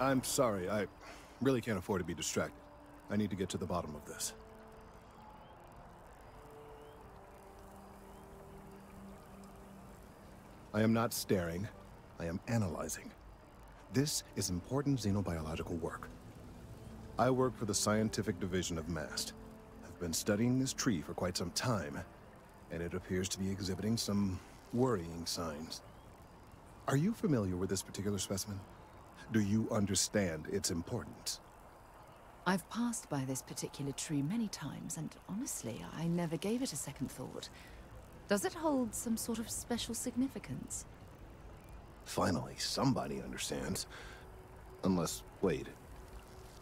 I'm sorry, I really can't afford to be distracted. I need to get to the bottom of this. I am not staring, I am analyzing. This is important xenobiological work. I work for the scientific division of MAST. I've been studying this tree for quite some time, and it appears to be exhibiting some worrying signs. Are you familiar with this particular specimen? Do you understand its importance? I've passed by this particular tree many times, and honestly, I never gave it a second thought. Does it hold some sort of special significance? Finally, somebody understands. Unless, wait.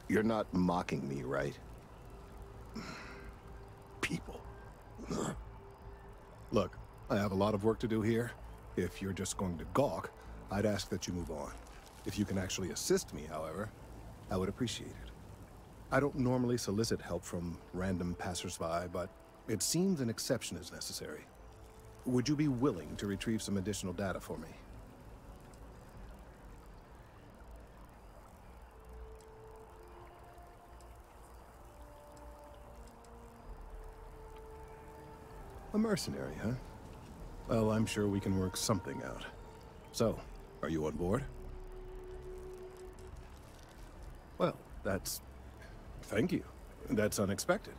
You're not mocking me, right? People. Look, I have a lot of work to do here. If you're just going to gawk, I'd ask that you move on. If you can actually assist me, however, I would appreciate it. I don't normally solicit help from random passersby, but it seems an exception is necessary. Would you be willing to retrieve some additional data for me? A mercenary, huh? Well, I'm sure we can work something out. So, are you on board? Well, thank you. That's unexpected.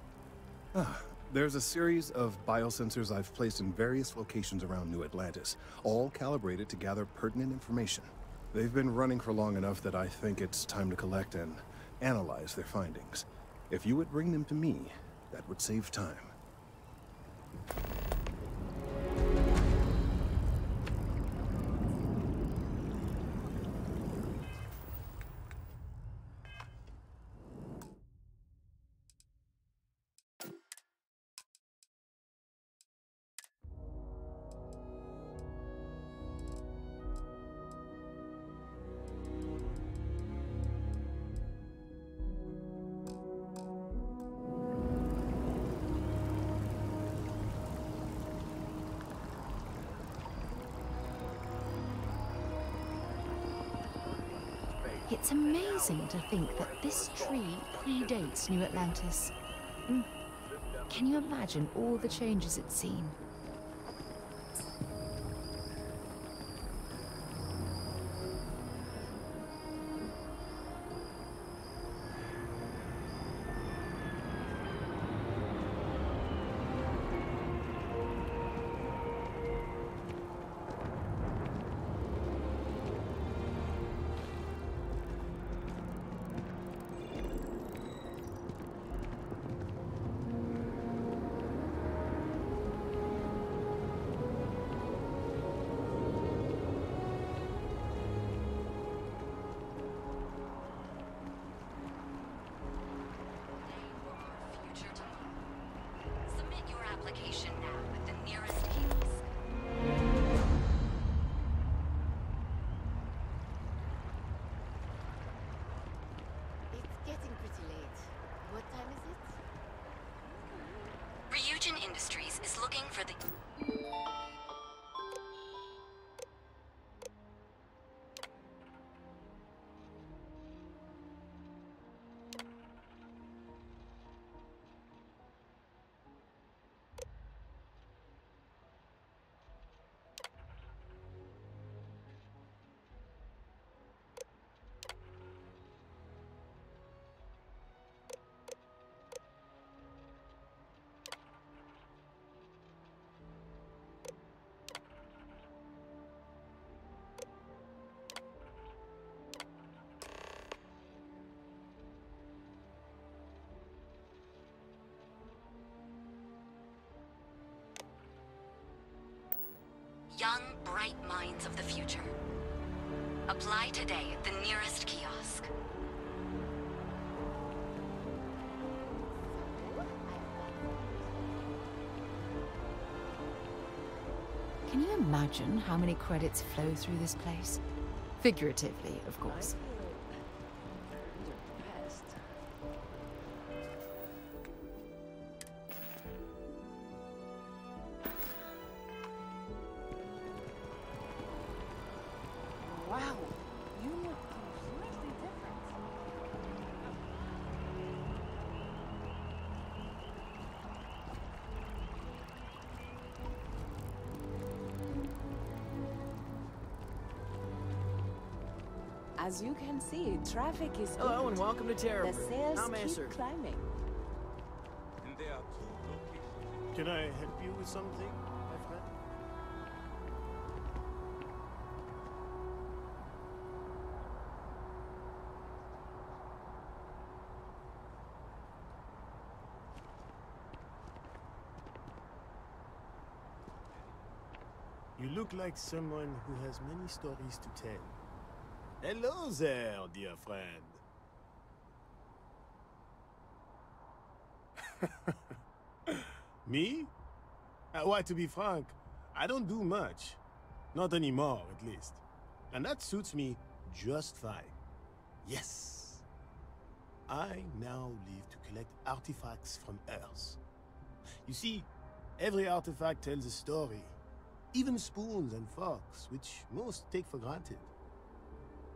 There's a series of biosensors I've placed in various locations around New Atlantis, all calibrated to gather pertinent information. They've been running for long enough that I think it's time to collect and analyze their findings. If you would bring them to me, that would save time. It's amazing to think that this tree predates New Atlantis. Can you imagine all the changes it's seen? Industries is looking for the... Young, bright minds of the future. Apply today at the nearest kiosk. Can you imagine how many credits flow through this place? Figuratively, of course. Wow, you look completely different. As you can see, traffic is Hello and good. welcome to The Terror. sales How may I keep serve you? climbing. And there are two locations. Can I help you with something, my friend? You look like someone who has many stories to tell. Hello there, dear friend. Me? Why, to be frank, I don't do much. Not anymore, at least. And that suits me just fine. Yes. I now live to collect artifacts from Earth. You see, every artifact tells a story. Even spoons and forks, which most take for granted.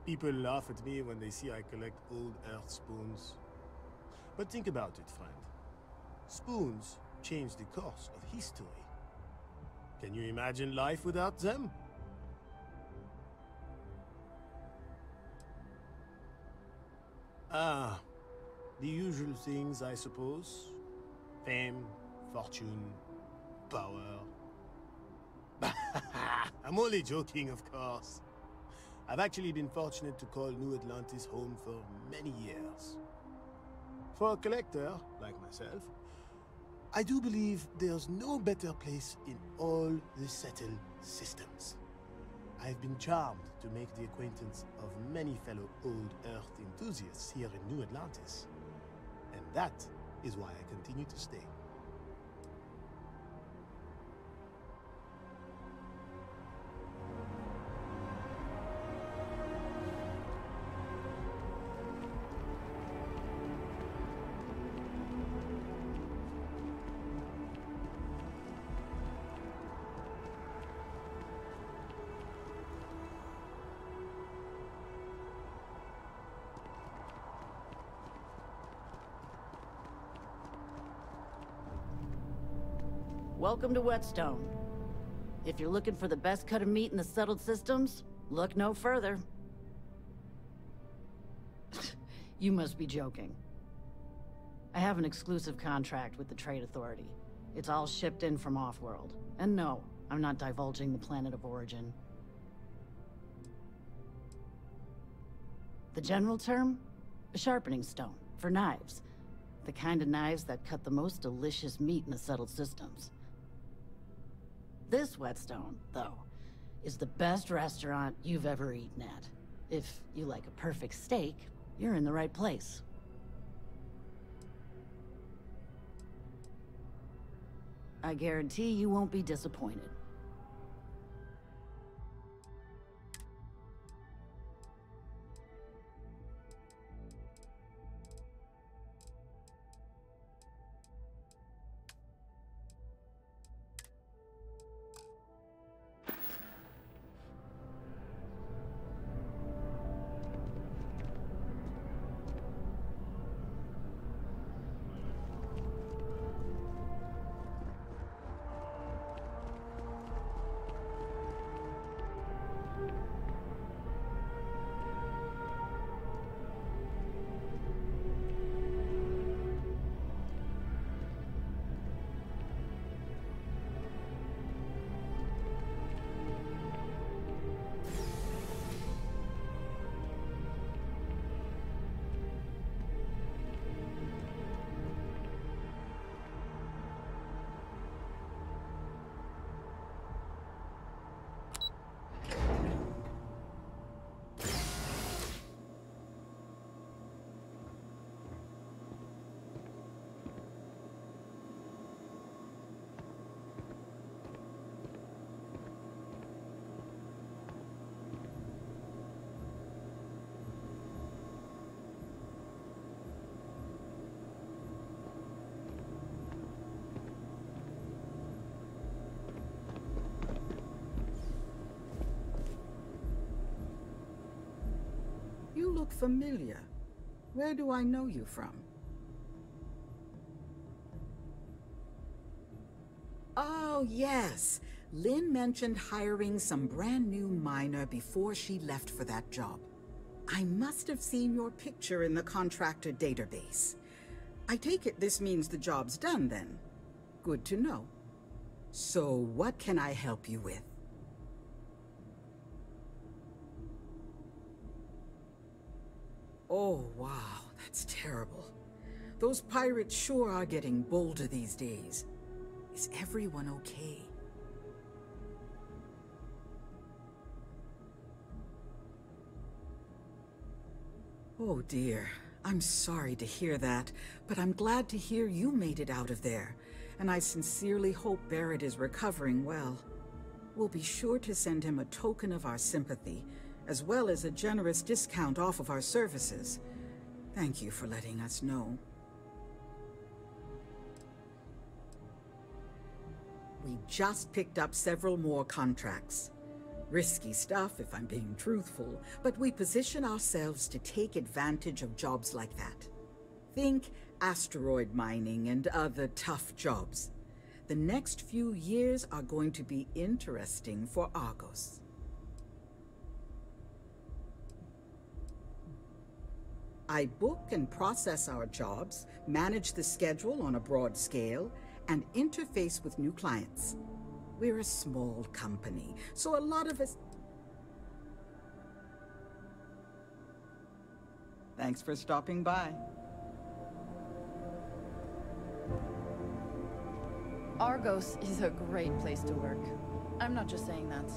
People laugh at me when they see I collect old Earth spoons. But think about it, friend. Spoons change the course of history. Can you imagine life without them? Ah, the usual things, I suppose. Fame, fortune, power. I'm only joking, of course. I've actually been fortunate to call New Atlantis home for many years. For a collector, like myself, I do believe there's no better place in all the settled systems. I've been charmed to make the acquaintance of many fellow old Earth enthusiasts here in New Atlantis. And that is why I continue to stay. Welcome to Whetstone. If you're looking for the best cut of meat in the settled systems, look no further. You must be joking. I have an exclusive contract with the Trade Authority. It's all shipped in from off-world. And no, I'm not divulging the planet of origin. The general term? A sharpening stone, for knives. The kind of knives that cut the most delicious meat in the settled systems. This Whetstone, though, is the best restaurant you've ever eaten at. If you like a perfect steak, you're in the right place. I guarantee you won't be disappointed. You look familiar. Where do I know you from? Oh, yes. Lynn mentioned hiring some brand new miner before she left for that job. I must have seen your picture in the contractor database. I take it this means the job's done then. Good to know. So, what can I help you with? Oh, wow, that's terrible. Those pirates sure are getting bolder these days. Is everyone okay? Oh dear, I'm sorry to hear that, but I'm glad to hear you made it out of there, and I sincerely hope Barrett is recovering well. We'll be sure to send him a token of our sympathy, as well as a generous discount off of our services. Thank you for letting us know. We just picked up several more contracts. Risky stuff, if I'm being truthful, but we position ourselves to take advantage of jobs like that. Think asteroid mining and other tough jobs. The next few years are going to be interesting for Argos. I book and process our jobs, manage the schedule on a broad scale, and interface with new clients. We're a small company, so a lot of us... Thanks for stopping by. Argos is a great place to work. I'm not just saying that.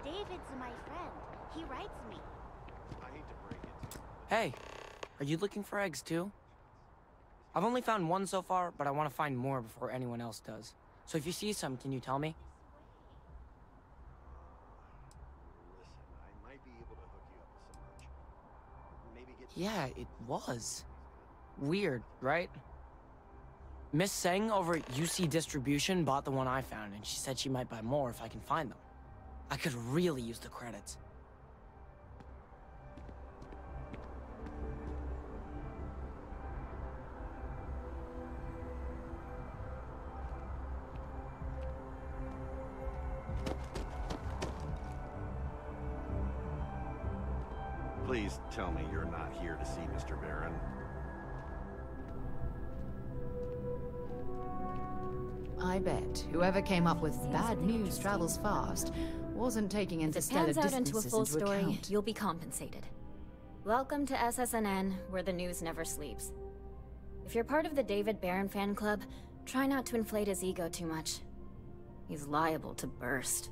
David's my friend. He writes me. I hate to break it to you, Hey, are you looking for eggs too? I've only found one so far, but I want to find more before anyone else does. So if you see some, can you tell me? listen, I might be able to hook you up with some merch. Maybe get... Yeah, it was. Weird, right? Miss Seng over at UC Distribution bought the one I found, and she said she might buy more if I can find them. I could really use the credits. Please tell me you're not here to see Mr. Barron. I bet whoever came up with bad news travels fast wasn't taking interstellar If it pans out distances into a full story, account. you'll be compensated. Welcome to SSNN, where the news never sleeps. If you're part of the David Barron fan club, try not to inflate his ego too much. He's liable to burst.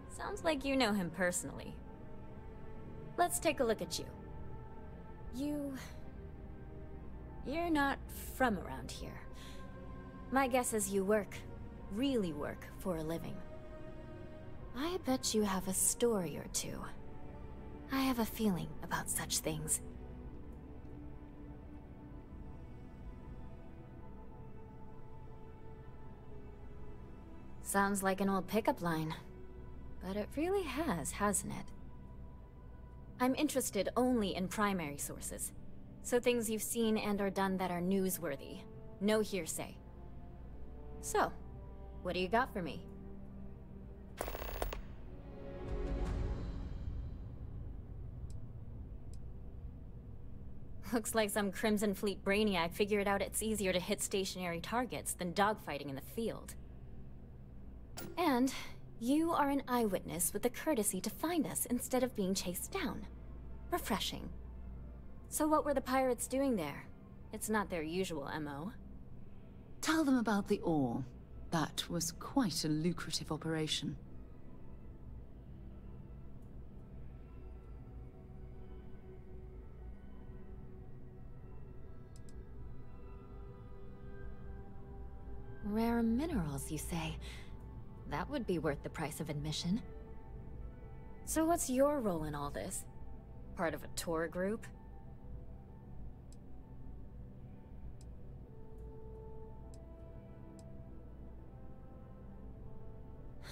Sounds like you know him personally. Let's take a look at you. You're not from around here. My guess is you work, really work, for a living. I bet you have a story or two. I have a feeling about such things. Sounds like an old pickup line. But it really has, hasn't it? I'm interested only in primary sources. So things you've seen and or done that are newsworthy. No hearsay. So, what do you got for me? Looks like some Crimson Fleet brainiac figured out it's easier to hit stationary targets than dogfighting in the field. And you are an eyewitness with the courtesy to find us instead of being chased down. Refreshing. So what were the pirates doing there? It's not their usual MO. Tell them about the ore. That was quite a lucrative operation. Rare minerals, you say? That would be worth the price of admission. So what's your role in all this? Part of a tour group?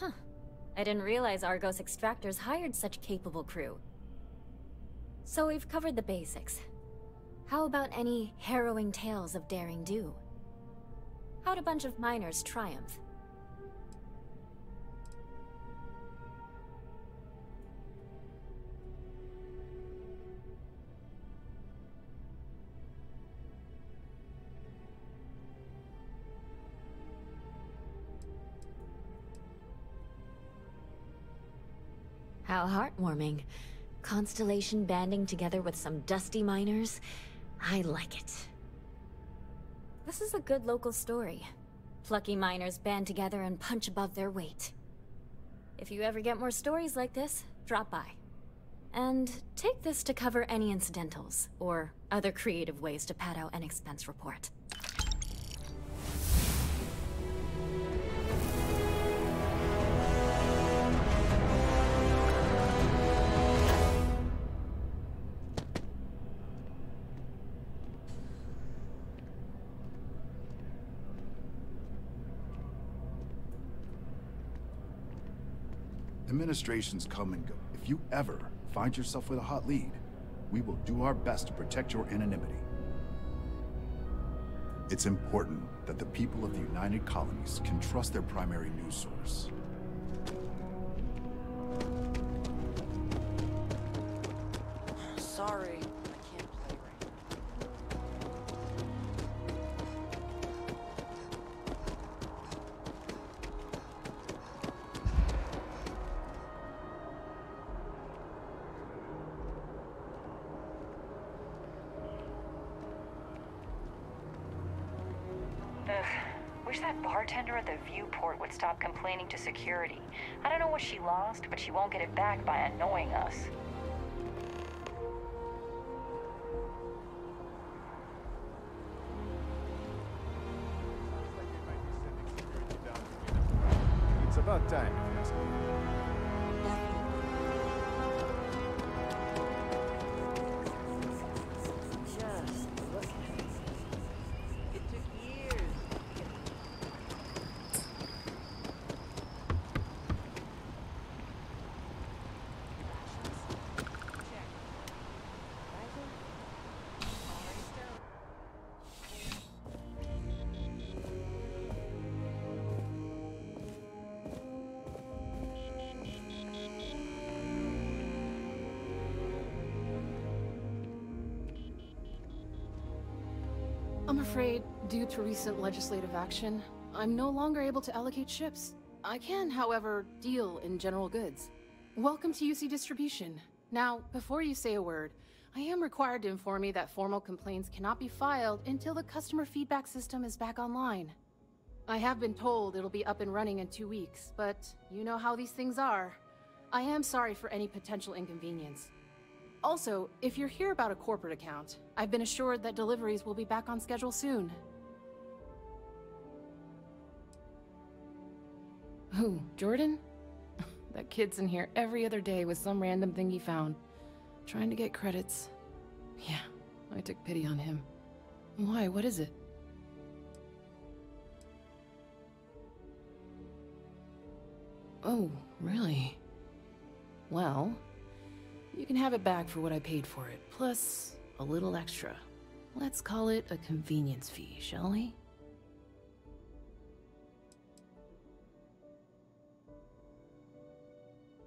Huh. I didn't realize Argos extractors hired such capable crew. So we've covered the basics. How about any harrowing tales of daring do? How'd a bunch of miners triumph? How heartwarming. Constellation banding together with some dusty miners. I like it. This is a good local story. Plucky miners band together and punch above their weight. If you ever get more stories like this, drop by. And take this to cover any incidentals, or other creative ways to pad out an expense report. Administrations come and go. If you ever find yourself with a hot lead, we will do our best to protect your anonymity. It's important that the people of the United Colonies can trust their primary news source. Sorry, I can't play right Ugh. Wish that bartender at the viewport would stop complaining to security. I don't know what she lost, but she won't get it back by annoying us. It's about time, if you ask me. Just look at it. It took years. I'm afraid, due to recent legislative action, I'm no longer able to allocate ships. I can, however, deal in general goods. Welcome to UC Distribution. Now, before you say a word, I am required to inform you that formal complaints cannot be filed until the customer feedback system is back online. I have been told it'll be up and running in 2 weeks, but you know how these things are. I am sorry for any potential inconvenience. Also, if you're here about a corporate account, I've been assured that deliveries will be back on schedule soon. Who, Jordan? That kid's in here every other day with some random thing he found, trying to get credits. Yeah, I took pity on him. Why, what is it? Oh, really? Well, you can have it back for what I paid for it, plus a little extra. Let's call it a convenience fee, shall we?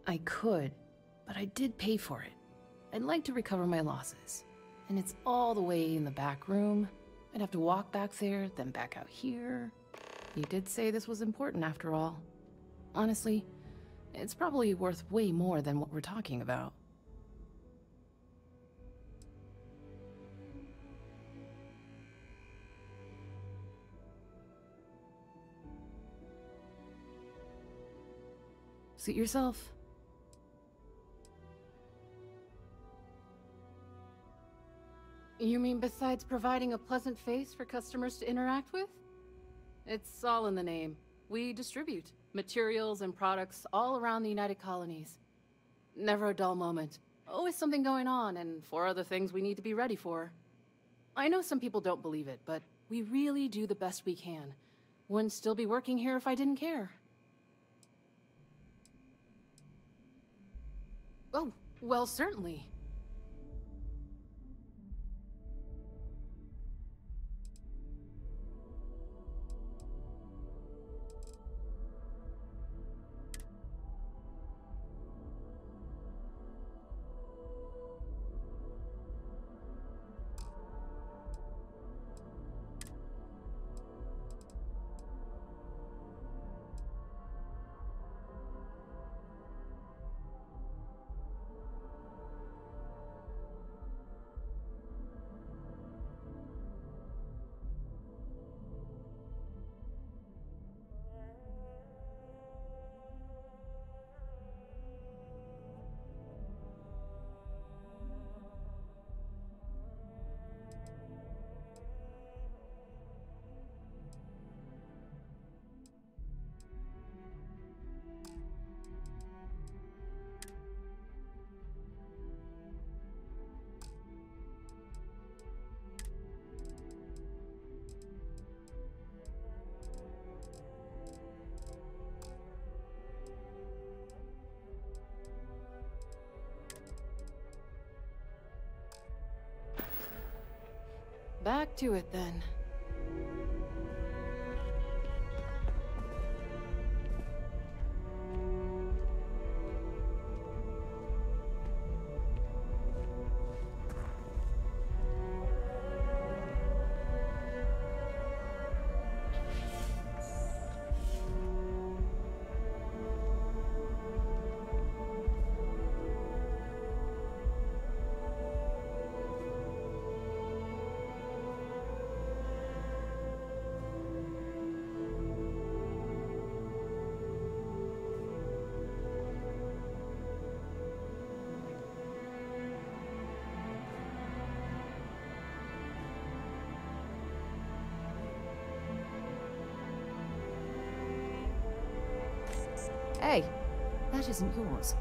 I could, but I did pay for it. I'd like to recover my losses. And it's all the way in the back room. I'd have to walk back there, then back out here. You did say this was important after all. Honestly, it's probably worth way more than what we're talking about. Suit yourself. You mean besides providing a pleasant face for customers to interact with? It's all in the name. We distribute materials and products all around the United Colonies. Never a dull moment. Always something going on, and 4 other things we need to be ready for. I know some people don't believe it, but we really do the best we can. Wouldn't still be working here if I didn't care. Oh, well, certainly. Back to it then. Hey, that isn't yours.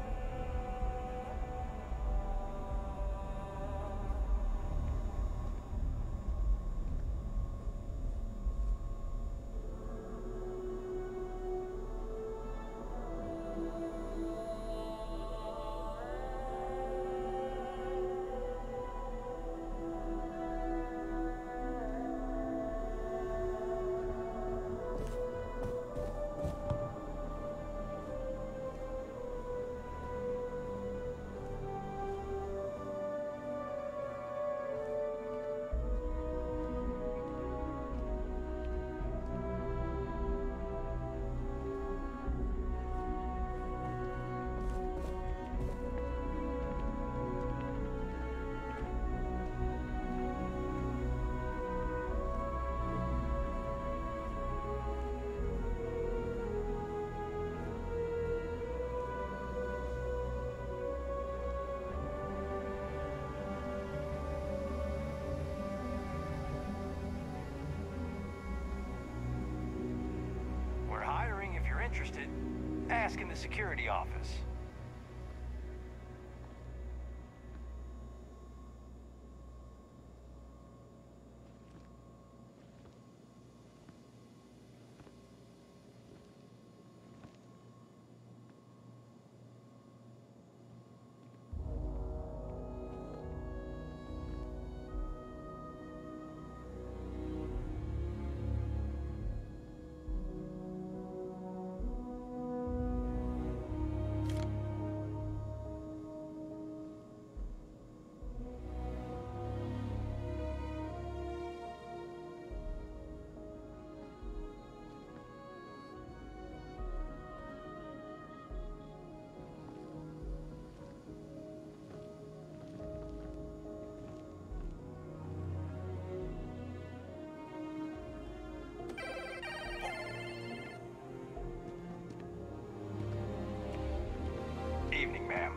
in the security office. Evening, ma'am.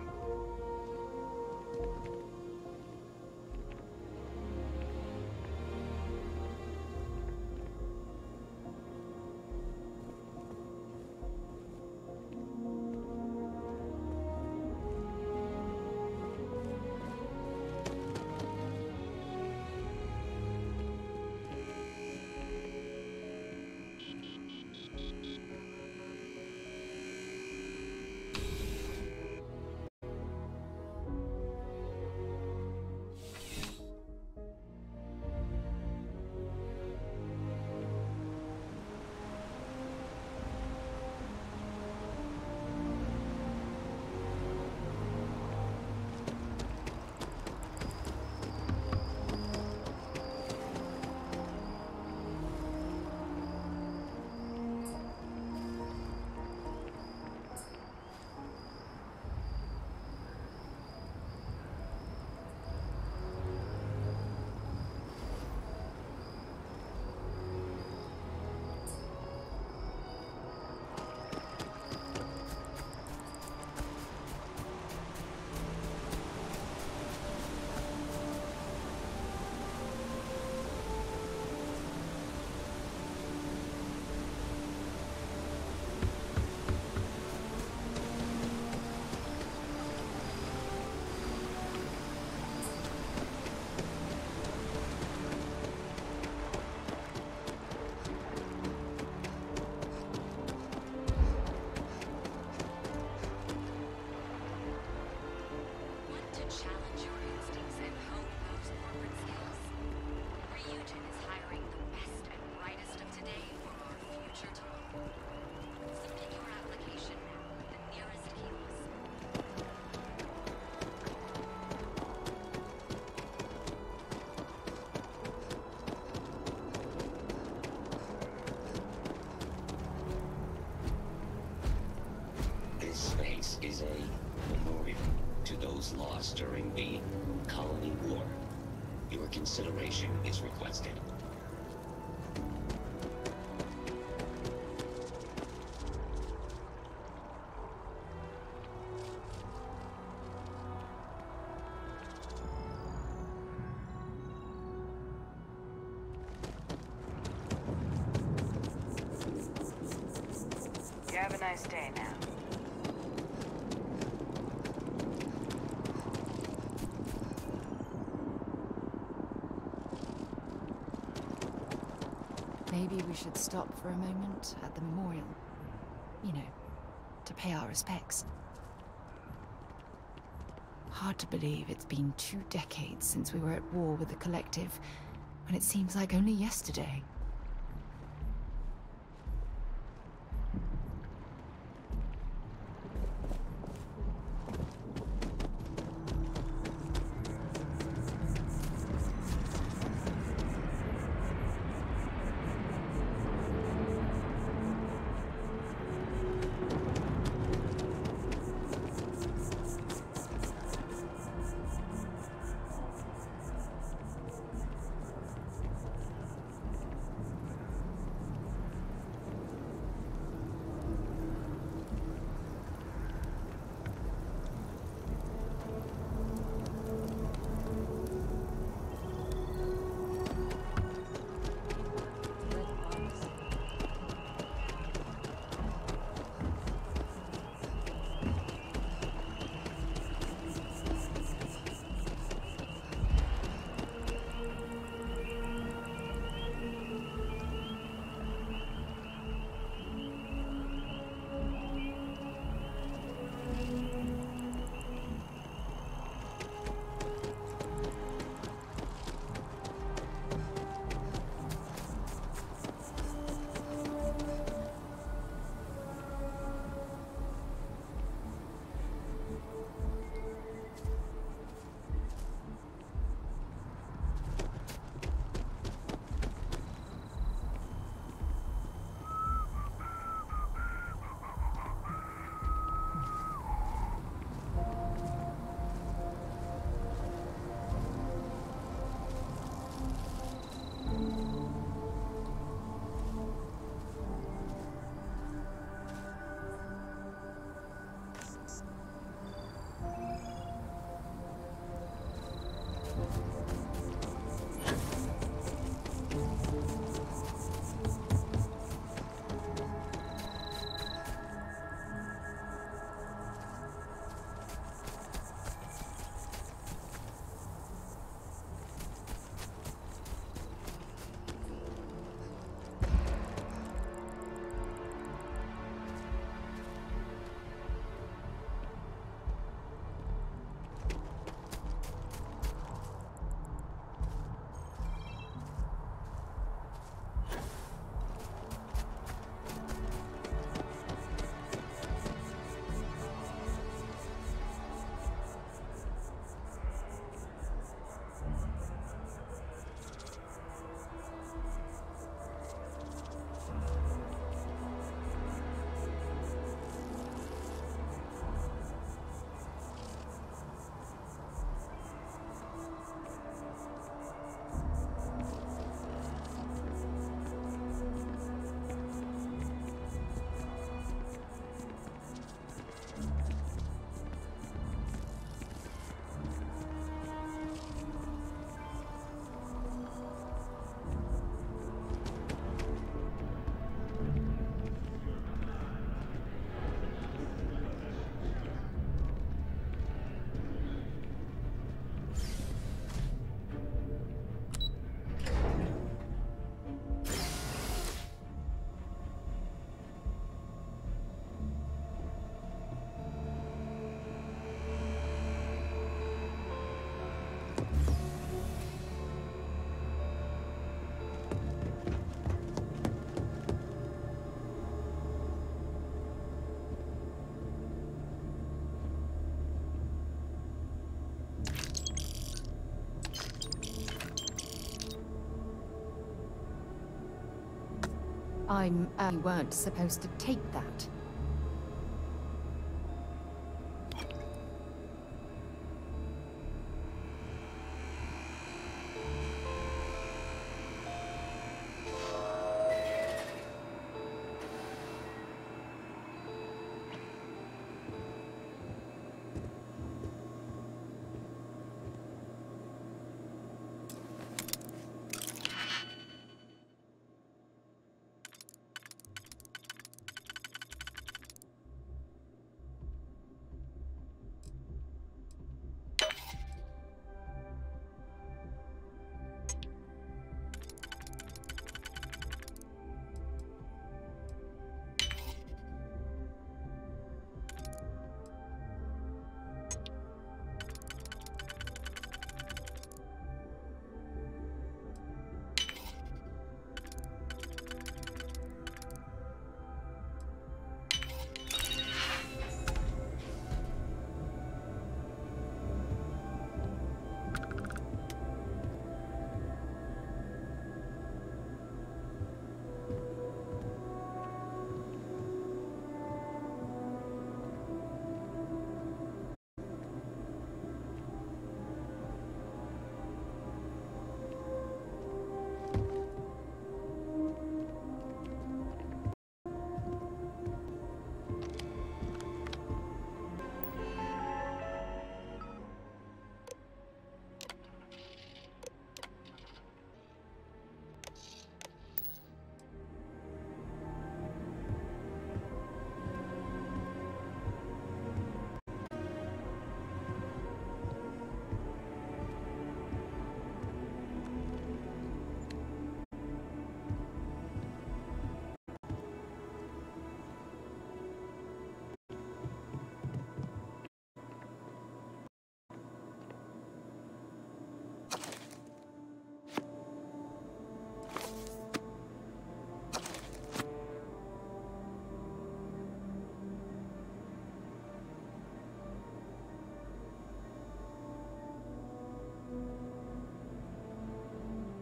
Is a memorial to those lost during the Colony War. Your consideration is requested. You have a nice day now. Maybe we should stop for a moment at the memorial. You know, to pay our respects. Hard to believe it's been 2 decades since we were at war with the Collective, when it seems like only yesterday. You weren't supposed to take that.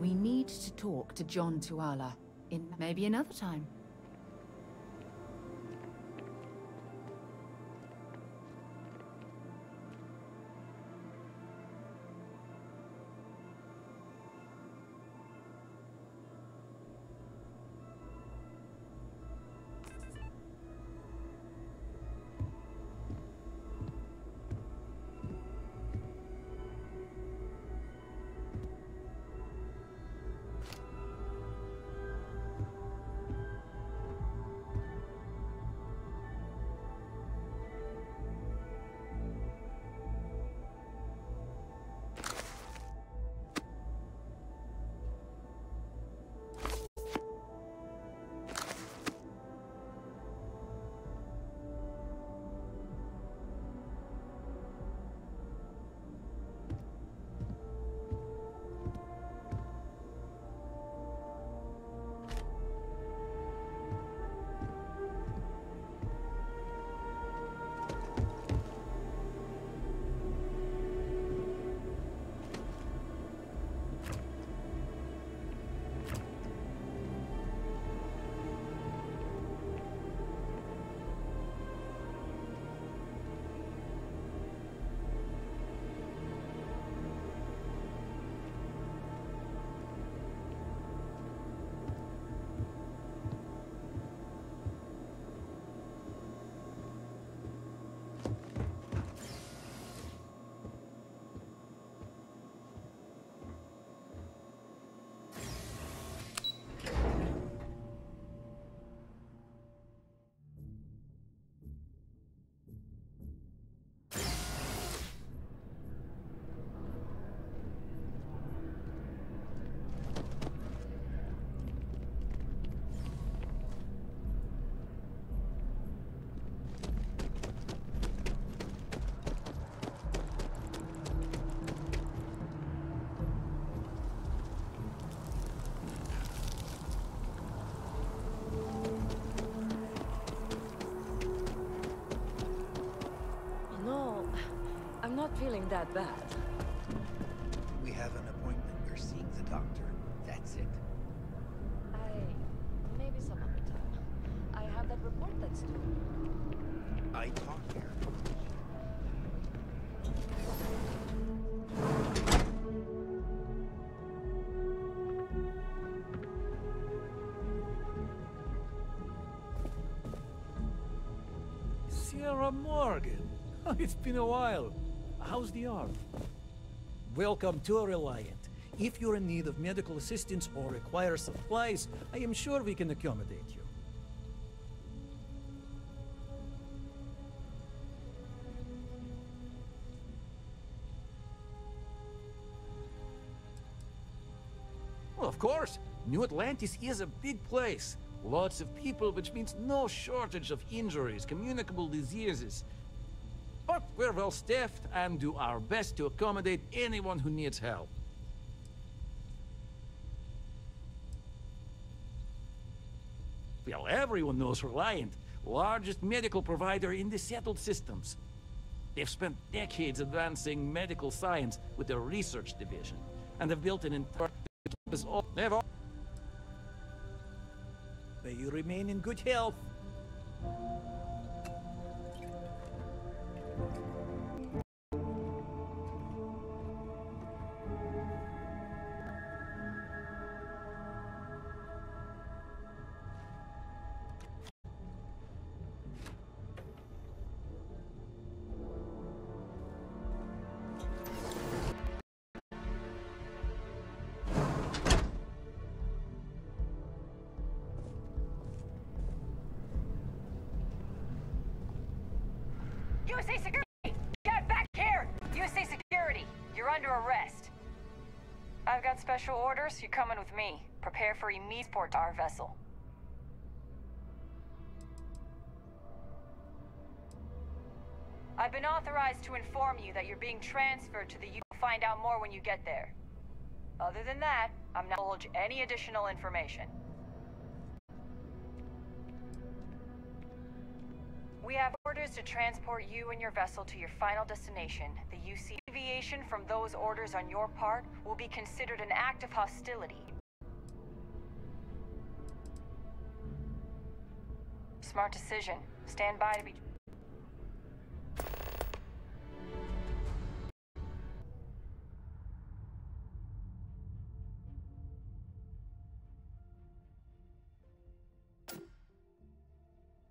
We need to talk to John Tuala in maybe another time. I'm not feeling that bad. We have an appointment. You're seeing the doctor. That's it. Maybe some other time. Morgan. It's been a while. How's the arm? Welcome to Reliant. If you're in need of medical assistance or require supplies, I am sure we can accommodate you. Well, of course. New Atlantis is a big place. Lots of people, which means no shortage of injuries, communicable diseases. But we're well staffed and do our best to accommodate anyone who needs help. Well, everyone knows Reliant, largest medical provider in the settled systems. They've spent decades advancing medical science with their research division, and have built an entire campus all never. May you remain in good health. UC Security! Get back here! UC Security, you're under arrest. I've got special orders. You're coming with me. Prepare for immediate port to our vessel. I've been authorized to inform you that you're being transferred to the U. Find out more when you get there. Other than that, I'm not going to divulge any additional information. We have orders to transport you and your vessel to your final destination. The UC deviation from those orders on your part will be considered an act of hostility. Smart decision. Stand by to be...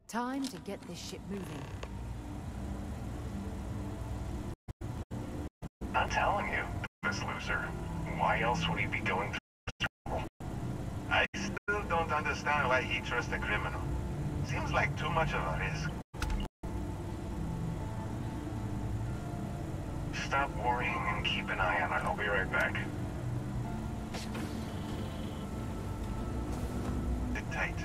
Time to get this ship moving. I'm telling you, this loser. Why else would he be going through trouble? I still don't understand why he trusts a criminal. Seems like too much of a risk. Stop worrying and keep an eye on it. I'll be right back. Sit tight.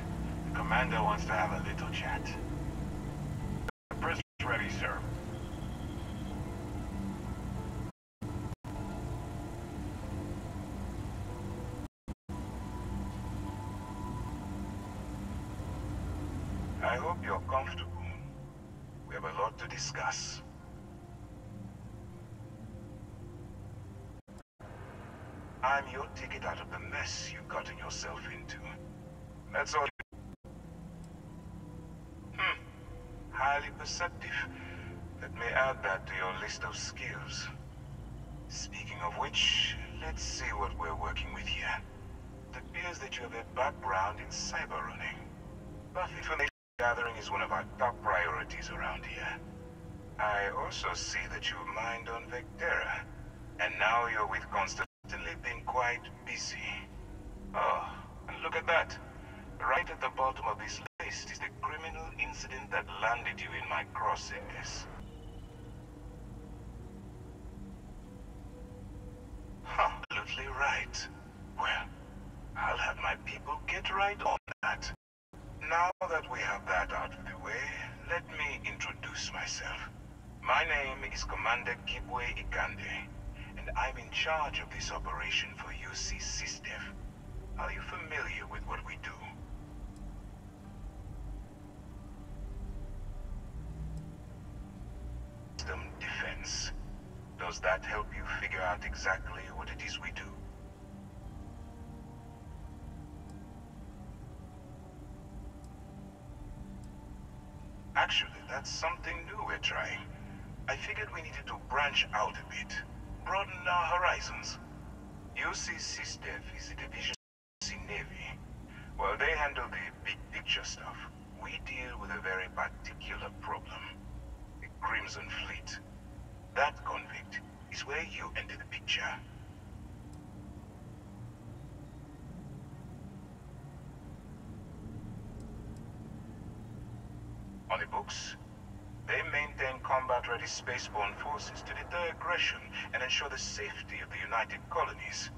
The commander wants to have a little chat. The prison's ready, sir. I hope you're comfortable. We have a lot to discuss. I'm your ticket out of the mess you've gotten yourself into. That's all. Highly perceptive. Let me add that to your list of skills. Speaking of which, let's see what we're working with here. It appears that you have a background in cyber running. But information gathering is one of our top priorities around here. I also see that you mined on Vectera, and now you're with constantly being quite busy. Oh, and look at that. Right at the bottom of this list is the criminal incident that landed you in my crosshairs. Absolutely right. Well, I'll have my people get right on that. Now that we have that out of the way, let me introduce myself. My name is Commander Kibwe Ikande, and I'm in charge of this operation for UC SysDef. Are you familiar with what we do? System defense. Does that help you figure out exactly what it is we do? Actually, that's something new we're trying. I figured we needed to branch out a bit, broaden our horizons. UC SysDef is a division of the Navy. While they handle the big picture stuff, we deal with a very particular problem. Crimson Fleet. That convict is where you enter the picture. On the books, they maintain combat-ready spaceborne forces to deter aggression and ensure the safety of the United Colonies.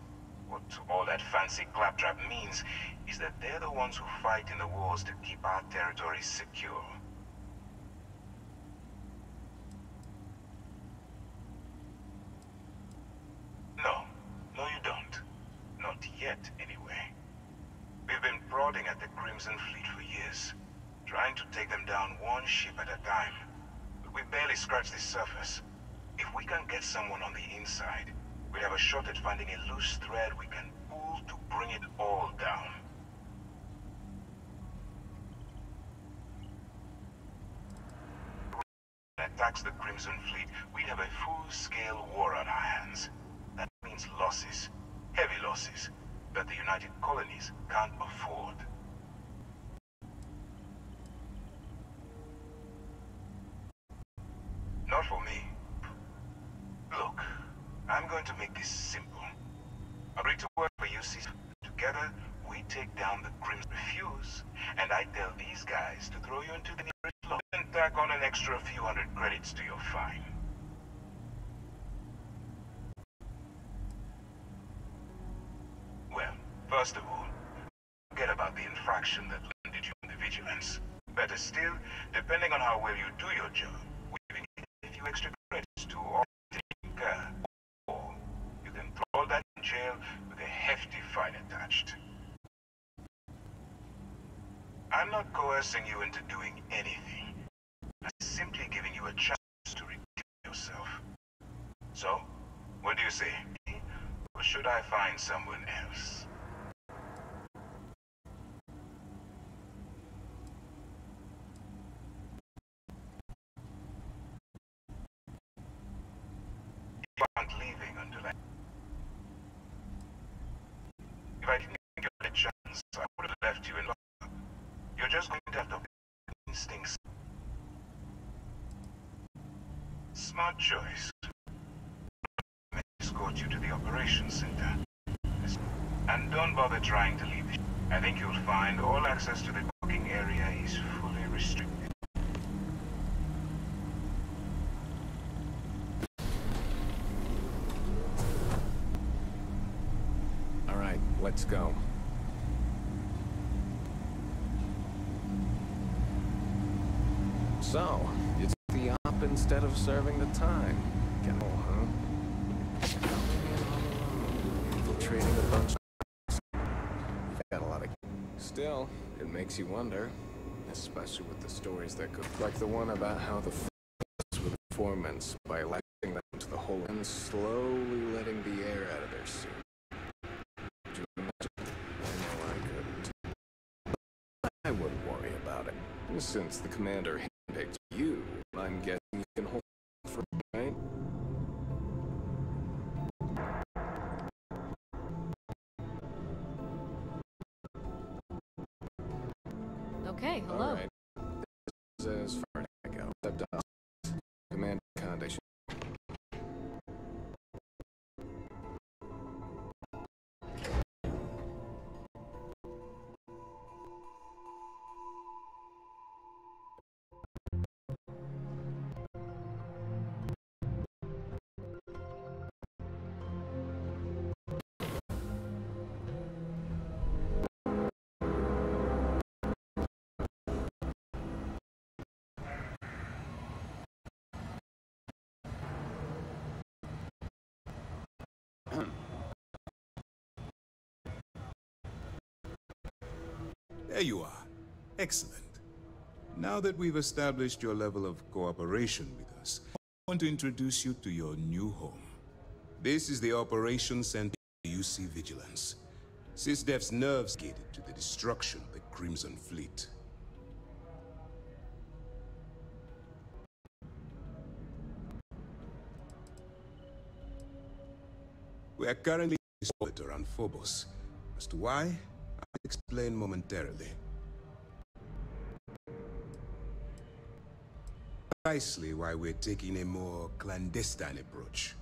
What all that fancy claptrap means is that they're the ones who fight in the wars to keep our territories secure. No, you don't. Not yet, anyway. We've been prodding at the Crimson Fleet for years, trying to take them down one ship at a time. But we barely scratched the surface. If we can get someone on the inside, we'd have a shot at finding a loose thread we can pull to bring it all down. When it attacks the Crimson Fleet, we'd have a full-scale war on our hands. That means losses, heavy losses, that the United Colonies can't afford. Not for me. Look, I'm going to make this simple. Agree to work for UC. Together, we take down the Crimson. Refuse, and I tell these guys to throw you into the nearest law and tack on an extra few hundred credits to your fine. Well, first of all, forget about the infraction that landed you in the vigilance. Better still, depending on how well you do your job, we can give a few extra credits to all incur. Or you can throw that in jail with a hefty fine attached. I'm not coercing you into doing anything. I'm simply giving you a chance to redeem yourself. So, what do you say? Or should I find someone else? You aren't leaving until If I didn't give you a chance, I would have left you in love. You're just going to have to instincts. Smart choice. May escort you to the operations center. And don't bother trying to leave. I think you'll find all access to the docking area is fully restricted. All right, let's go. So, it's the op instead of serving the time. Go, huh? Infiltrating a bunch of... You've got a lot of... Still, it makes you wonder. Especially with the stories that go... Like the one about how the f***s with informants by electing them to the hole and slowly letting the air out of their suit. Could you imagine? I know I couldn't. I wouldn't worry about it. Since the commander handpicked you, I'm guessing you can hold for right? Okay, hello. All right. This is as far as I go. Except Commander Condition. There you are. Excellent. Now that we've established your level of cooperation with us, I want to introduce you to your new home. This is the Operations Center of UC Vigilance. SysDef's nerves gated to the destruction of the Crimson Fleet. We are currently in orbit around Phobos. As to why, I'll explain momentarily. precisely why we're taking a more clandestine approach.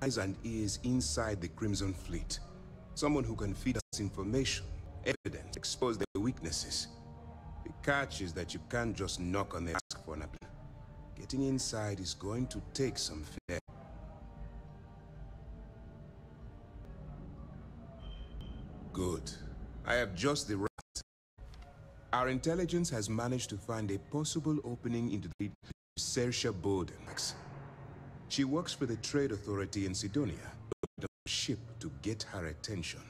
Eyes and ears inside the Crimson Fleet. Someone who can feed us information, evidence, expose their weaknesses. The catch is that you can't just knock on their ask for an appeal. Getting inside is going to take some finesse. Good. I have just the right. Our intelligence has managed to find a possible opening into the Sersha Bodenmax. She works for the Trade Authority in Sidonia, on a ship to get her attention.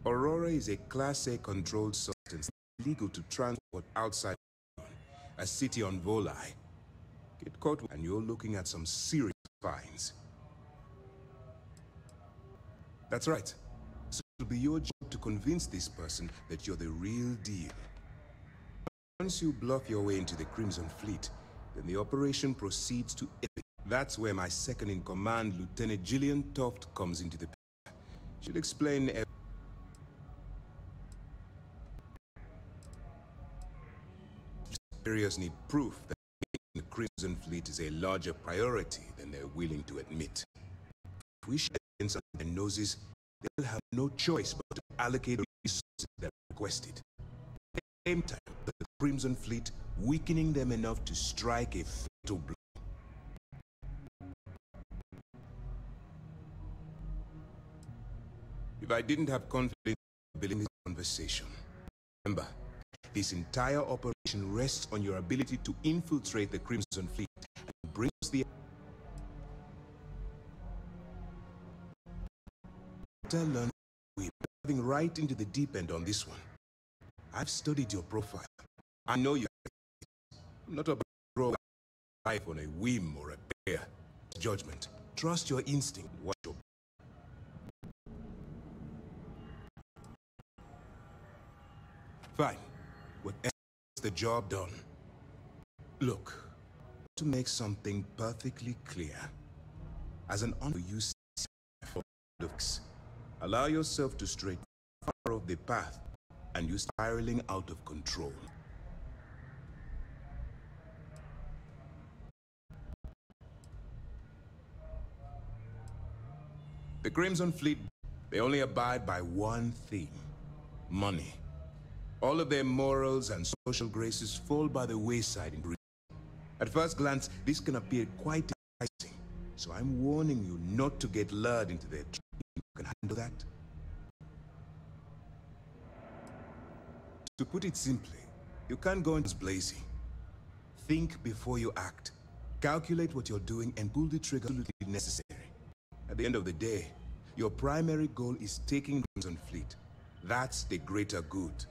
Aurora is a Class A controlled substance legal to transport outside a city on Volai. Get caught and you're looking at some serious fines. That's right. So it'll be your job to convince this person that you're the real deal. Once you bluff your way into the Crimson Fleet, then the operation proceeds to epic. That's where my second-in-command, Lieutenant Gillian Toft, comes into the picture. She'll explain everything. Superiors need proof that the Crimson Fleet is a larger priority than they're willing to admit. If we shut against their noses, they'll have no choice but to allocate the resources that are requested. At the same time, the Crimson Fleet weakening them enough to strike a fatal blow. If I didn't have confidence in this conversation, remember, this entire operation rests on your ability to infiltrate the Crimson Fleet and bring us the... Learn we're diving right into the deep end on this one. I've studied your profile. I know you. I'm not about to throw life on a whim or a bear. Judgment. Trust your instinct. Watch your... Fine. Whatever gets the job done. Look, to make something perfectly clear, as an honor you see for looks, allow yourself to stray far off the path, and you're spiraling out of control. The Crimson Fleet, they only abide by one theme: money. All of their morals and social graces fall by the wayside in Britain. At first glance, this can appear quite enticing, so I'm warning you not to get lured into their trap. You can handle that? To put it simply, you can't go into blazing. Think before you act. Calculate what you're doing and pull the trigger absolutely necessary. At the end of the day, your primary goal is taking the Crimson Fleet. That's the greater good.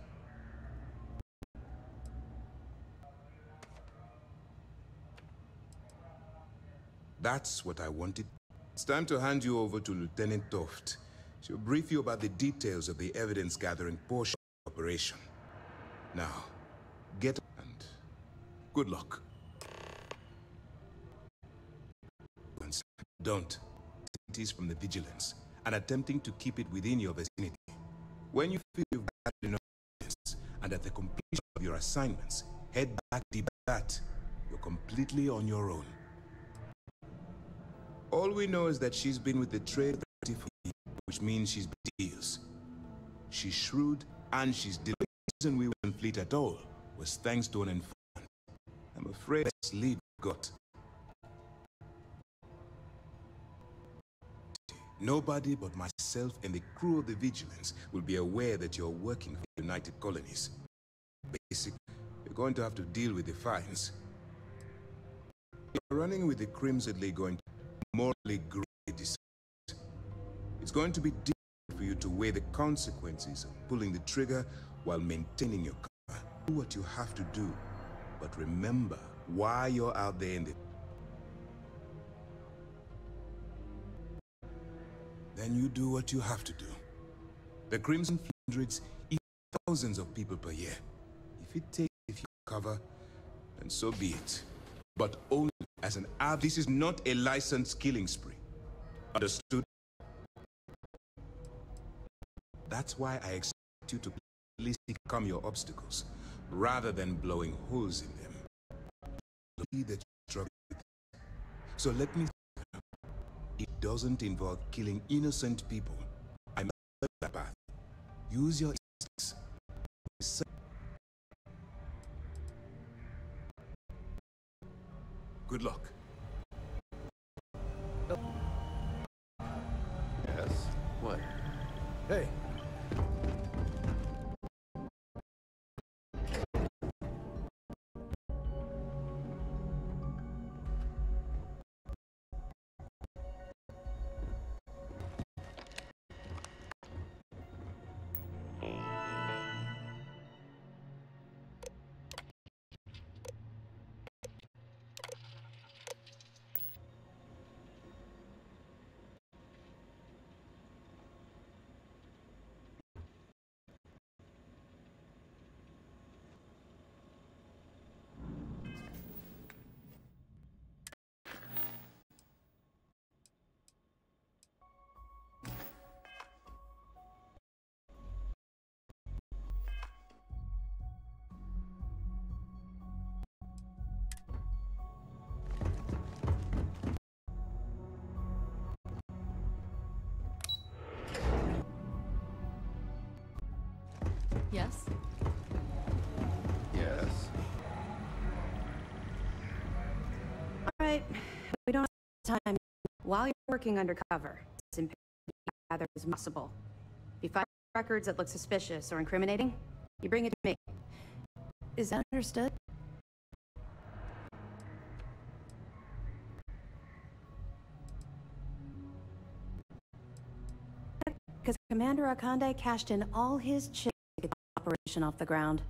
That's what I wanted. It's time to hand you over to Lieutenant Toft. She'll brief you about the details of the evidence-gathering portion of the operation. Now, get and good luck. Don't. It is from the vigilance, and attempting to keep it within your vicinity. When you feel you've got enough evidence, and at the completion of your assignments, head back deep that. You're completely on your own. All we know is that she's been with the Trade Authority for years, which means she's deals. She's shrewd, and she's dealing. The reason we were in Fleet at all was thanks to an informant. I'm afraid that's the lead we got. Nobody but myself and the crew of the Vigilance will be aware that you're working for the United Colonies. Basically, you're going to have to deal with the fines. You're running with the Crimson League going to morally grade this. It's going to be difficult for you to weigh the consequences of pulling the trigger while maintaining your cover. Do what you have to do, but remember why you're out there in the... Then you do what you have to do. The Crimson Fleet hundreds, even thousands of people per year. If it takes a few cover, then so be it. But only as an ab. This is not a licensed killing spree. Understood? That's why I expect you to at least overcome your obstacles, rather than blowing holes in them. That you struggle with. So let me. It doesn't involve killing innocent people. I'm not that path. Use your instincts. Good luck. Yes? What? Hey. Yes? Yes. All right, we don't have time. While you're working undercover, it's imperative you gather as possible. If you find records that look suspicious or incriminating, you bring it to me. Is that understood? Because Commander Akande cashed in all his chips to get the operation off the ground.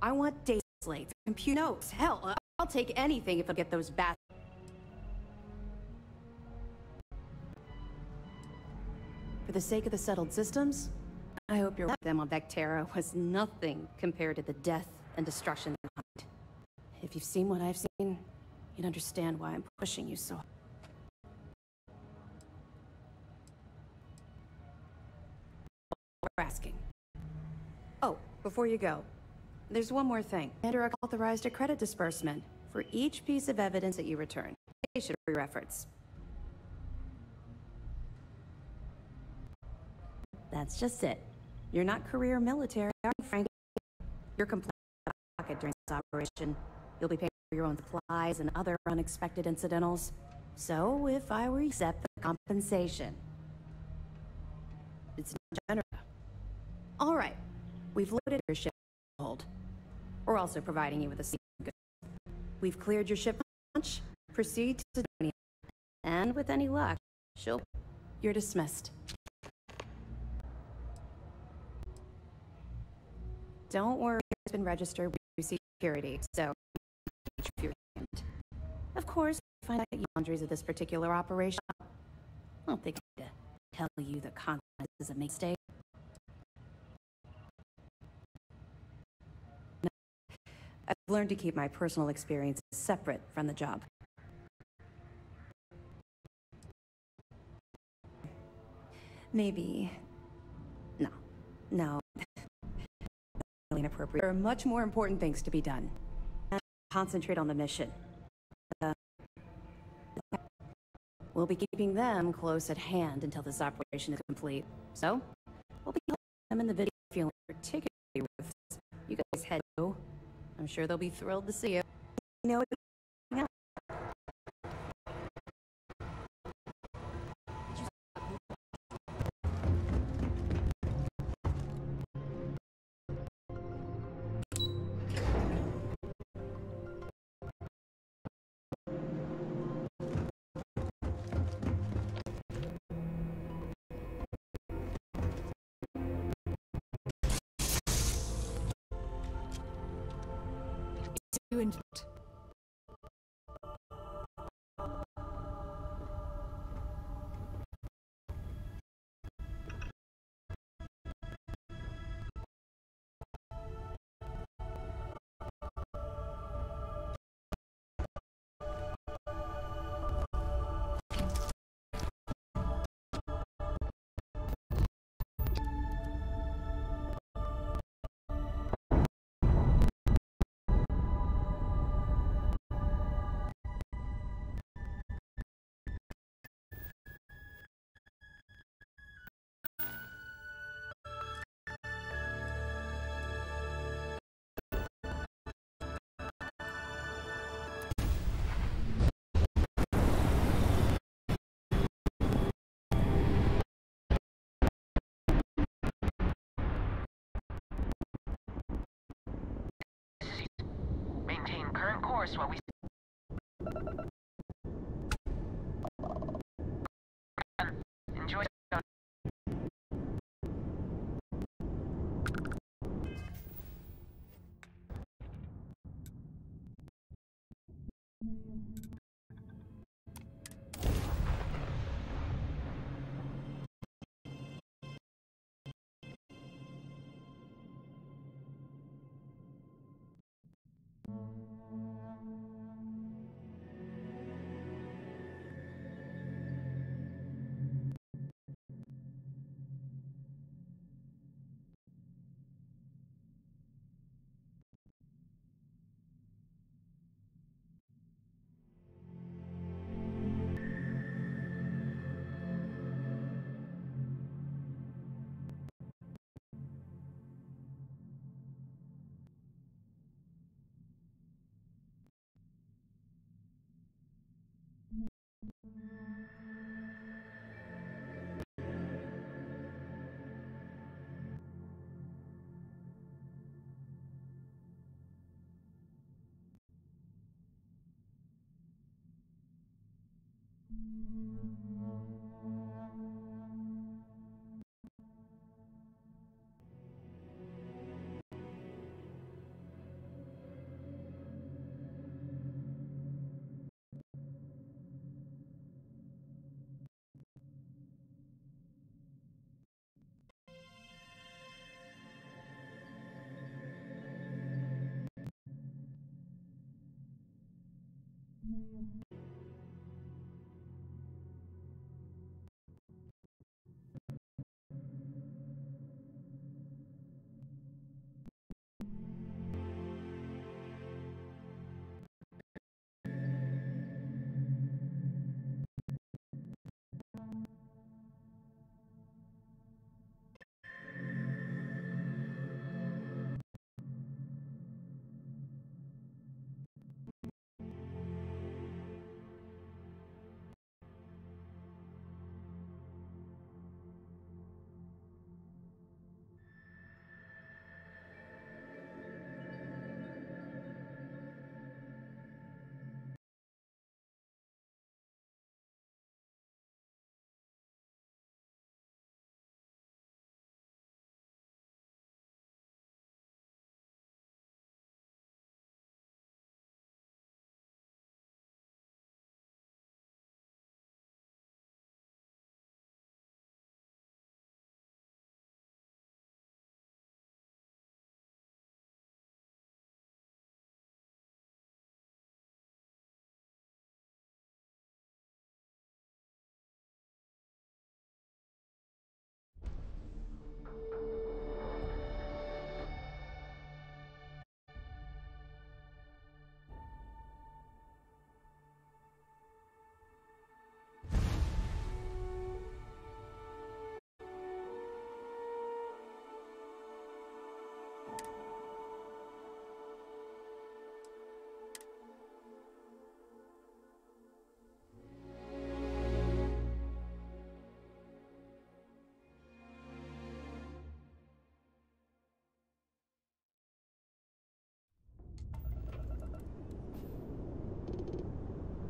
I want data slates, compute notes. Hell, I'll take anything if I get those bats. For the sake of the settled systems, I hope your work with them on Vectera was nothing compared to the death and destruction behind. If you've seen what I've seen, you'd understand why I'm pushing you so hard. We're asking. Oh, before you go, there's one more thing. Commander authorized a credit disbursement for each piece of evidence that you return. They should for your efforts. That's just it. You're not career military, are you, Frank? You're completely out of pocket during this operation. You'll be paying for your own supplies and other unexpected incidentals. So, if I were to accept the compensation, it's not generous. All right, we've loaded your ship hold. We're also providing you with a seat of goods. We've cleared your ship launch. Proceed to Sidonia, and with any luck, you're dismissed. Don't worry, it's been registered with UC security, so if you're named. Of course, find out the boundaries of this particular operation. I don't think I need to tell you the consequences of a mistake. No. I've learned to keep my personal experiences separate from the job. Maybe. No. Inappropriate. There are much more important things to be done. And concentrate on the mission. We'll be keeping them close at hand until this operation is complete. So, we'll be holding them in the video feeling particularly with. You guys head to. I'm sure they'll be thrilled to see you. You know, you and course while we... Enjoy.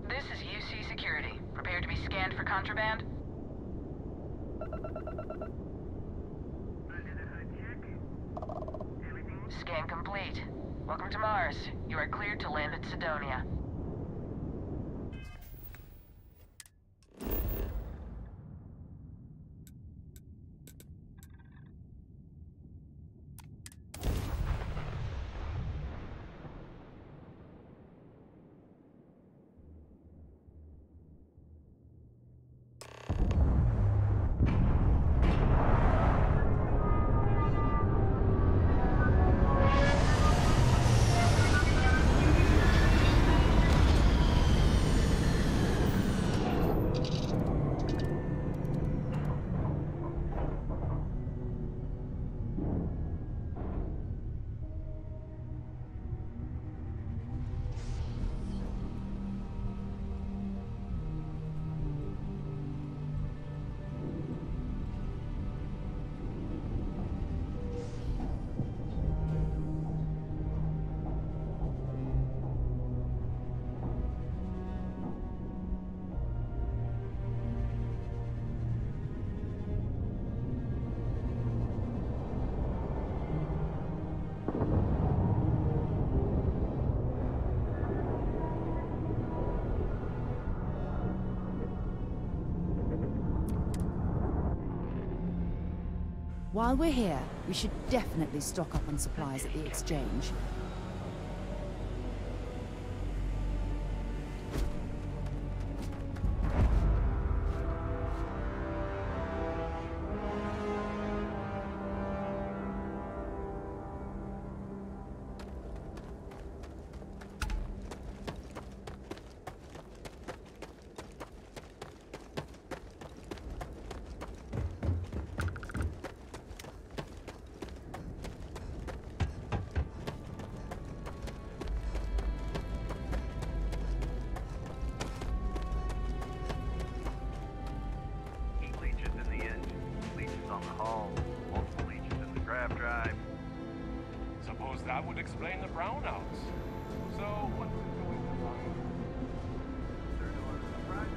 This is UC Security. Prepared to be scanned for contraband? Scan complete. Welcome to Mars. You are cleared to land at Sidonia. While we're here, we should definitely stock up on supplies at the exchange. That would explain the brownouts. So, what's going on? Third order surprise.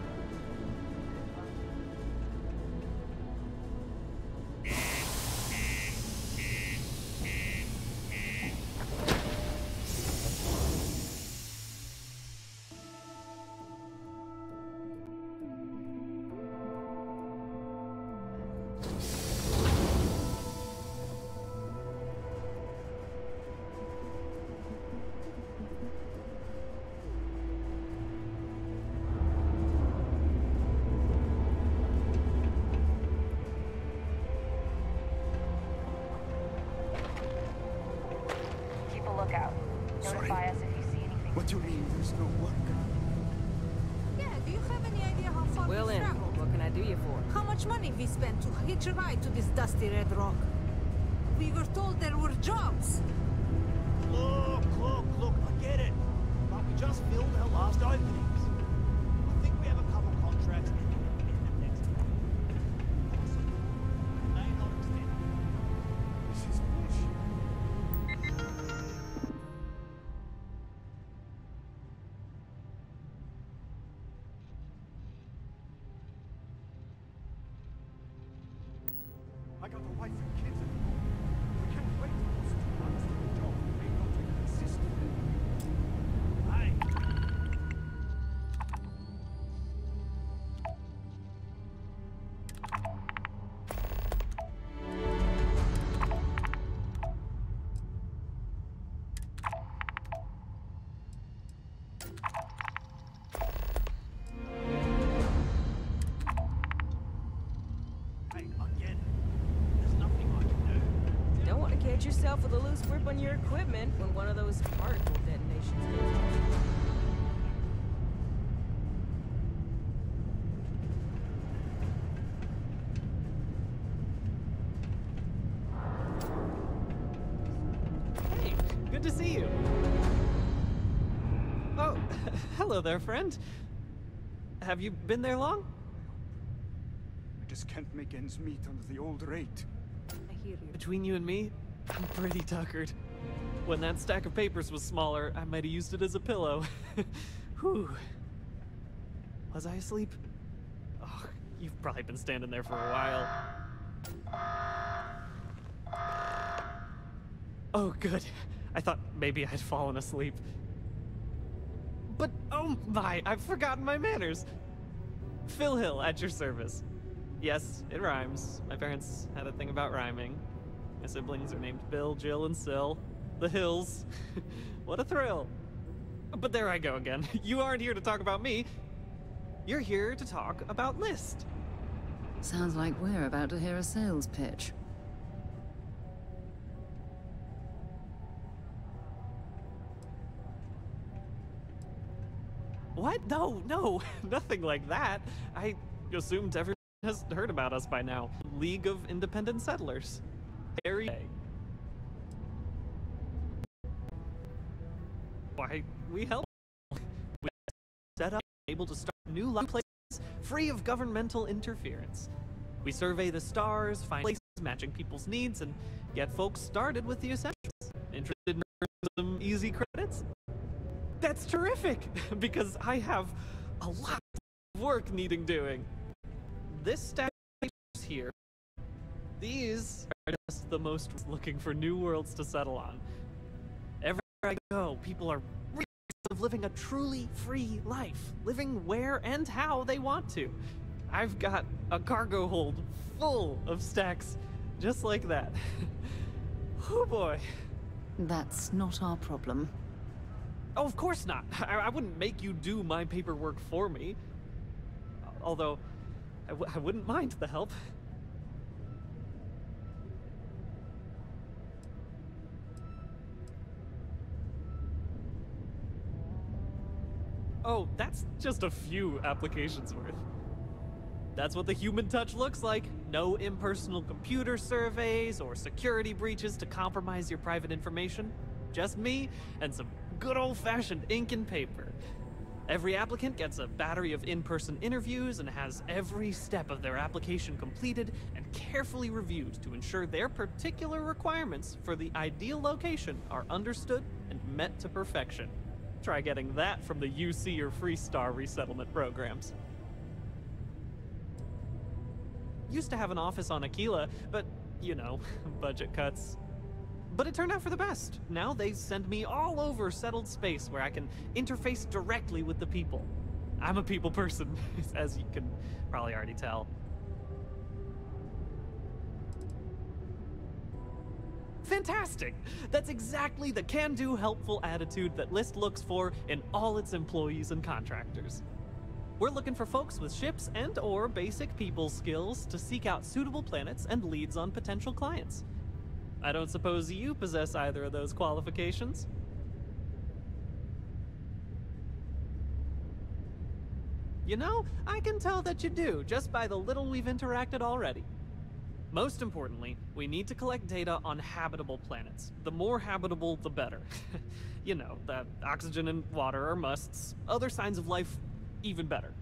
Lookout. Notify us if you see anything. What do you mean there's no work? Yeah, do you have any idea how far Well, we in. traveled? What can I do you for? How much money we spent to hitch a ride to this dusty red rock? We were told there were jobs. Look, I get it. But we just filled our last openings. I think we have a couple contracts in the next month. May not extend. This is bullshit. I got a wife and kids at home. We can't wait for those 2 months for a job we may not even exist today. Hey! Hey, I get it. There's nothing I can do. Don't want to catch yourself with a loose grip on your equipment when one of those particle detonations goes off. Hey, good to see you. Oh, hello there, friend. Have you been there long? I just can't make ends meet under the old rate. I hear you. Between you and me, I'm pretty tuckered. When that stack of papers was smaller, I might have used it as a pillow. Whew. Was I asleep? Oh, you've probably been standing there for a while. Oh, good. I thought maybe I'd fallen asleep. But, oh my, I've forgotten my manners. Phil Hill, at your service. Yes, it rhymes. My parents had a thing about rhyming. My siblings are named Bill, Jill, and Sil. The Hills. What a thrill. But there I go again. You aren't here to talk about me. You're here to talk about List. Sounds like we're about to hear a sales pitch. What? No, nothing like that. I assumed everyone has heard about us by now. League of Independent Settlers. Harry. Why, we help. We set up, able to start new life places free of governmental interference. We survey the stars, find places matching people's needs, and get folks started with the essentials. Interested in some easy credits? That's terrific, because I have a lot of work needing doing. This stack of papers here, these are just the most looking for new worlds to settle on. Everywhere I go, people are really of living a truly free life, living where and how they want to. I've got a cargo hold full of stacks Just like that. Oh boy. That's not our problem. Oh, of course not. I wouldn't make you do my paperwork for me. Although, I wouldn't mind the help. Oh, that's just a few applications worth. That's what the human touch looks like. No impersonal computer surveys or security breaches to compromise your private information. Just me and some good old-fashioned ink and paper. Every applicant gets a battery of in-person interviews and has every step of their application completed and carefully reviewed to ensure their particular requirements for the ideal location are understood and met to perfection. Try getting that from the UC or Freestar resettlement programs. Used to have an office on Aquila, but, you know, budget cuts. But it turned out for the best. Now they send me all over settled space where I can interface directly with the people. I'm a people person, as you can probably already tell. Fantastic! That's exactly the can-do, helpful attitude that List looks for in all its employees and contractors. We're looking for folks with ships and/or basic people skills to seek out suitable planets and leads on potential clients. I don't suppose you possess either of those qualifications? You know, I can tell that you do, just by the little we've interacted already. Most importantly, we need to collect data on habitable planets. The more habitable, the better. You know, the oxygen and water are musts. Other signs of life, even better.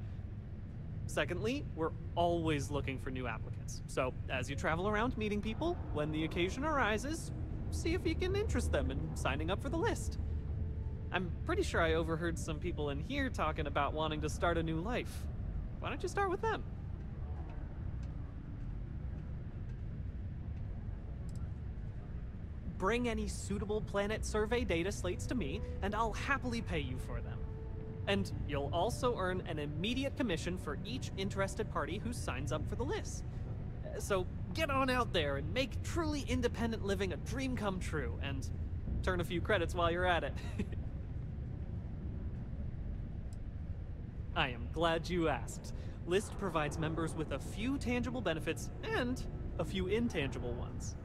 Secondly, we're always looking for new applicants. So, as you travel around meeting people, when the occasion arises, see if you can interest them in signing up for the list. I'm pretty sure I overheard some people in here talking about wanting to start a new life. Why don't you start with them? Bring any suitable planet survey data slates to me, and I'll happily pay you for them. And you'll also earn an immediate commission for each interested party who signs up for the list. So get on out there and make truly independent living a dream come true, and turn a few credits while you're at it. I am glad you asked. List provides members with a few tangible benefits and a few intangible ones.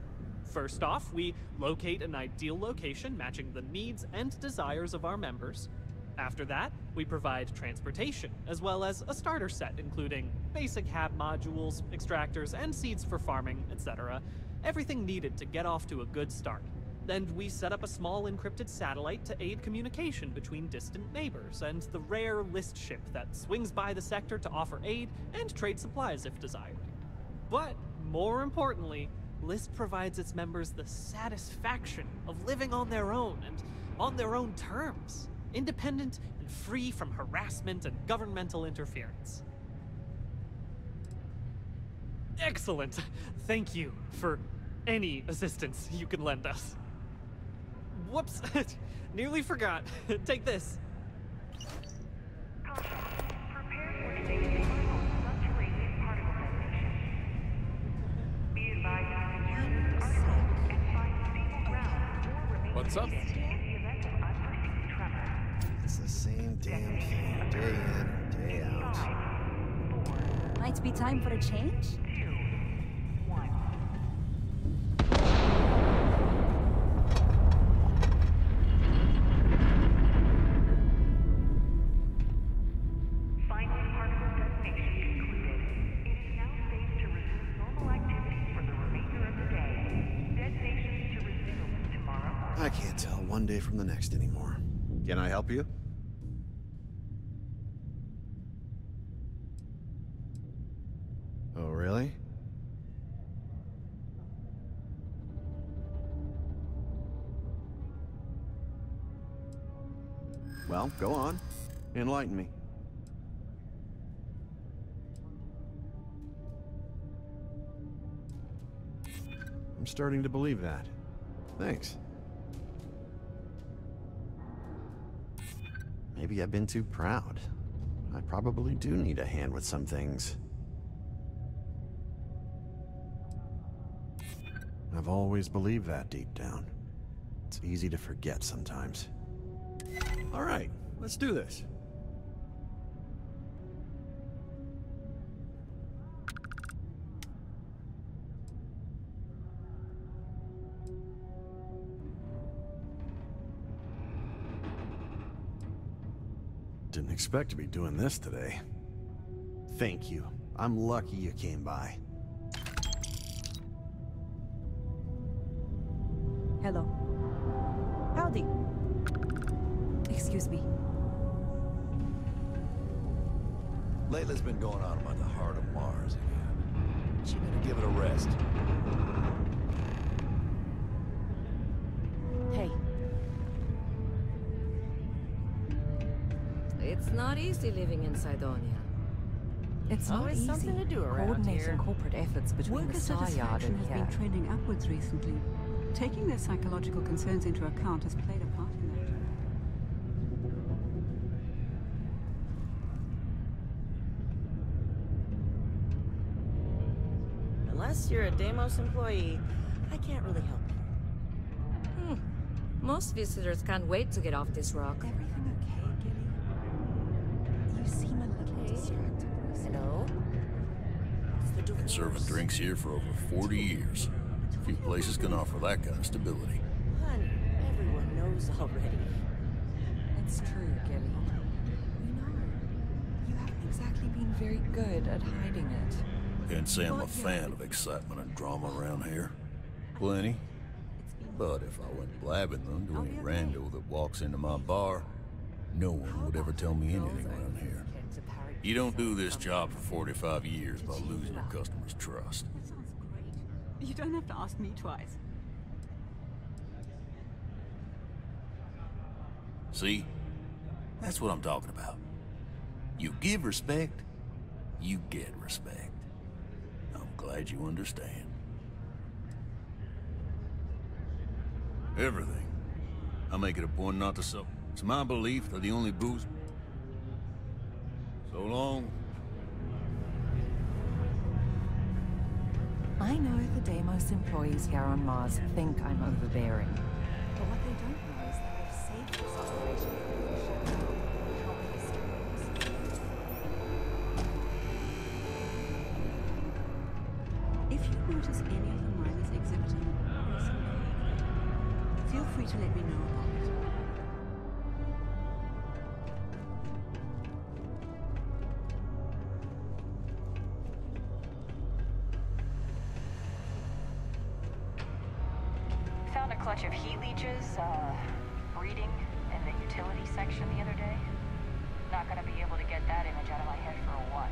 First off, we locate an ideal location matching the needs and desires of our members. After that, we provide transportation, as well as a starter set including basic hab modules, extractors, and seeds for farming, etc. Everything needed to get off to a good start. And we set up a small encrypted satellite to aid communication between distant neighbors, and the rare List ship that swings by the sector to offer aid and trade supplies if desired. But more importantly, List provides its members the satisfaction of living on their own and on their own terms, independent and free from harassment and governmental interference. Excellent! Thank you for any assistance you can lend us. Whoops! Nearly forgot. Take this. What's up? It's the same damn thing, day in and day out. Might be time for a change? I can't tell one day from the next anymore. Can I help you? Oh, really? Well, go on. Enlighten me. I'm starting to believe that. Thanks. Maybe I've been too proud. I probably do need a hand with some things. I've always believed that deep down. It's easy to forget sometimes. All right, let's do this. Didn't expect to be doing this today. Thank you. I'm lucky you came by. Hello. Howdy. Excuse me. Layla's been going on about the heart of Mars again. She gonna give it a rest. Hey. It's not easy living in Cydonia. It's not Always easy something to do around coordinating here. corporate efforts between Worker the Star Yard satisfaction and has here. been trending upwards recently. Taking their psychological concerns into account has played a part in that. Unless you're a Deimos employee, I can't really help you. Most visitors can't wait to get off this rock. Everything okay, Gilly? You seem a little distracted. Hello? Been serving drinks here for over 40 years. Few places can offer that kind of stability. Honey, everyone knows already. It's true, Gilly. We know. You haven't exactly been very good at hiding it. Can't say I'm a fan of excitement and drama around here. Plenty. But if I went blabbing them to any rando that walks into my bar, no one would ever tell me anything around here. You don't do this job for 45 years by losing your customers' trust. That sounds great. You don't have to ask me twice. See? That's what I'm talking about. You give respect, you get respect. I'm glad you understand. Everything. I make it a point not to sell. It's my belief that the only booze... So long. I know the Deimos employees here on Mars think I'm overbearing. But what they don't know is that I've saved this operation from the shadow and helped the Deimos. If you notice any of the miners exhibiting worrisome behavior, feel free to let me know about it. Found a clutch of heat leeches, breeding in the utility section the other day. Not gonna be able to get that image out of my head for a while.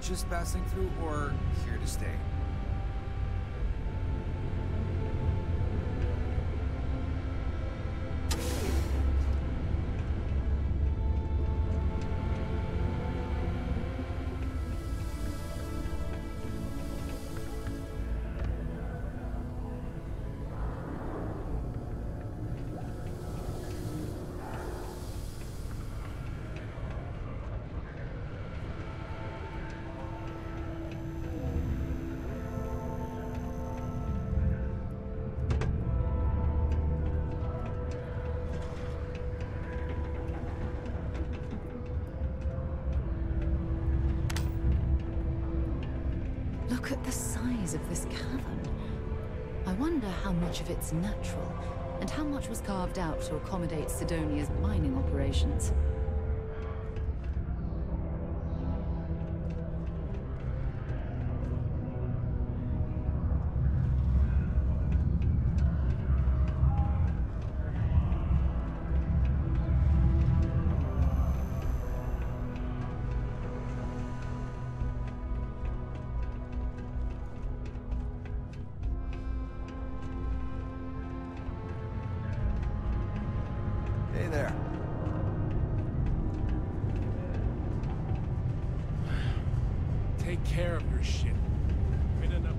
Just passing through or here to stay? Look at the size of this cavern. I wonder how much of it's natural, and how much was carved out to accommodate Sidonia's mining operations. Hey there. Take care of your shit. Been enough.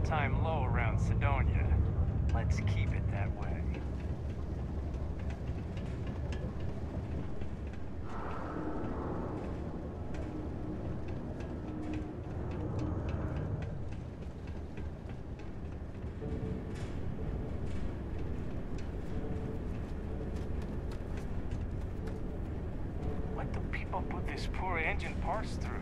all-time low around Sidonia. Let's keep it that way. What do people put this poor engine parts through?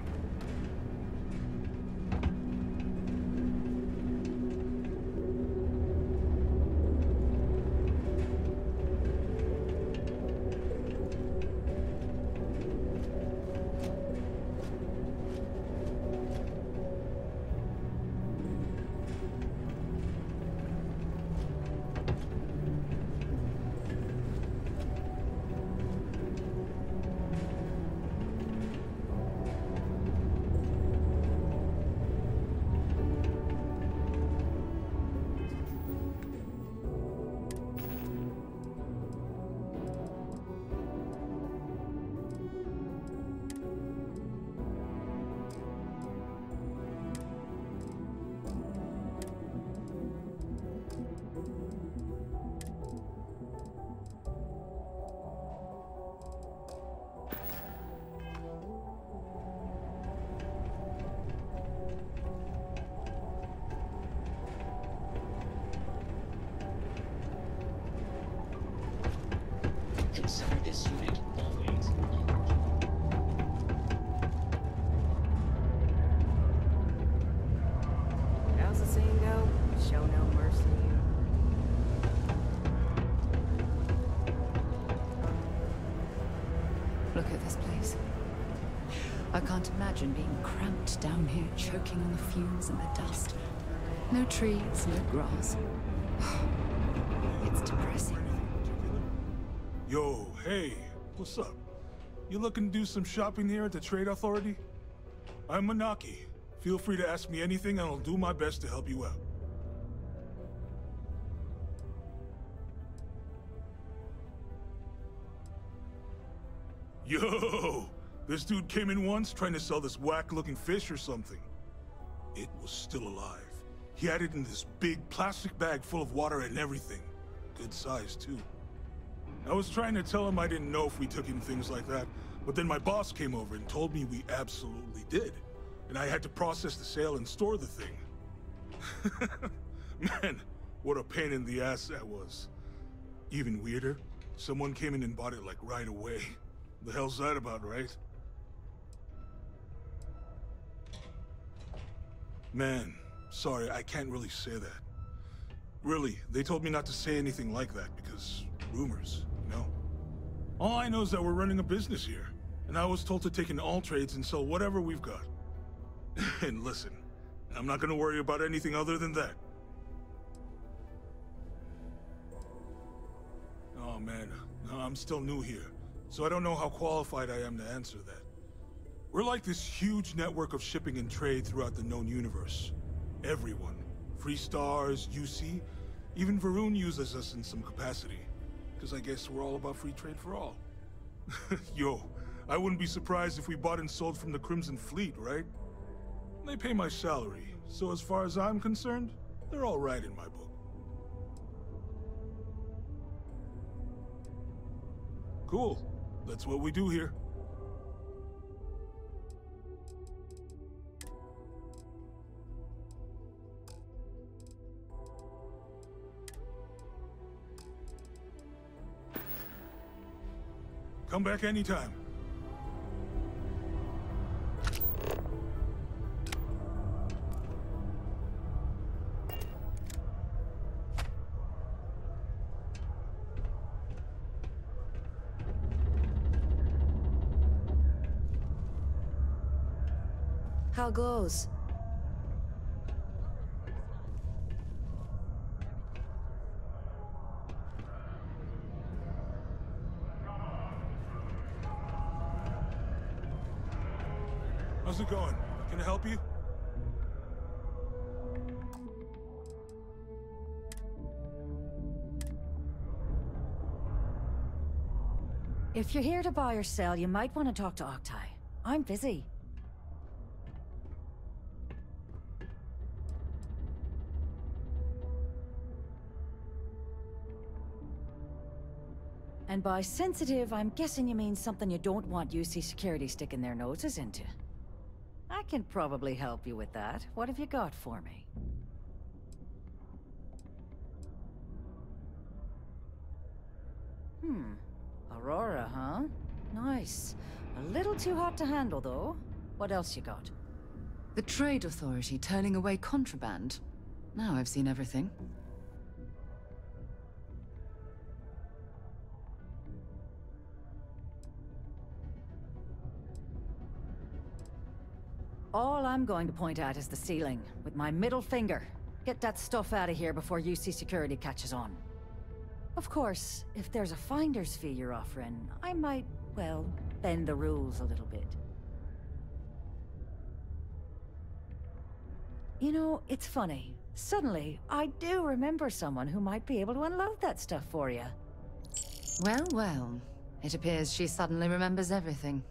Consider this unit always. How's the saying go? Show no mercy. Look at this place. I can't imagine being cramped down here, choking on the fumes and the dust. No trees, no grass. It's depressing. Yo, hey, what's up? You looking to do some shopping here at the Trade Authority? I'm Manaki. Feel free to ask me anything and I'll do my best to help you out. Yo! This dude came in once trying to sell this whack-looking fish or something. It was still alive. He had it in this big plastic bag full of water and everything. Good size, too. I was trying to tell him I didn't know if we took in things like that, but then my boss came over and told me we absolutely did. And I had to process the sale and store the thing. Man, what a pain in the ass that was. Even weirder, someone came in and bought it like right away. The hell's that about, right? Man, sorry, I can't really say that. Really, they told me not to say anything like that because rumors, you know? All I know is that we're running a business here, and I was told to take in all trades and sell whatever we've got. And listen, I'm not gonna worry about anything other than that. Oh man, I'm still new here, so I don't know how qualified I am to answer that. We're like this huge network of shipping and trade throughout the known universe. Everyone. Free Stars, UC, even Varun uses us in some capacity. Because I guess we're all about free trade for all. Yo, I wouldn't be surprised if we bought and sold from the Crimson Fleet, right? They pay my salary, so as far as I'm concerned, they're all right in my book. Cool. That's what we do here. Come back anytime. How goes? How's it going? Can I help you? If you're here to buy or sell, you might want to talk to Octai. I'm busy. And by sensitive, I'm guessing you mean something you don't want UC security sticking their noses into. I can probably help you with that. What have you got for me? Aurora, huh? Nice. A little too hot to handle, though. What else you got? The Trade Authority turning away contraband. Now I've seen everything. All I'm going to point at is the ceiling, with my middle finger. Get that stuff out of here before UC security catches on. Of course, if there's a finder's fee you're offering, I might, well, bend the rules a little bit. You know, it's funny. Suddenly, I do remember someone who might be able to unload that stuff for you. Well, well. It appears she suddenly remembers everything.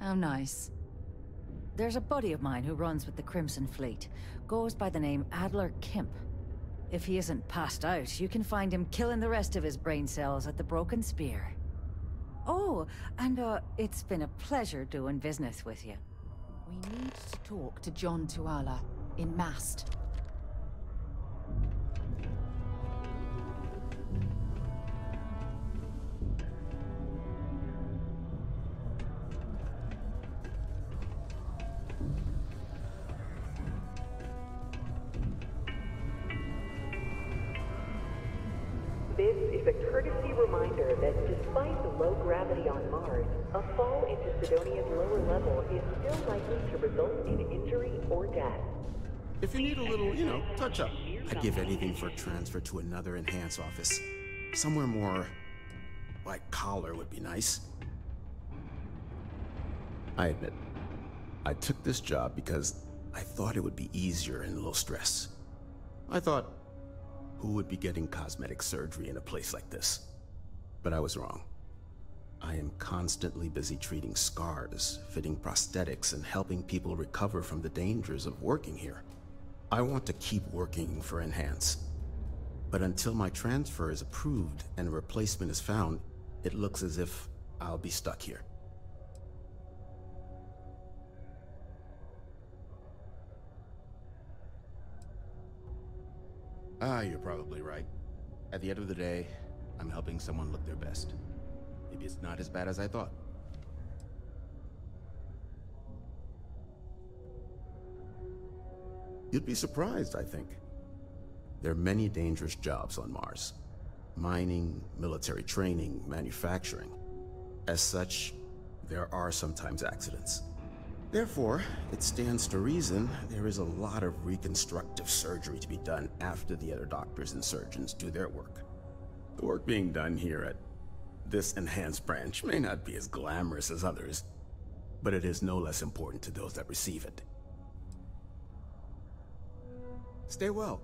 How nice. There's a buddy of mine who runs with the Crimson Fleet. Goes by the name Adler Kemp. If he isn't passed out, you can find him killing the rest of his brain cells at the Broken Spear. Oh, and it's been a pleasure doing business with you. We need to talk to John Tuala, in Mast. This is a courtesy reminder that despite the low gravity on Mars, a fall into Sidonia's lower level is still likely to result in injury or death. If you need a little, touch-up, I'd give anything for a transfer to another Enhance office. Somewhere more, like Collar would be nice. I admit, I took this job because I thought it would be easier and low stress. I thought, who would be getting cosmetic surgery in a place like this? But I was wrong. I am constantly busy treating scars, fitting prosthetics, and helping people recover from the dangers of working here. I want to keep working for Enhance. But until my transfer is approved and a replacement is found, it looks as if I'll be stuck here. You're probably right. At the end of the day, I'm helping someone look their best. Maybe it's not as bad as I thought. You'd be surprised, I think. There are many dangerous jobs on Mars. Mining, military training, manufacturing. As such, there are sometimes accidents. Therefore, it stands to reason there is a lot of reconstructive surgery to be done after the other doctors and surgeons do their work. The work being done here at this Enhanced branch may not be as glamorous as others, but it is no less important to those that receive it. Stay well.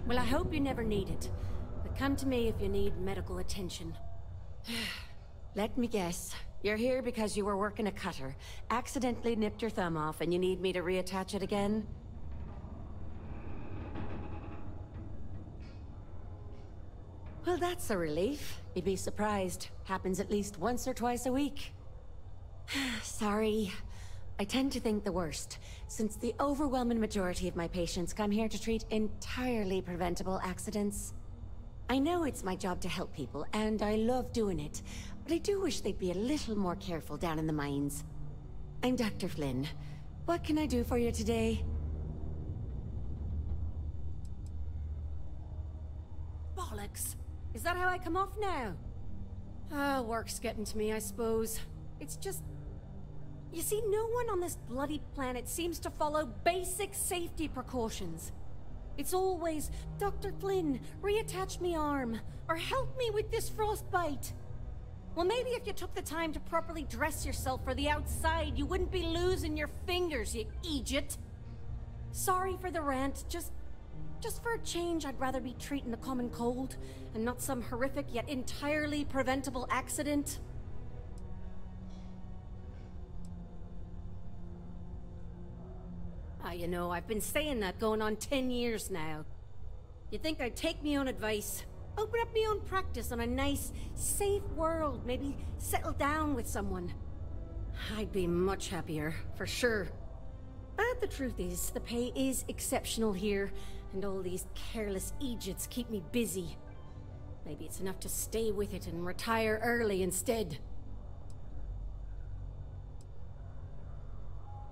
Well, I hope you never need it. But come to me if you need medical attention. Let me guess. You're here because you were working a cutter, accidentally nipped your thumb off, and you need me to reattach it again? Well, that's a relief. You'd be surprised. Happens at least once or twice a week. Sorry. I tend to think the worst, since the overwhelming majority of my patients come here to treat entirely preventable accidents. I know it's my job to help people, and I love doing it, but I do wish they'd be a little more careful down in the mines. I'm Dr. Flynn. What can I do for you today? Bollocks! Is that how I come off now? Ah, work's getting to me, I suppose. It's just... You see, no one on this bloody planet seems to follow basic safety precautions. It's always, Dr. Flynn, reattach me arm, or help me with this frostbite. Well, maybe if you took the time to properly dress yourself for the outside, you wouldn't be losing your fingers, you idiot. Sorry for the rant, just Just for a change, I'd rather be treating the common cold, and not some horrific yet entirely preventable accident. Ah, you know, I've been saying that going on 10 years now. You'd think I'd take me own advice, open up my own practice on a nice, safe world, maybe settle down with someone. I'd be much happier, for sure. But the truth is, the pay is exceptional here, and all these careless Egypts keep me busy. Maybe it's enough to stay with it and retire early instead.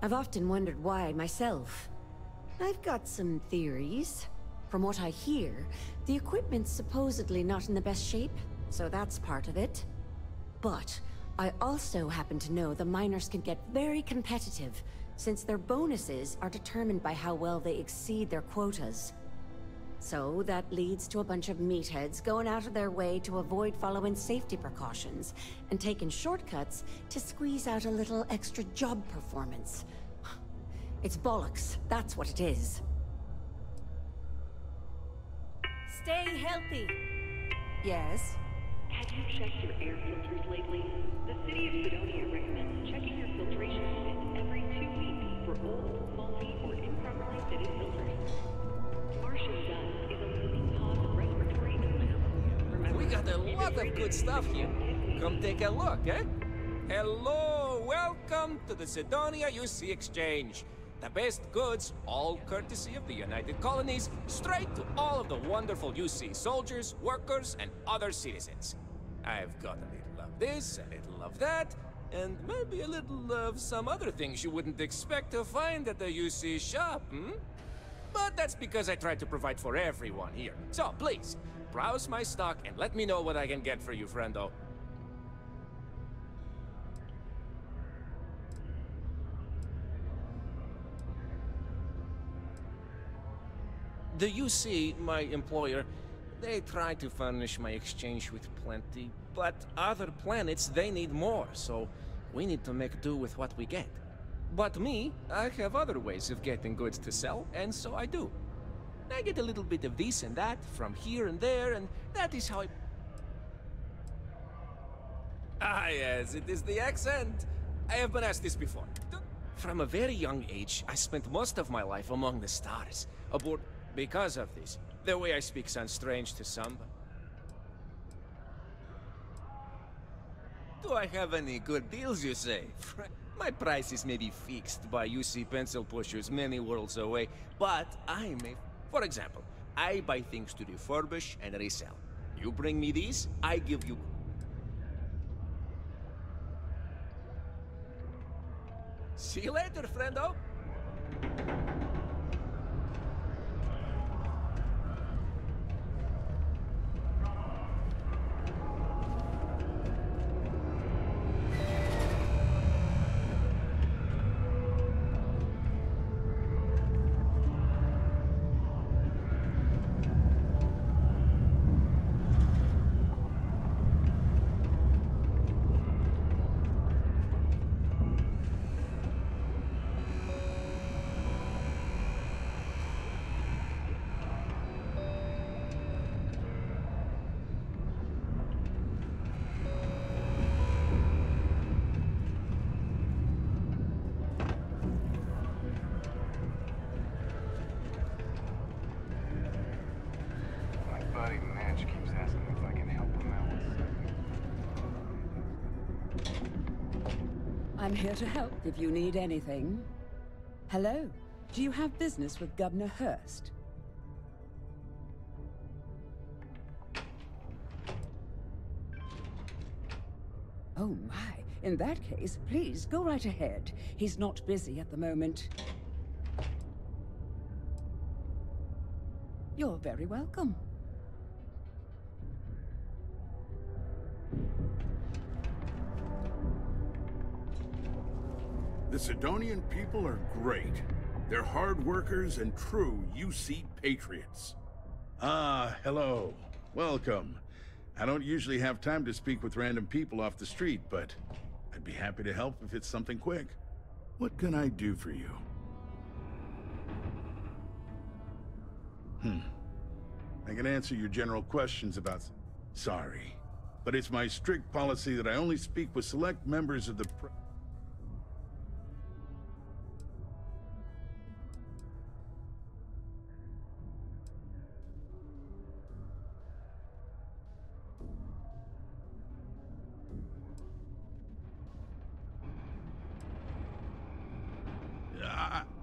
I've often wondered why myself. I've got some theories. From what I hear, the equipment's supposedly not in the best shape, so that's part of it. But I also happen to know the miners can get very competitive, since their bonuses are determined by how well they exceed their quotas. So that leads to a bunch of meatheads going out of their way to avoid following safety precautions and taking shortcuts to squeeze out a little extra job performance. It's bollocks, that's what it is. Stay healthy. Yes? Have you checked your air filters lately? The city of Sidonia recommends checking your filtration unit every 2 weeks for old, faulty, or improperly fitted filters. Martian dust is a leading cause of respiratory illness. We got a lot of good stuff here. Come take a look, eh? Hello, welcome to the Sidonia UC Exchange. The best goods, all courtesy of the United Colonies, straight to all of the wonderful UC soldiers, workers, and other citizens. I've got a little of this, a little of that, and maybe a little of some other things you wouldn't expect to find at the UC shop, But that's because I try to provide for everyone here. So please, browse my stock and let me know what I can get for you, friendo. The UC, my employer, they try to furnish my exchange with plenty, but other planets, they need more, so we need to make do with what we get. But me, I have other ways of getting goods to sell, and so I do. I get a little bit of this and that from here and there, and that is how I... Ah, yes, it is the accent. I have been asked this before. From a very young age, I spent most of my life among the stars, aboard... Because of this, the way I speak sounds strange to some, but... Do I have any good deals, you say? My prices may be fixed by UC pencil pushers many worlds away, but I may... For example, I buy things to refurbish and resell. You bring me these, I give you... See you later, friendo! I'm here to help if you need anything. Hello, do you have business with Governor Hurst? Oh my, in that case, please go right ahead. He's not busy at the moment. You're very welcome. The Sidonian people are great. They're hard workers and true UC patriots. Ah, hello. Welcome. I don't usually have time to speak with random people off the street, but I'd be happy to help if it's something quick. What can I do for you? I can answer your general questions about... Sorry. But it's my strict policy that I only speak with select members of the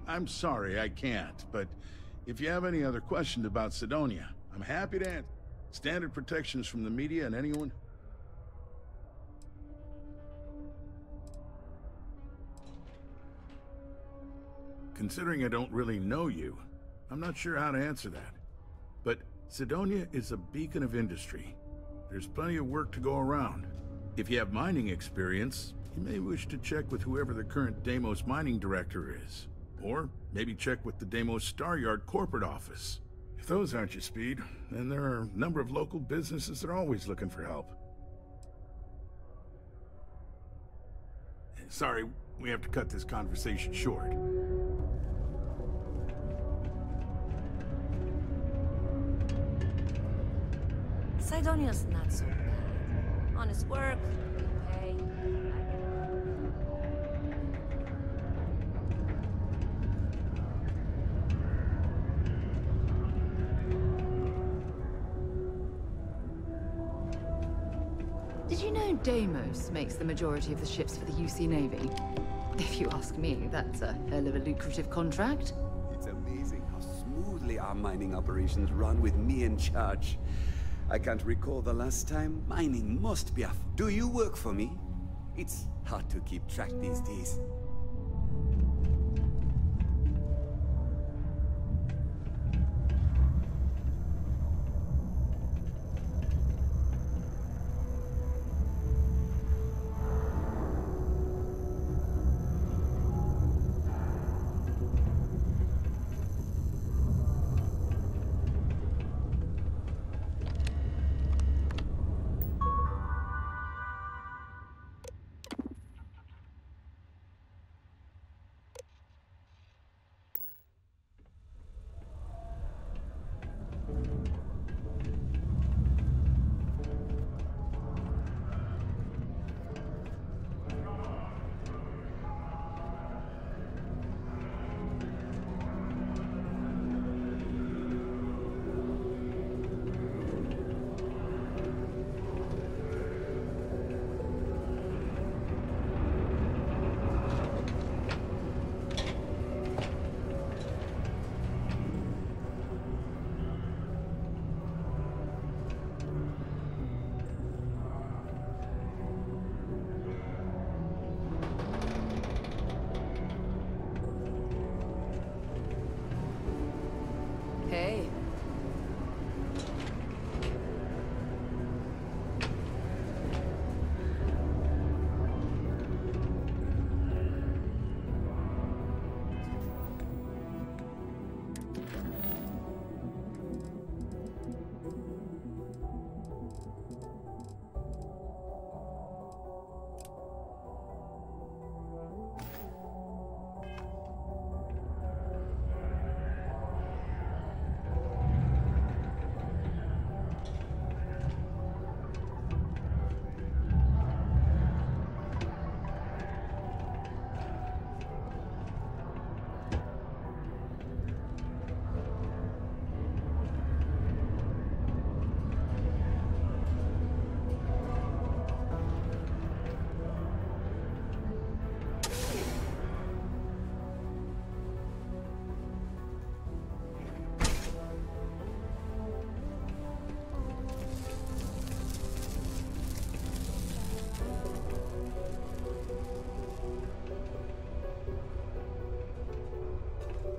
I'm sorry, I can't, but if you have any other questions about Sidonia, I'm happy to answer. Standard protections from the media and anyone... Considering I don't really know you, I'm not sure how to answer that. But Sidonia is a beacon of industry. There's plenty of work to go around. If you have mining experience, you may wish to check with whoever the current Deimos mining director is. Or maybe check with the Deimos Star Yard corporate office. If those aren't your speed, then there are a number of local businesses that are always looking for help. Sorry, we have to cut this conversation short. Sidonia's not so bad. Honest work, good pay. Did you know Deimos makes the majority of the ships for the UC Navy? If you ask me, that's a hell of a lucrative contract. It's amazing how smoothly our mining operations run with me in charge. I can't recall the last time. Mining must be off. Do you work for me? It's hard to keep track these days. Hey.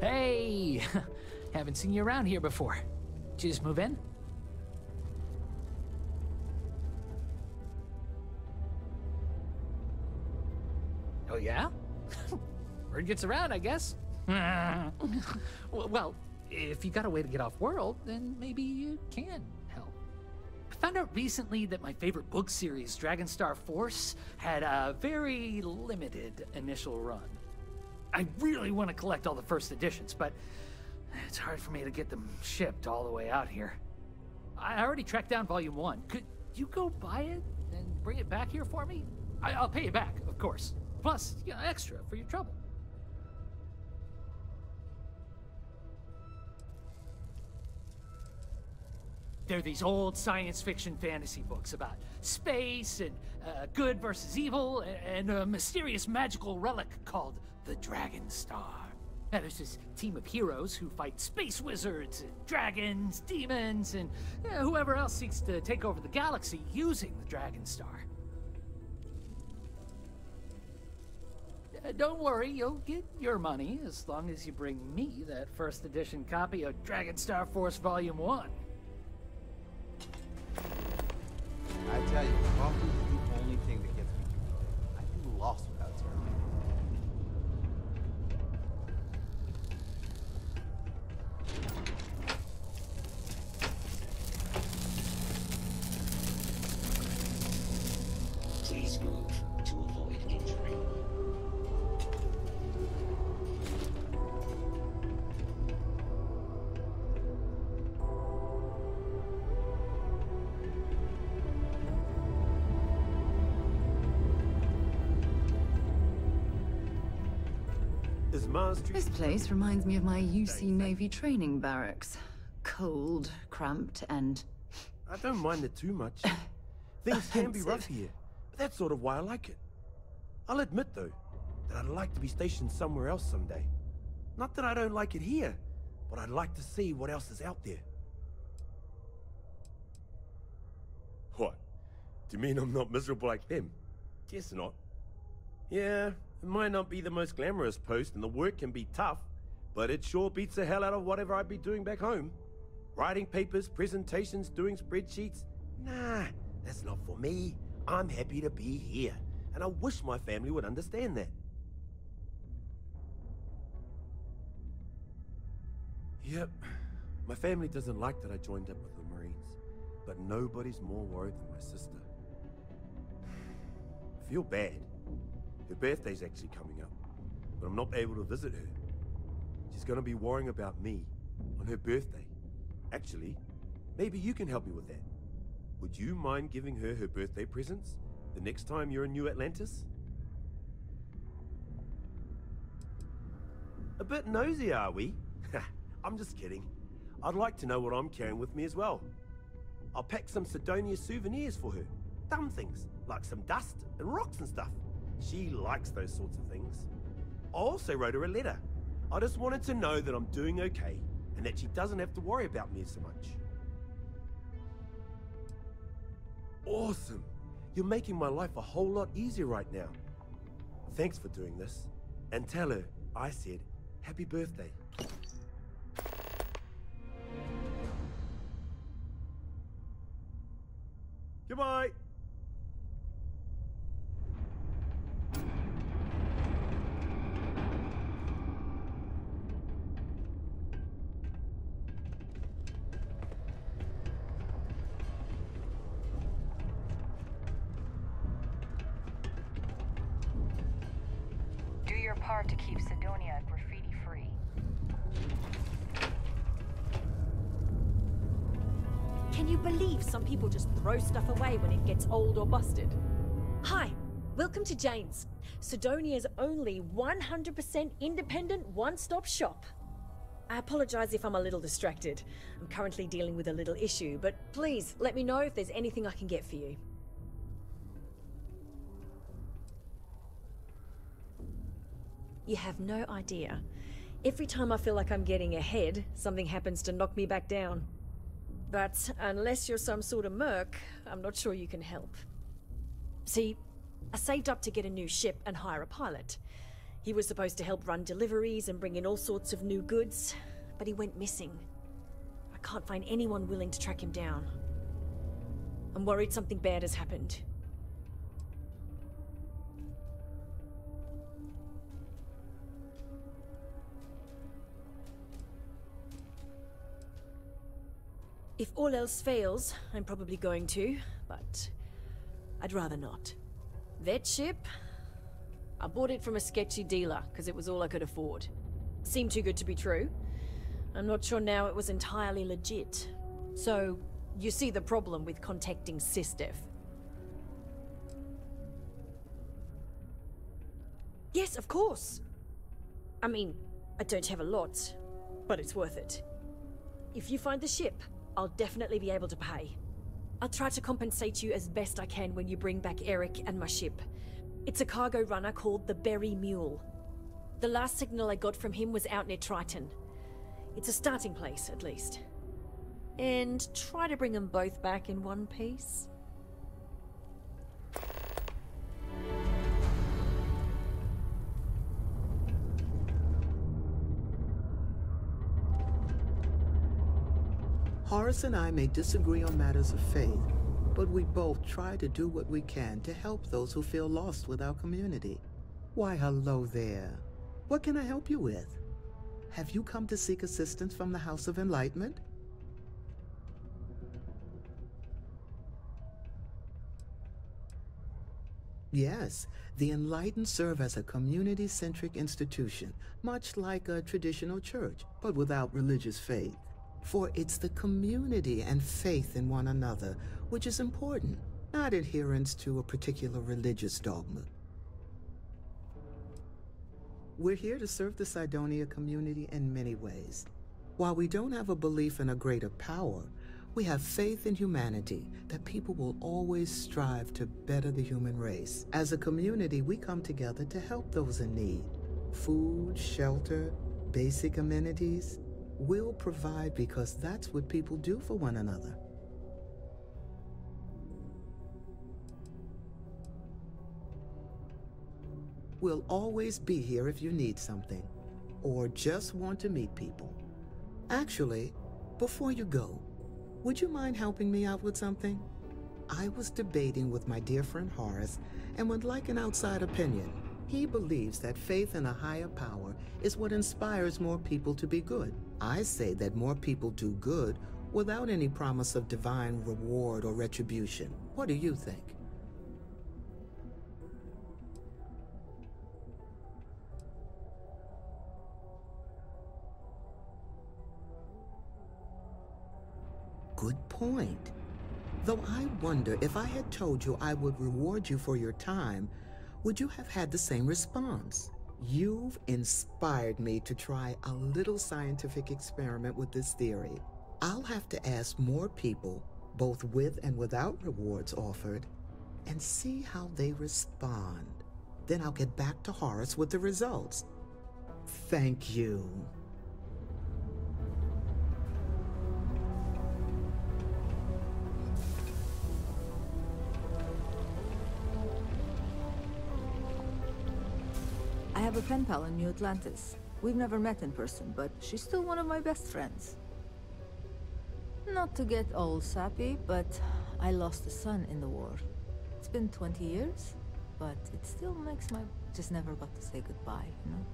Hey! Haven't seen you around here before. Did you just move in? Oh, yeah? Word gets around, I guess. Well, if you got a way to get off world, then maybe you can help. I found out recently that my favorite book series, Dragonstar Force, had a very limited initial run. I really want to collect all the first editions, but It's hard for me to get them shipped all the way out here. I already tracked down Volume 1. Could you go buy it and bring it back here for me? I'll pay you back, of course. Plus, extra for your trouble. They're these old science fiction fantasy books about space and good versus evil and a mysterious magical relic called the Dragon Star. And there's this team of heroes who fight space wizards and dragons, demons, and whoever else seeks to take over the galaxy using the Dragon Star. Don't worry, you'll get your money as long as you bring me that first edition copy of Dragon Star Force Volume 1. I tell you, coffee is the only thing that gets me through the day. I'd be lost without it. Please move to avoid injury. This place reminds me of my UC Navy training barracks. Cold, cramped, and... I don't mind it too much. Things can be rough here, but that's sort of why I like it. I'll admit, though, that I'd like to be stationed somewhere else someday. Not that I don't like it here, but I'd like to see what else is out there. What? Do you mean I'm not miserable like them? Guess not. Yeah, it might not be the most glamorous post, and the work can be tough, but it sure beats the hell out of whatever I'd be doing back home. Writing papers, presentations, doing spreadsheets. Nah, that's not for me. I'm happy to be here, and I wish my family would understand that. Yep, my family doesn't like that I joined up with the Marines, but nobody's more worried than my sister. I feel bad. Her birthday's actually coming up, but I'm not able to visit her. She's gonna be worrying about me on her birthday. Actually, maybe you can help me with that. Would you mind giving her her birthday presents the next time you're in New Atlantis? A bit nosy, are we? I'm just kidding. I'd like to know what I'm carrying with me as well. I'll pack some Sidonia souvenirs for her. Dumb things, like some dust and rocks and stuff. She likes those sorts of things. I also wrote her a letter. I just wanted to know that I'm doing okay and that she doesn't have to worry about me so much. Awesome. You're making my life a whole lot easier right now. Thanks for doing this. And tell her I said happy birthday. Goodbye. Do your part to keep Sidonia graffiti-free. Can you believe some people just throw stuff away when it gets old or busted? Hi, welcome to Jane's, Sidonia's only 100% independent one-stop shop. I apologize if I'm a little distracted. I'm currently dealing with a little issue, but please let me know if there's anything I can get for you. You have no idea. Every time I feel like I'm getting ahead, something happens to knock me back down. But unless you're some sort of merc, I'm not sure you can help. See, I saved up to get a new ship and hire a pilot. He was supposed to help run deliveries and bring in all sorts of new goods, but he went missing. I can't find anyone willing to track him down. I'm worried something bad has happened. If all else fails, I'm probably going to, but I'd rather not. That ship? I bought it from a sketchy dealer, because it was all I could afford. Seemed too good to be true. I'm not sure now it was entirely legit. So, you see the problem with contacting SysDev? Yes, of course! I mean, I don't have a lot, but it's worth it. If you find the ship, I'll definitely be able to pay. I'll try to compensate you as best I can when you bring back Eric and my ship. It's a cargo runner called the Berry Mule. The last signal I got from him was out near Triton. It's a starting place, at least. And try to bring them both back in one piece. Horace and I may disagree on matters of faith, but we both try to do what we can to help those who feel lost with our community. Why, hello there. What can I help you with? Have you come to seek assistance from the House of Enlightenment? Yes, the Enlightened serve as a community-centric institution, much like a traditional church, but without religious faith. For it's the community and faith in one another which is important, not adherence to a particular religious dogma. We're here to serve the Cydonia community in many ways. While we don't have a belief in a greater power, we have faith in humanity, that people will always strive to better the human race. As a community, we come together to help those in need. Food, shelter, basic amenities. We'll provide because that's what people do for one another. We'll always be here if you need something, or just want to meet people. Actually, before you go, would you mind helping me out with something? I was debating with my dear friend Horace and would like an outside opinion. He believes that faith in a higher power is what inspires more people to be good. I say that more people do good without any promise of divine reward or retribution. What do you think? Good point. Though I wonder if I had told you I would reward you for your time, would you have had the same response? You've inspired me to try a little scientific experiment with this theory. I'll have to ask more people, both with and without rewards offered, and see how they respond. Then I'll get back to Horace with the results. Thank you. I have a pen pal in New Atlantis. We've never met in person, but she's still one of my best friends. Not to get all sappy, but I lost a son in the war. It's been 20 years, but it still makes my... Just never got to say goodbye, you know?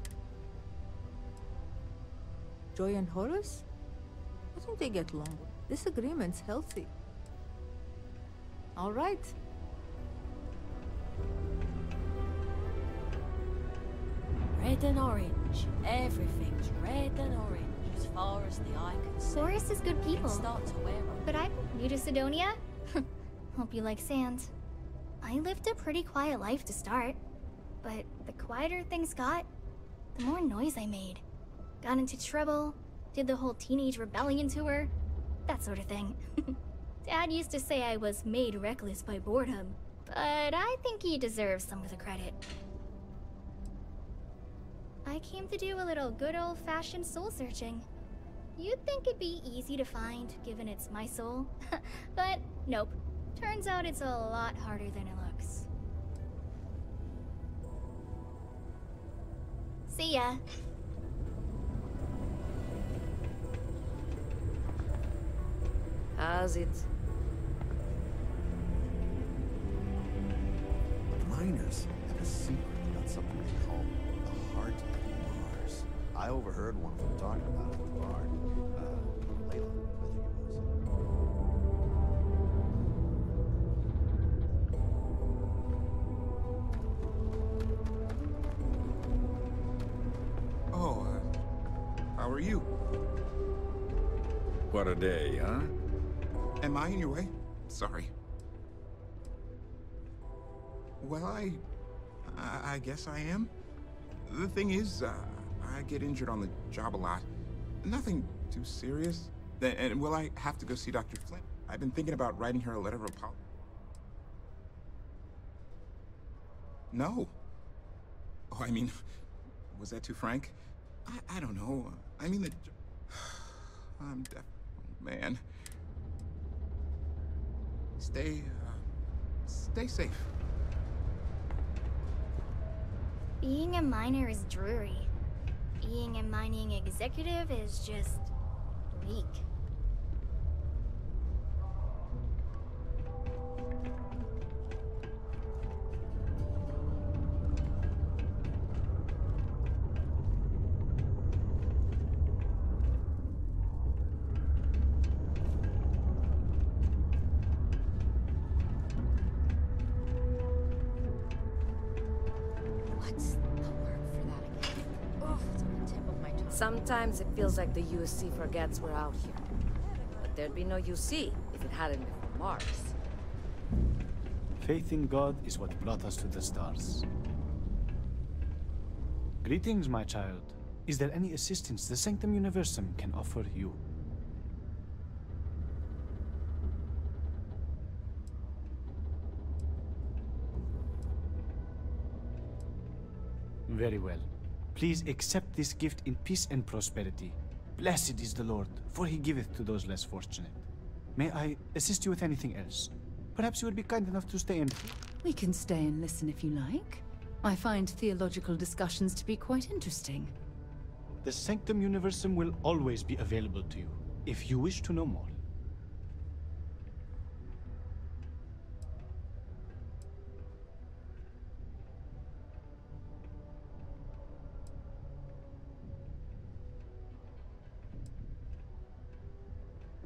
Joy and Horace? I think they get along. This agreement's healthy. All right. Red and orange. Everything's red and orange as far as the eye can see. Forest is good people. Start to wear But I'm new to Sidonia. Hope you like sand. I lived a pretty quiet life to start. But the quieter things got, the more noise I made. Got into trouble, did the whole teenage rebellion tour, that sort of thing. Dad used to say I was made reckless by boredom, but I think he deserves some of the credit. I came to do a little good old-fashioned soul searching. You'd think it'd be easy to find, given it's my soul. But nope. Turns out it's a lot harder than it looks. See ya. How's it? Miners have a secret about something they call the heart of Mars. I overheard one of them talking about it at the bar. Layla, I think it was. Oh, how are you? What a day, huh? Am I in your way? Sorry. Well, I guess I am. The thing is, I get injured on the job a lot. Nothing too serious. And will I have to go see Dr. Flynn? I've been thinking about writing her a letter of apology. No. Oh, I mean, was that too frank? I don't know. I mean, I'm deaf. Oh, man. Stay safe. Being a miner is dreary. Being a mining executive is just bleak. Sometimes it feels like the UC forgets we're out here. But there'd be no UC if it hadn't been for Mars. Faith in God is what brought us to the stars. Greetings, my child. Is there any assistance the Sanctum Universum can offer you? Very well. Please accept this gift in peace and prosperity. Blessed is the Lord, for he giveth to those less fortunate. May I assist you with anything else? Perhaps you would be kind enough to stay and... We can stay and listen if you like. I find theological discussions to be quite interesting. The Sanctum Universum will always be available to you, if you wish to know more.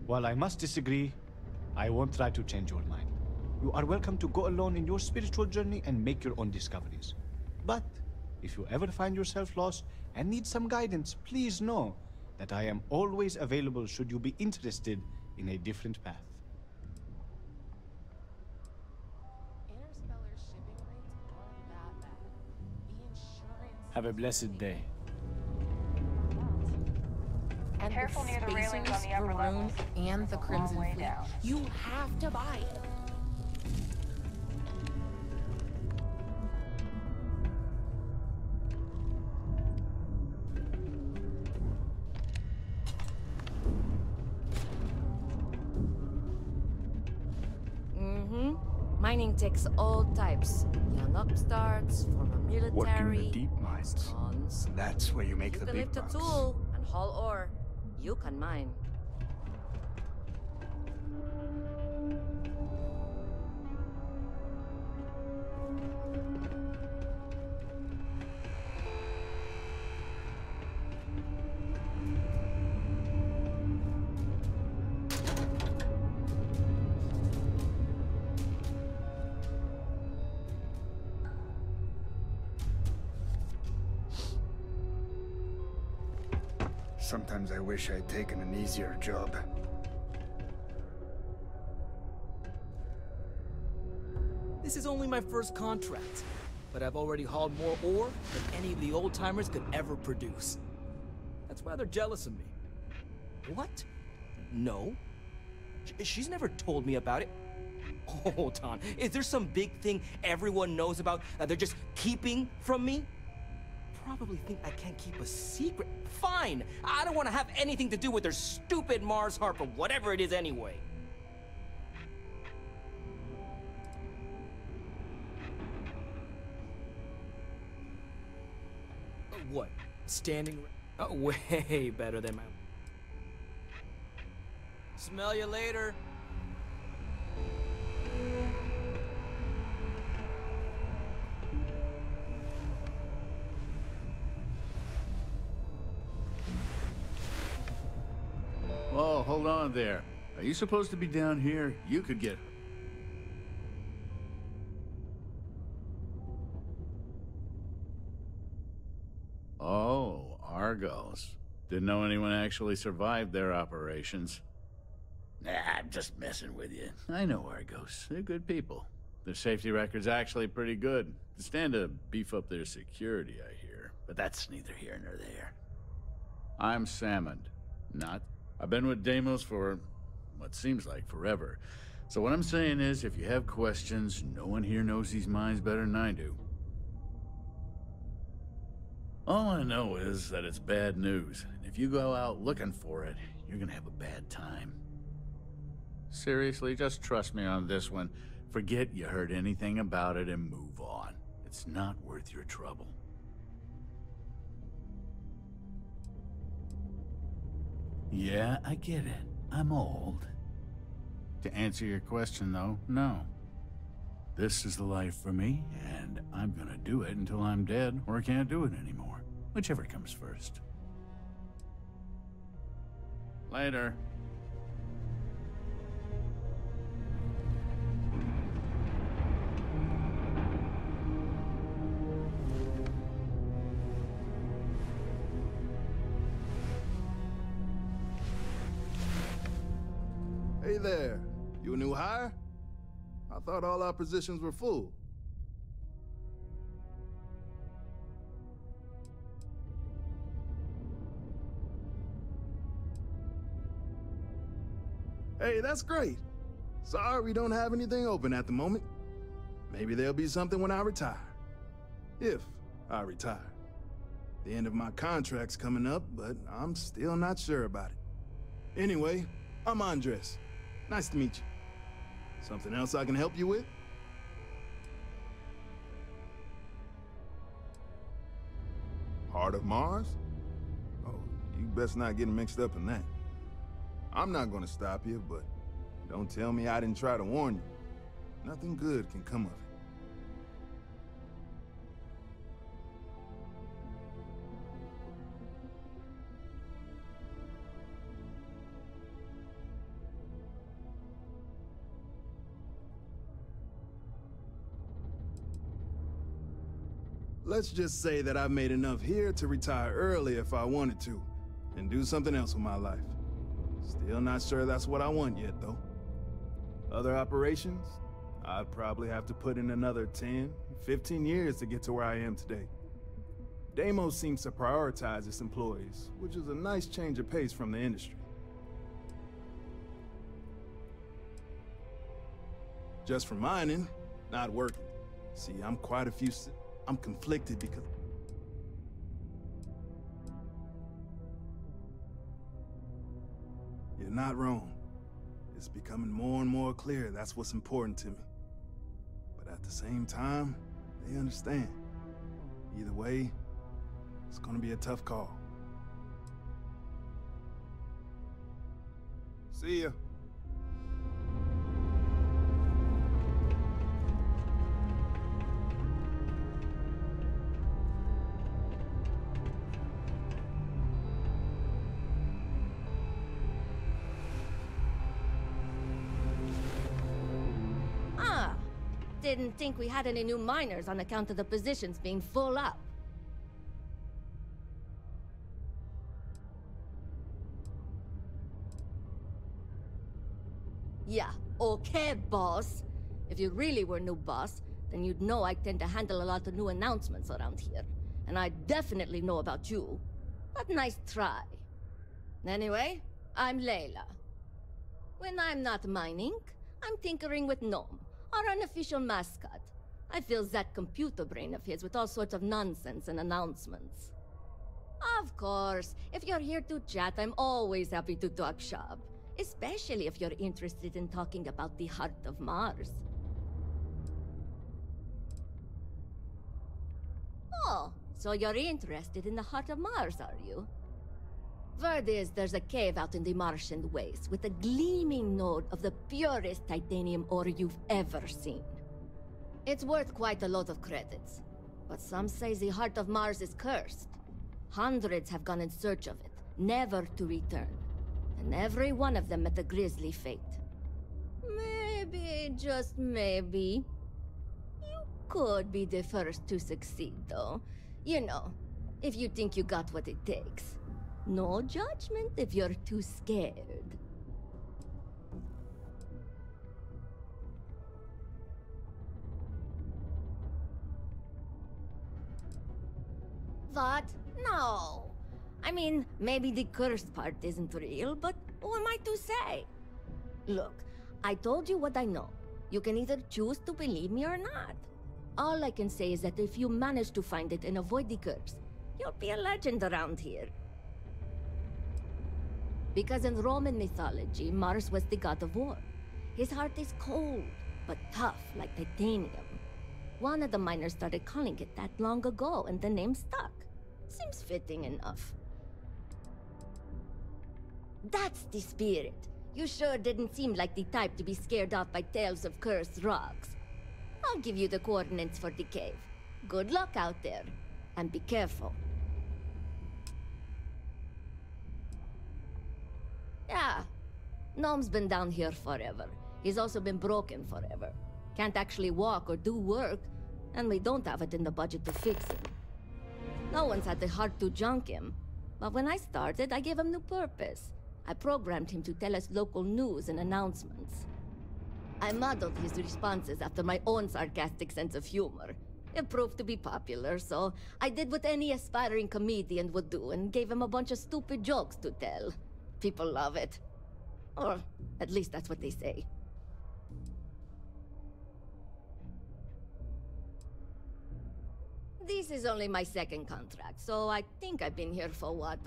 While I must disagree, I won't try to change your mind. You are welcome to go alone in your spiritual journey and make your own discoveries. But if you ever find yourself lost and need some guidance, please know that I am always available should you be interested in a different path. Have a blessed day. And careful near the railings on the upper levels. And the Crimson Fleet. Down. You have to buy it. Mining takes all types. Young upstarts, former military. Working the deep mines. Tons. That's where you make You the can big lift a bucks. tool and haul ore. You can mine. Sometimes I wish I'd taken an easier job. This is only my first contract, but I've already hauled more ore than any of the old-timers could ever produce. That's why they're jealous of me. What? No. She's never told me about it. Hold on. Is there some big thing everyone knows about that they're just keeping from me? Probably think I can't keep a secret. Fine! I don't want to have anything to do with their stupid Mars harp or whatever it is anyway. What? Standing... Oh, way better than my... Smell you later. Oh, hold on there. Are you supposed to be down here? You could get... Oh, Argos. Didn't know anyone actually survived their operations. Nah, I'm just messing with you. I know Argos. They're good people. Their safety record's actually pretty good. They stand to beef up their security, I hear. But that's neither here nor there. I'm Salmond. Not. I've been with Deimos for what seems like forever. So what I'm saying is, if you have questions, no one here knows these mines better than I do. All I know is that it's bad news. And if you go out looking for it, you're gonna have a bad time. Seriously, just trust me on this one. Forget you heard anything about it and move on. It's not worth your trouble. Yeah, I get it. I'm old. To answer your question, though, no. This is the life for me, and I'm gonna do it until I'm dead or can't do it anymore. Whichever comes first. Later. Hey there, you a new hire? I thought all our positions were full. Hey, that's great. Sorry we don't have anything open at the moment. Maybe there'll be something when I retire. If I retire. The end of my contract's coming up, but I'm still not sure about it. Anyway, I'm Andres. Nice to meet you. Something else I can help you with? Heart of Mars? Oh, you best not get mixed up in that. I'm not gonna stop you, but don't tell me I didn't try to warn you. Nothing good can come of it. Let's just say that I've made enough here to retire early if I wanted to, and do something else with my life. Still not sure that's what I want yet, though. Other operations? I'd probably have to put in another 10, 15 years to get to where I am today. Deimos seems to prioritize its employees, which is a nice change of pace from the industry. Just for mining, not working. See, I'm conflicted because... You're not wrong. It's becoming more and more clear that's what's important to me. But at the same time, they understand. Either way, it's gonna be a tough call. See ya. Didn't think we had any new miners on account of the positions being full up. Yeah, okay, boss. If you really were new boss, then you'd know I tend to handle a lot of new announcements around here. And I definitely know about you. But nice try. Anyway, I'm Layla. When I'm not mining, I'm tinkering with Gnome, our unofficial mascot. I fill that computer brain of his with all sorts of nonsense and announcements. Of course, if you're here to chat, I'm always happy to talk shop. Especially if you're interested in talking about the heart of Mars. Oh, so you're interested in the heart of Mars, are you? Word is there's a cave out in the Martian waste with a gleaming node of the purest titanium ore you've ever seen. It's worth quite a lot of credits, but some say the heart of Mars is cursed. Hundreds have gone in search of it, never to return. And every one of them met a grisly fate. Maybe, just maybe, you could be the first to succeed, though. You know, if you think you got what it takes. No judgment if you're too scared. thought? No. I mean, maybe the cursed part isn't real, but who am I to say? Look, I told you what I know. You can either choose to believe me or not. All I can say is that if you manage to find it and avoid the curse, you'll be a legend around here. Because in Roman mythology, Mars was the god of war. His heart is cold, but tough like titanium. One of the miners started calling it that long ago, and the name stuck. Seems fitting enough. That's the spirit. You sure didn't seem like the type to be scared off by tales of cursed rocks. I'll give you the coordinates for the cave. Good luck out there, and be careful. Yeah, Gnome's been down here forever. He's also been broken forever. Can't actually walk or do work, and we don't have it in the budget to fix him. No one's had the heart to junk him, but when I started, I gave him new purpose. I programmed him to tell us local news and announcements. I modeled his responses after my own sarcastic sense of humor. It proved to be popular, so I did what any aspiring comedian would do and gave him a bunch of stupid jokes to tell. People love it. Or at least that's what they say. This is only my second contract, so I think I've been here for what,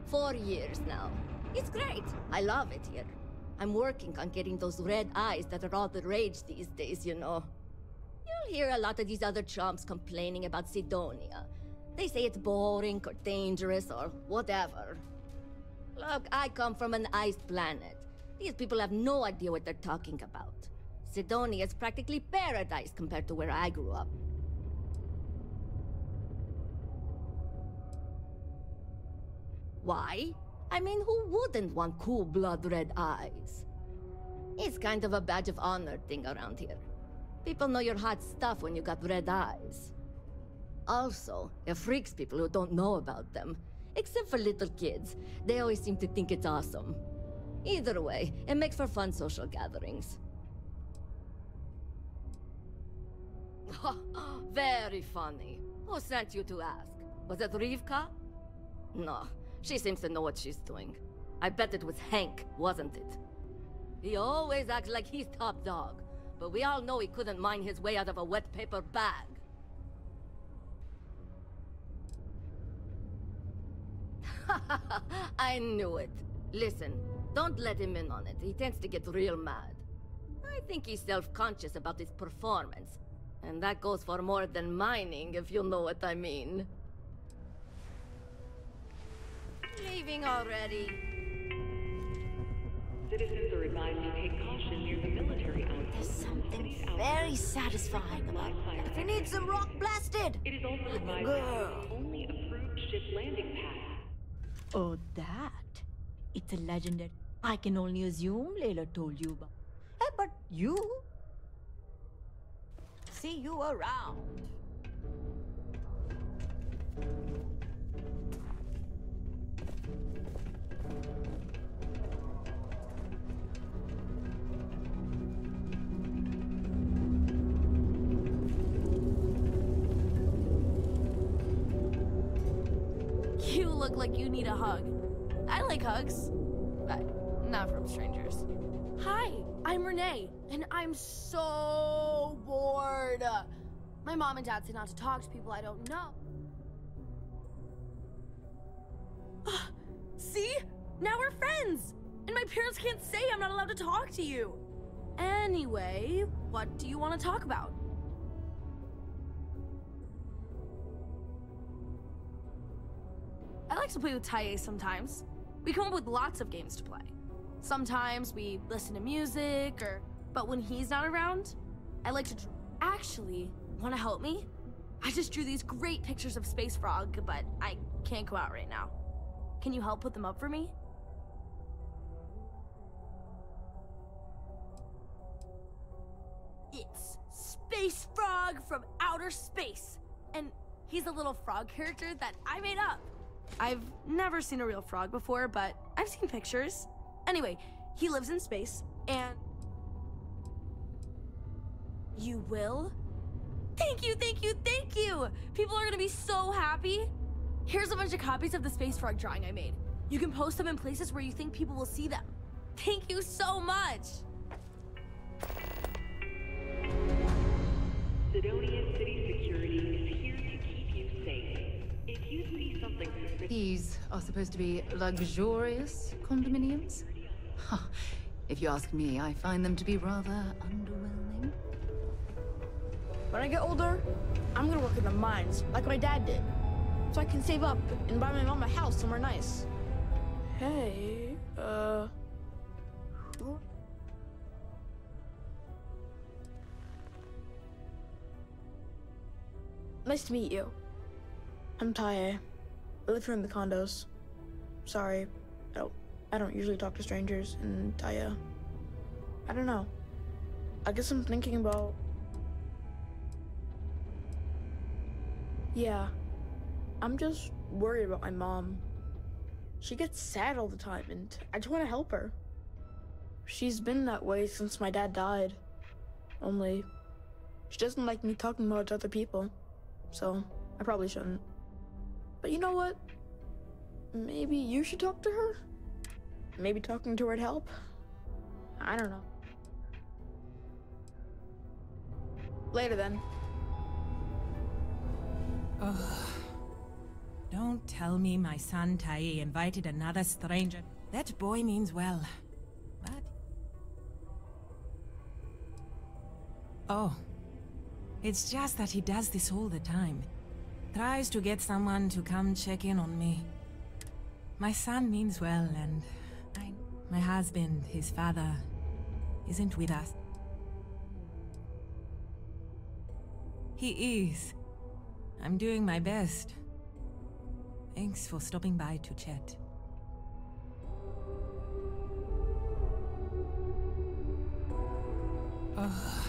4 years now. It's great. I love it here. I'm working on getting those red eyes that are all the rage these days, you know. You'll hear a lot of these other chumps complaining about Sidonia. They say it's boring or dangerous or whatever. Look, I come from an iced planet. These people have no idea what they're talking about. Sidonia is practically paradise compared to where I grew up. Why? I mean, who wouldn't want cool blood red eyes? It's kind of a badge of honor thing around here. People know you're hot stuff when you got red eyes. Also, it freaks people who don't know about them. Except for little kids. They always seem to think it's awesome. Either way, it makes for fun social gatherings. Very funny. Who sent you to ask? Was it Rivka? No, she seems to know what she's doing. I bet it was Hank, wasn't it? He always acts like he's top dog, but we all know he couldn't mine his way out of a wet paper bag. I knew it. Listen, don't let him in on it. He tends to get real mad. I think he's self-conscious about his performance. And that goes for more than mining, if you know what I mean. Leaving already. Citizens are advised to take caution near the military outpost. There's something very satisfying about it. If you need some rock blasted! It is also advised Girl. to only approved ship landing pads. Oh, that? It's a legendary. I can only assume Layla told you about. Hey, but you? See you around. You look like you need a hug. I like hugs, but not from strangers. Hi, I'm Renee, and I'm so bored. My mom and dad say not to talk to people I don't know. See? Now we're friends! And my parents can't say I'm not allowed to talk to you. Anyway, what do you want to talk about? I like to play with Taye sometimes. We come up with lots of games to play. Sometimes we listen to music, but when he's not around, I like to draw. Actually, want to help me? I just drew these great pictures of Space Frog, but I can't go out right now. Can you help put them up for me? It's Space Frog from outer space, and he's a little frog character that I made up. I've never seen a real frog before, but I've seen pictures. Anyway, he lives in space, and... You will? Thank you, thank you, thank you! People are gonna be so happy. Here's a bunch of copies of the space frog drawing I made. You can post them in places where you think people will see them. Thank you so much! Sidonia City Security is here to keep you safe. If you see something suspicious... These are supposed to be luxurious condominiums? Huh. If you ask me, I find them to be rather underwhelming. When I get older, I'm gonna work in the mines, like my dad did. So I can save up and buy my mom a house somewhere nice. Hey, nice to meet you. I'm Taye. I live here in the condos. Sorry, I don't usually talk to strangers, and Taye, I don't know. I guess I'm thinking about... Yeah, I'm just worried about my mom. She gets sad all the time, and I just want to help her. She's been that way since my dad died. Only, she doesn't like me talking about it to other people, so I probably shouldn't. But you know what? Maybe you should talk to her? Maybe talking to her would help? I don't know. Later then. Ugh. Don't tell me my son Taye invited another stranger. That boy means well. But... Oh. It's just that he does this all the time. Tries to get someone to come check in on me. My son means well, and my husband, his father, isn't with us. He is. I'm doing my best. Thanks for stopping by to chat. Oh,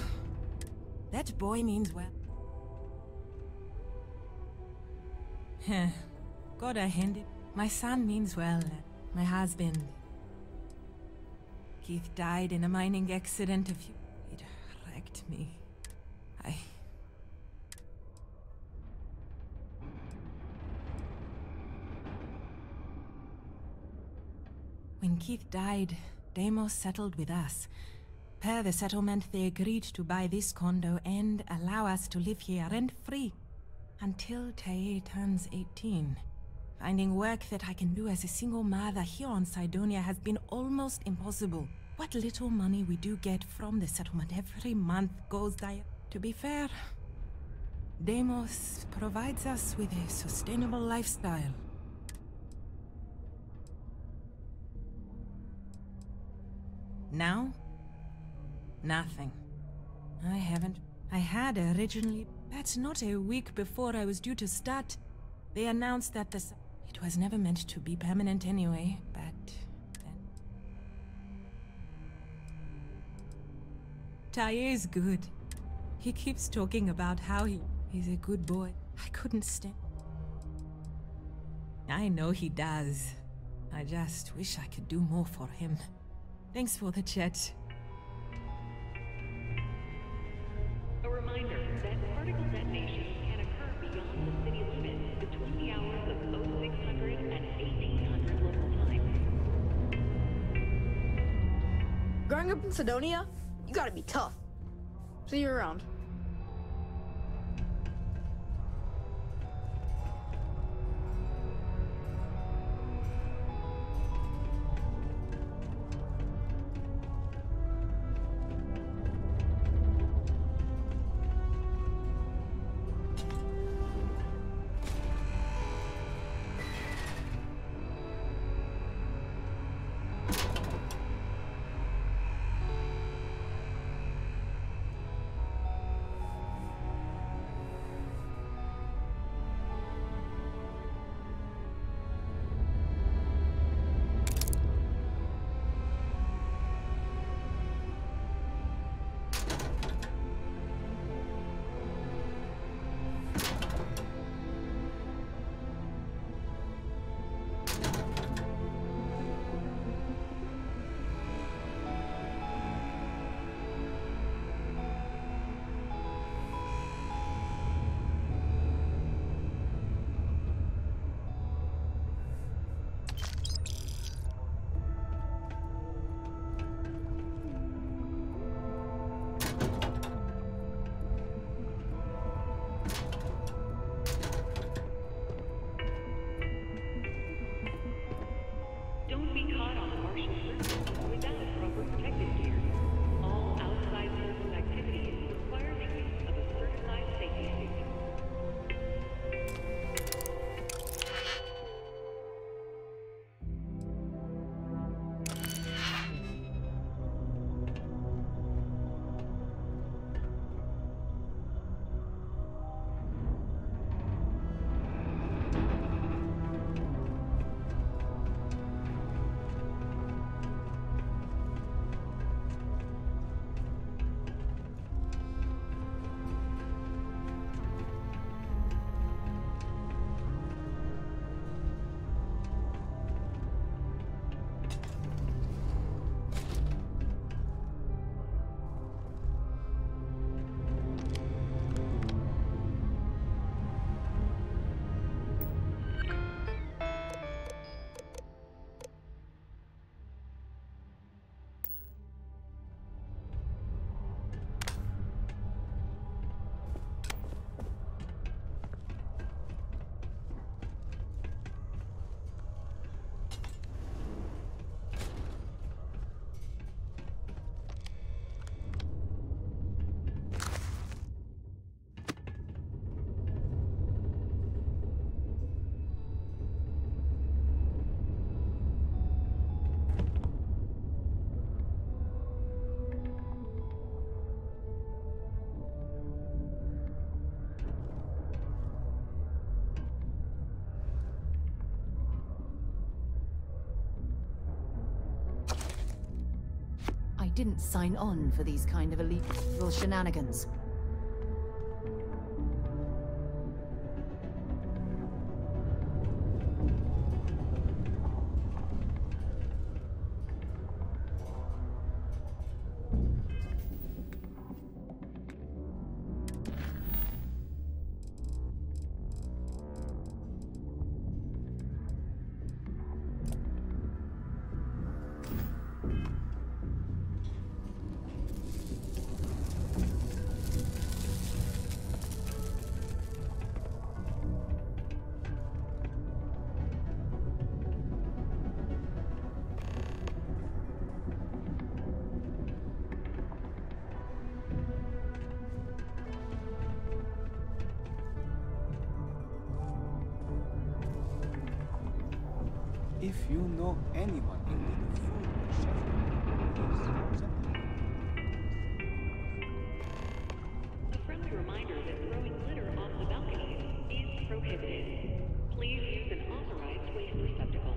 that boy means well. Heh, gotta hand it. My son means well. My husband. Keith died in a mining accident a few... It wrecked me. When Keith died, Deimos settled with us. Per the settlement, they agreed to buy this condo and allow us to live here rent-free until Taye turns 18. Finding work that I can do as a single mother here on Sidonia has been almost impossible. What little money we do get from the settlement every month goes dire. To be fair, Deimos provides us with a sustainable lifestyle. Now? Nothing. I haven't. I had originally. That's not a week before I was due to start. They announced that it was never meant to be permanent anyway, but then... Taye is good. He keeps talking about how he's a good boy. I couldn't stand... I know he does. I just wish I could do more for him. Thanks for the chat. A reminder that particle detonations can occur beyond the city limits between the hours of 0600 and 1800 local time. Growing up in Sidonia, you gotta be tough. See you around. didn't sign on for these kind of illegal shenanigans. If you know anyone in need of food or shelter, please send them. A friendly reminder that throwing litter off the balconies is prohibited. Please use an authorized waste receptacle.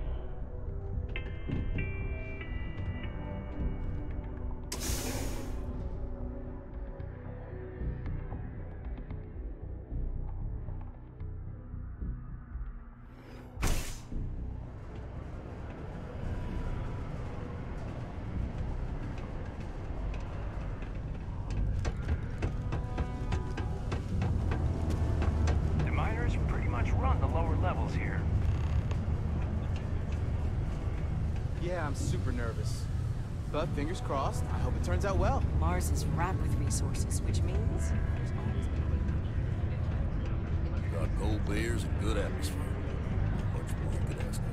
Run the lower levels here. Yeah, I'm super nervous. But fingers crossed, I hope it turns out well. Mars is ripe with resources, which means there's always Got cold beers and good atmosphere. Not much more you could ask for.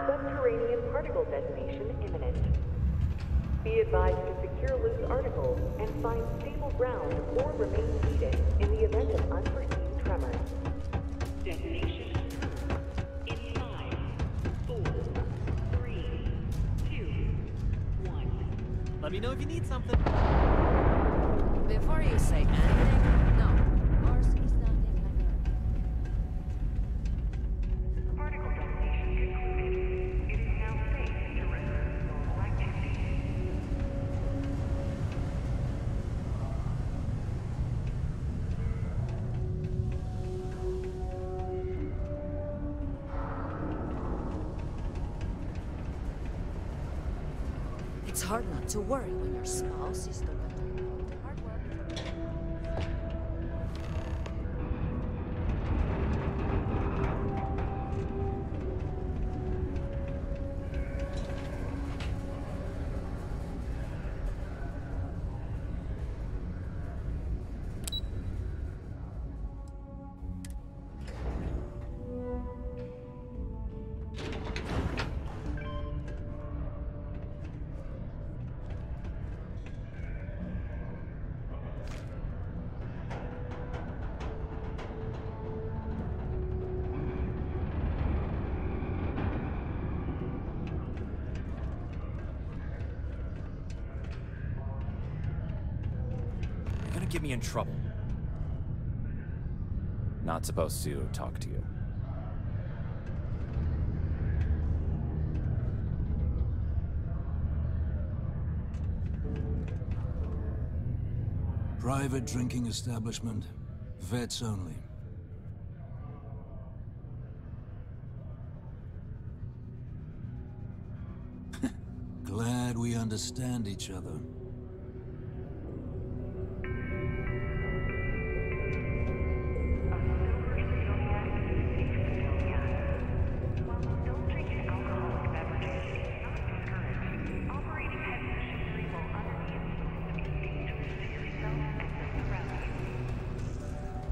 Subterranean particle detonation imminent. Be advised to secure loose articles and find stable ground or remain seated in the event of unforeseen tremors. Detonation in 5, 4, 3, 2, 1. Let me know if you need something. Before you say anything, no. Mars is nothing like Earth. Particle detonation concluded. It is now safe to resume normal activity. It's hard not to worry when your spouse is the one doing the hard work. You're gonna get me in trouble. Not supposed to talk to you. Private drinking establishment. Vets only. Glad we understand each other.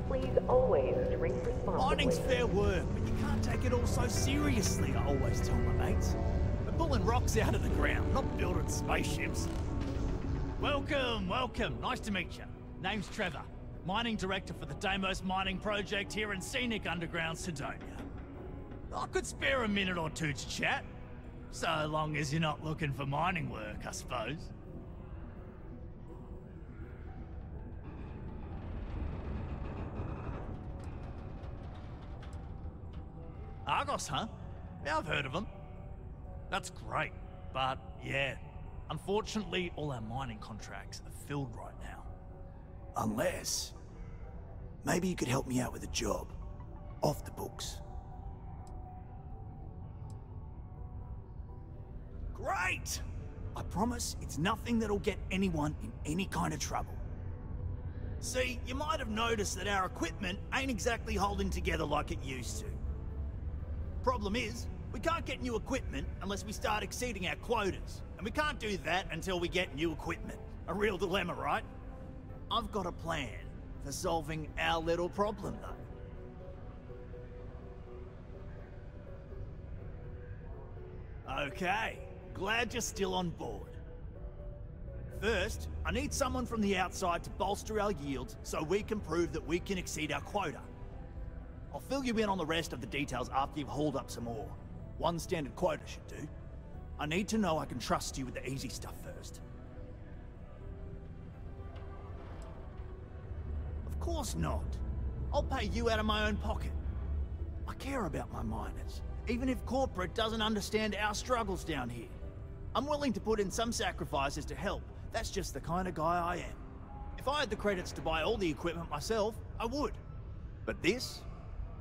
Please always drink responsibly. Mining's fair work, but you can't take it all so seriously, I always tell my mates. We're pulling rocks out of the ground, not building spaceships. Welcome, welcome. Nice to meet you. Name's Trevor. Mining Director for the Deimos Mining Project here in scenic underground Sidonia. I could spare a minute or two to chat. So long as you're not looking for mining work, I suppose. Argos, huh? Yeah, I've heard of them. That's great, but yeah, unfortunately all our mining contracts are filled right now. Unless... maybe you could help me out with a job. Off the books. Great! I promise it's nothing that'll get anyone in any kind of trouble. See, you might have noticed that our equipment ain't exactly holding together like it used to. Problem is, we can't get new equipment unless we start exceeding our quotas. And we can't do that until we get new equipment. A real dilemma, right? I've got a plan for solving our little problem, though. Okay, glad you're still on board. First, I need someone from the outside to bolster our yields so we can prove that we can exceed our quota. I'll fill you in on the rest of the details after you've hauled up some ore. One standard quota should do. I need to know I can trust you with the easy stuff first. Of course not. I'll pay you out of my own pocket. I care about my miners, even if corporate doesn't understand our struggles down here. I'm willing to put in some sacrifices to help. That's just the kind of guy I am. If I had the credits to buy all the equipment myself, I would. But this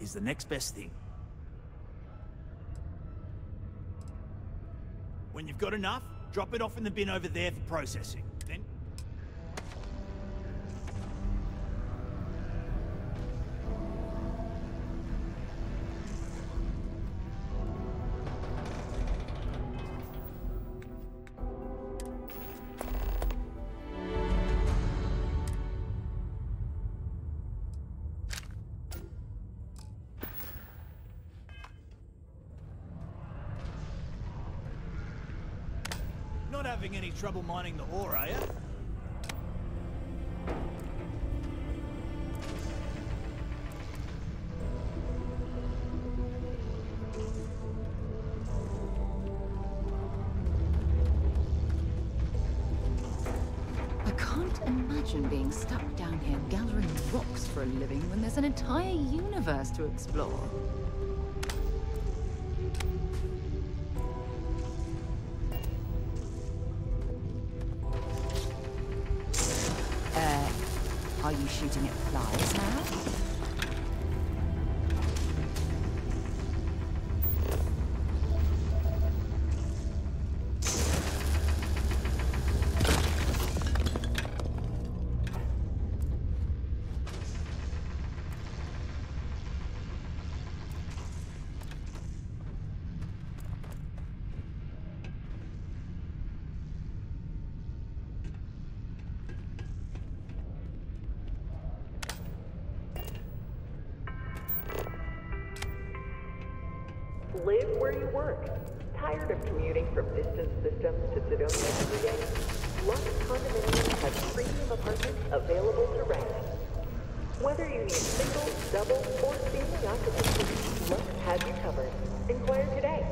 is the next best thing. When you've got enough, drop it off in the bin over there for processing. Then... Not having any trouble mining the ore, are you? I can't imagine being stuck down here gathering rocks for a living when there's an entire universe to explore. Are you shooting at flies now? Live where you work. Tired of commuting from distant systems to Sidonia every day? Lux Condominium has premium apartments available to rent. Whether you need single, double, or family occupancy, Lux has you covered. Inquire today.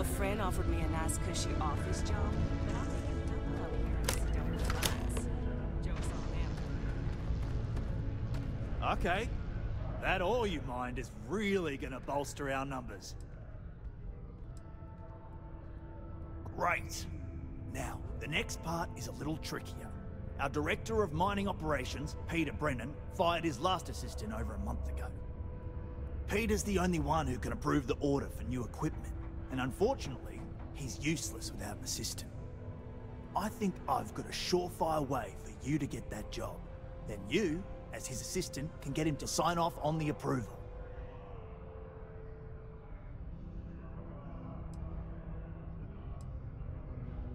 friend offered me a nice cushy office job, but I'll take it double up here in Sedonia Mines. Joke's on them. Okay. That all you mind is really gonna bolster our numbers. Great. Now, the next part is a little trickier. Our Director of Mining Operations, Peter Brennan, fired his last assistant over a month ago. Peter's the only one who can approve the order for new equipment, and unfortunately, he's useless without an assistant. I think I've got a surefire way for you to get that job. Then you, as his assistant, can get him to sign off on the approval.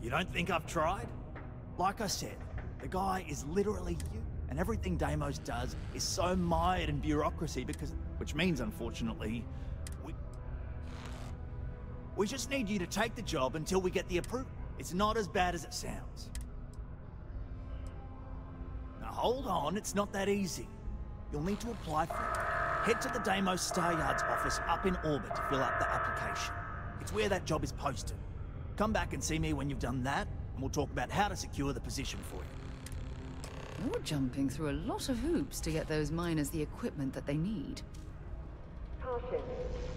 You don't think I've tried? Like I said, the guy is literally you, and everything Deimos does is so mired in bureaucracy which means, unfortunately, we just need you to take the job until we get the approval. It's not as bad as it sounds. Now hold on, it's not that easy. You'll need to apply for it. Head to the Deimos Star Yard's office up in orbit to fill out the application. It's where that job is posted. Come back and see me when you've done that, and we'll talk about how to secure the position for you. You're jumping through a lot of hoops to get those miners the equipment that they need. Caution.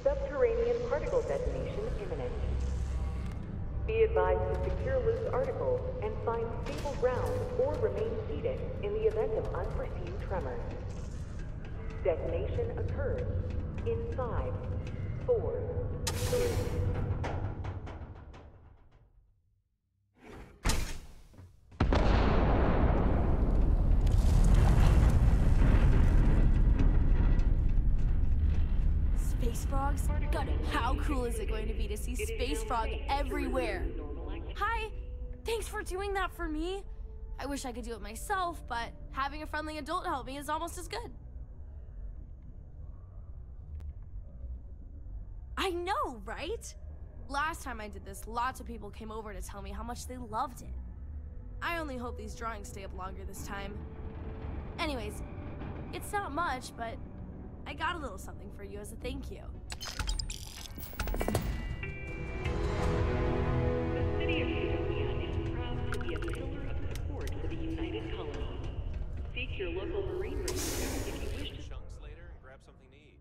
Subterranean particle detonation imminent. Be advised to secure loose articles and find stable ground or remain seated in the event of unforeseen tremors. Detonation occurs in 5, 4, 3... Space frogs? God, how cool is it going to be to see space frog everywhere? Hi, thanks for doing that for me. I wish I could do it myself, but having a friendly adult help me is almost as good. I know, right? Last time I did this, lots of people came over to tell me how much they loved it. I only hope these drawings stay up longer this time. Anyways, it's not much, but I got a little something for you as a thank you. The city of Sedonia is proud to be a pillar of support for the United Colonies. Seek your local Marine Ranger if you wish to... Chunks later and grab something to eat.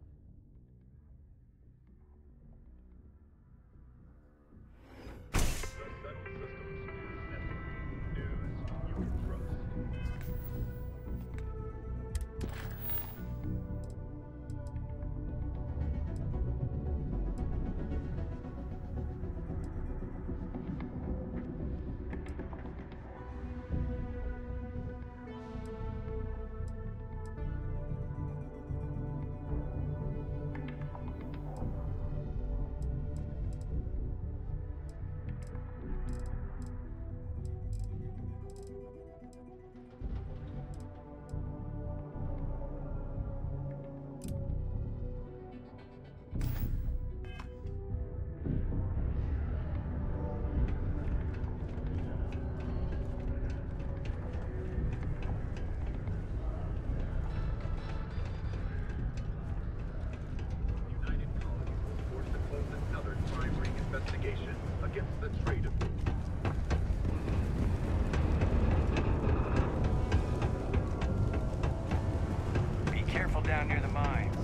Investigation against the trade of Be careful down near the mines.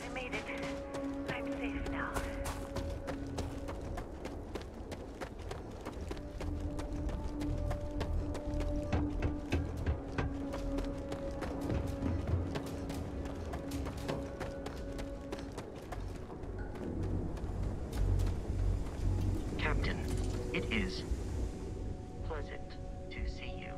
I made it. I'm safe now. Captain, it is pleasant to see you.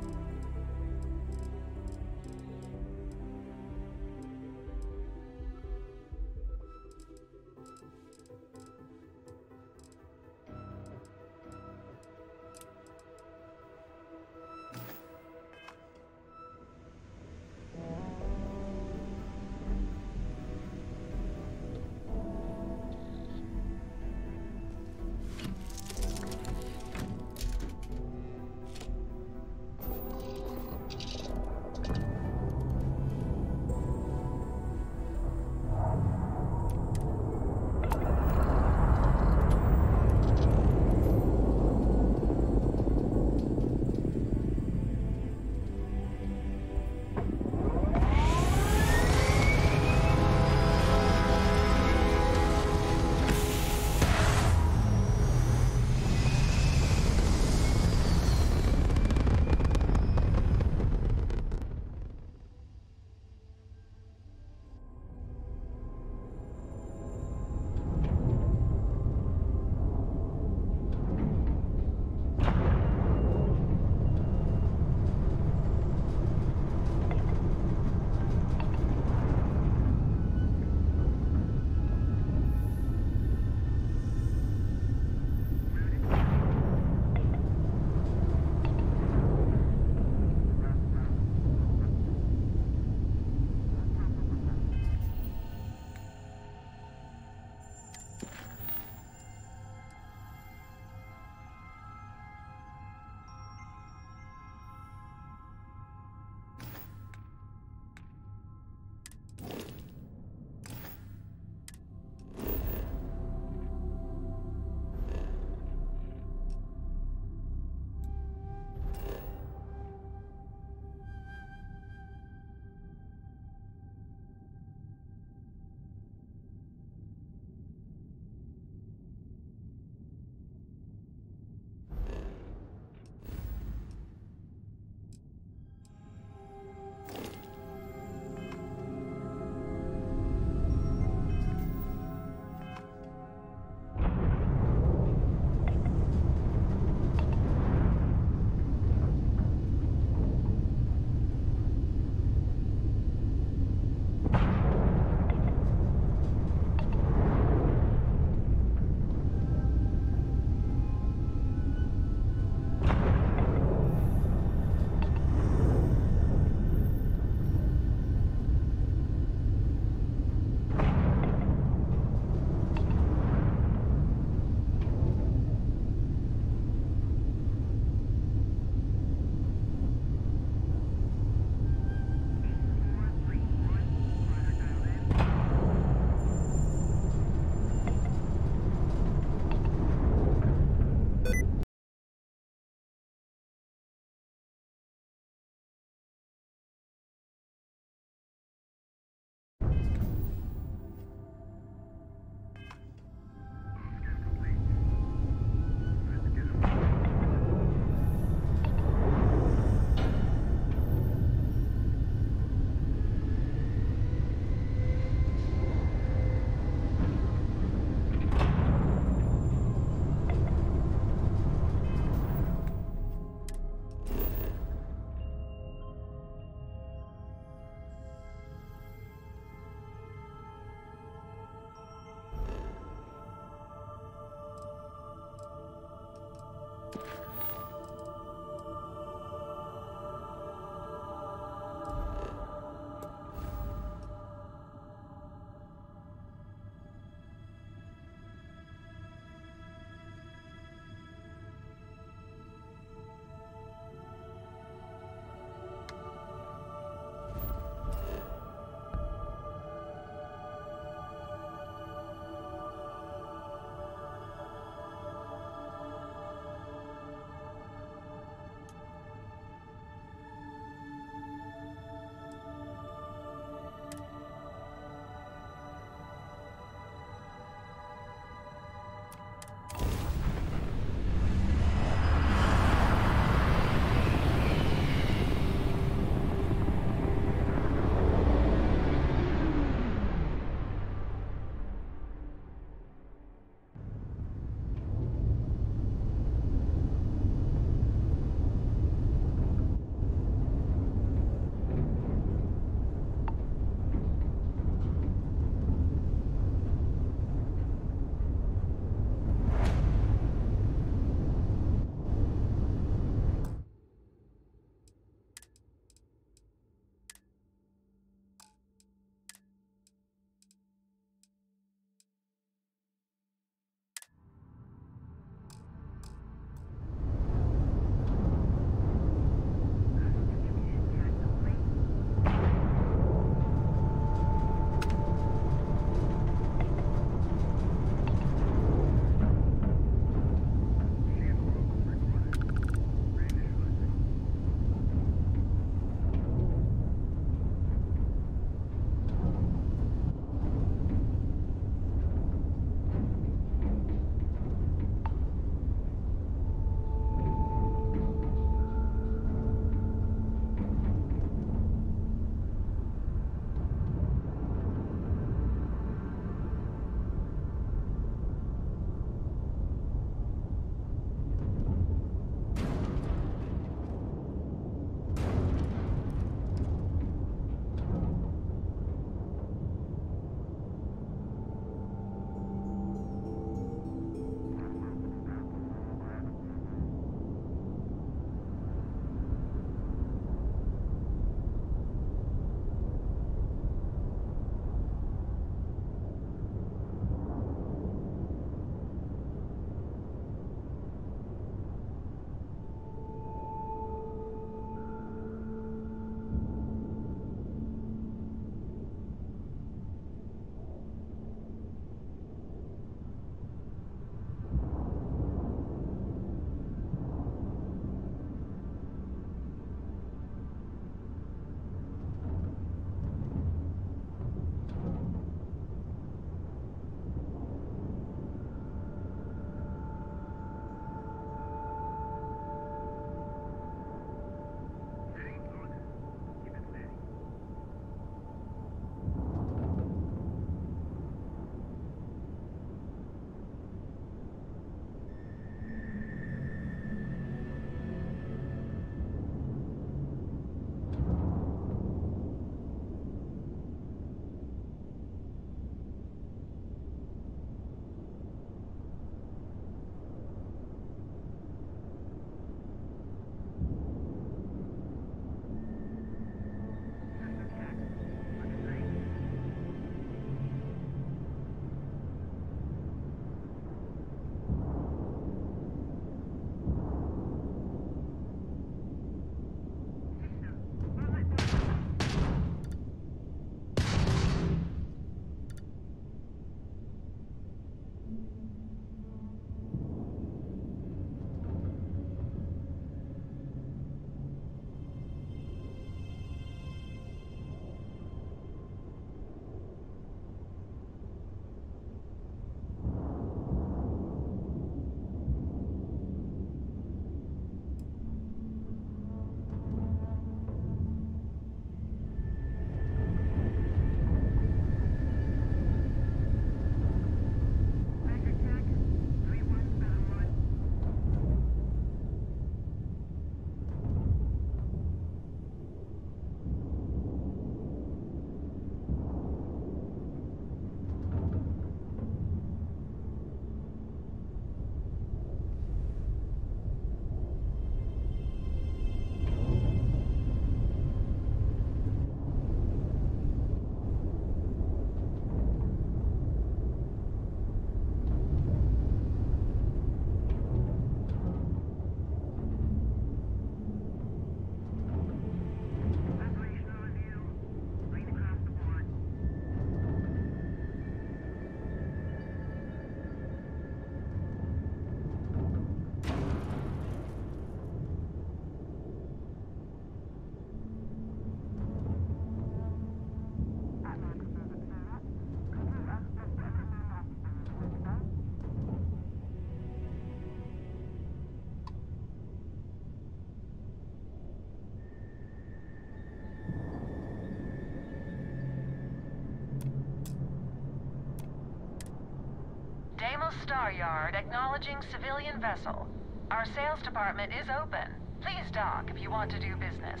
Deimos Star Yard acknowledging civilian vessel. Our sales department is open. Please dock if you want to do business.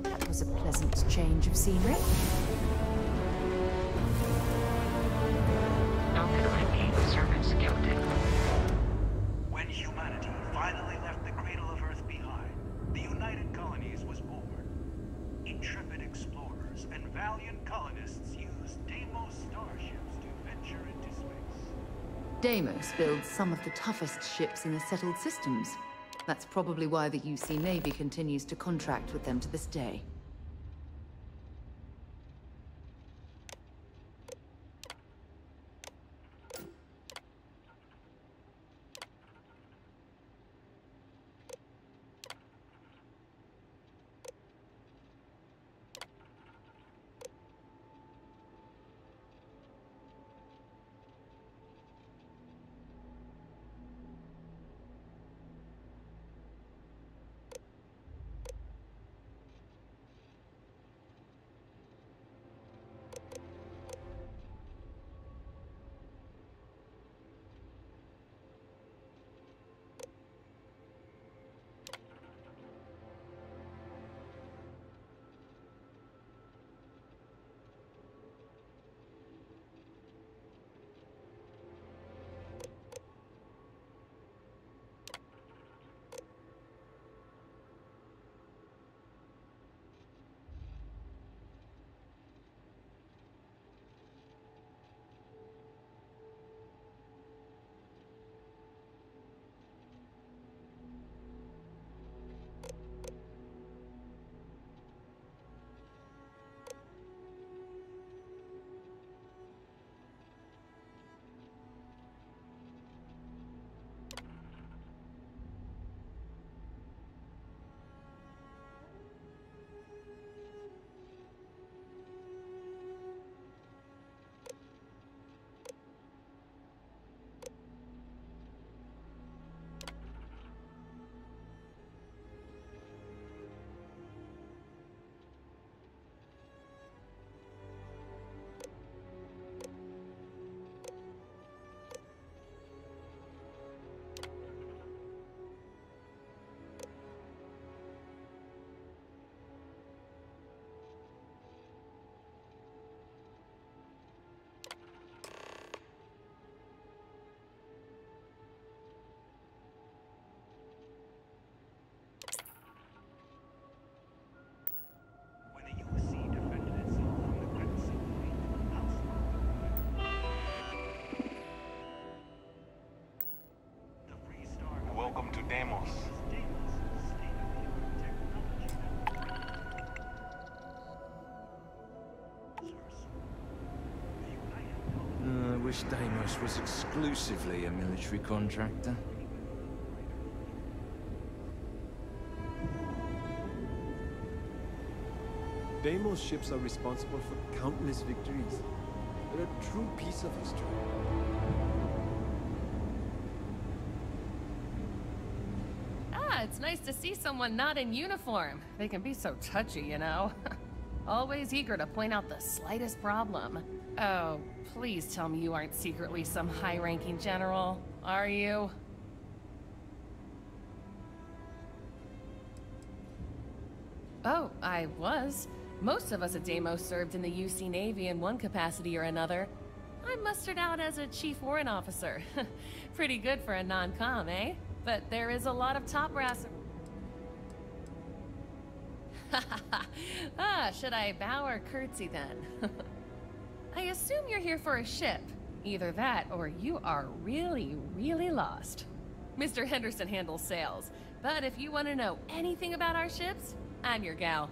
That was a pleasant change of scenery. Service, Captain. When humanity finally left the cradle of Earth behind, the United Colonies was born. Intrepid explorers and valiant colonists used Deimos starships to venture into space. Deimos builds some of the toughest ships in the settled systems. That's probably why the UC Navy continues to contract with them to this day. Welcome to Deimos. I wish Deimos was exclusively a military contractor. Deimos ships are responsible for countless victories. They're a true piece of history. It's nice to see someone not in uniform. They can be so touchy, you know. Always eager to point out the slightest problem. Oh, please tell me you aren't secretly some high-ranking general, are you? Oh, I was. Most of us at Deimos served in the UC Navy in one capacity or another. I'm mustered out as a chief warrant officer. Pretty good for a non-com, eh? But there is a lot of top brass. Should I bow or curtsy then? I assume you're here for a ship. Either that or you are really, really lost. Mr. Henderson handles sales, but if you want to know anything about our ships, I'm your gal.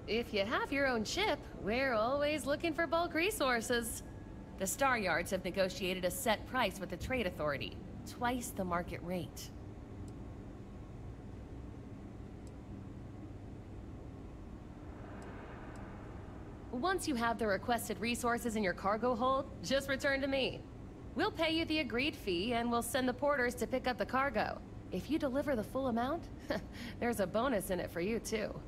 If you have your own ship, we're always looking for bulk resources. The Star Yards have negotiated a set price with the Trade Authority. twice the market rate. Once you have the requested resources in your cargo hold, just return to me. We'll pay you the agreed fee, and we'll send the porters to pick up the cargo. If you deliver the full amount, there's a bonus in it for you, too.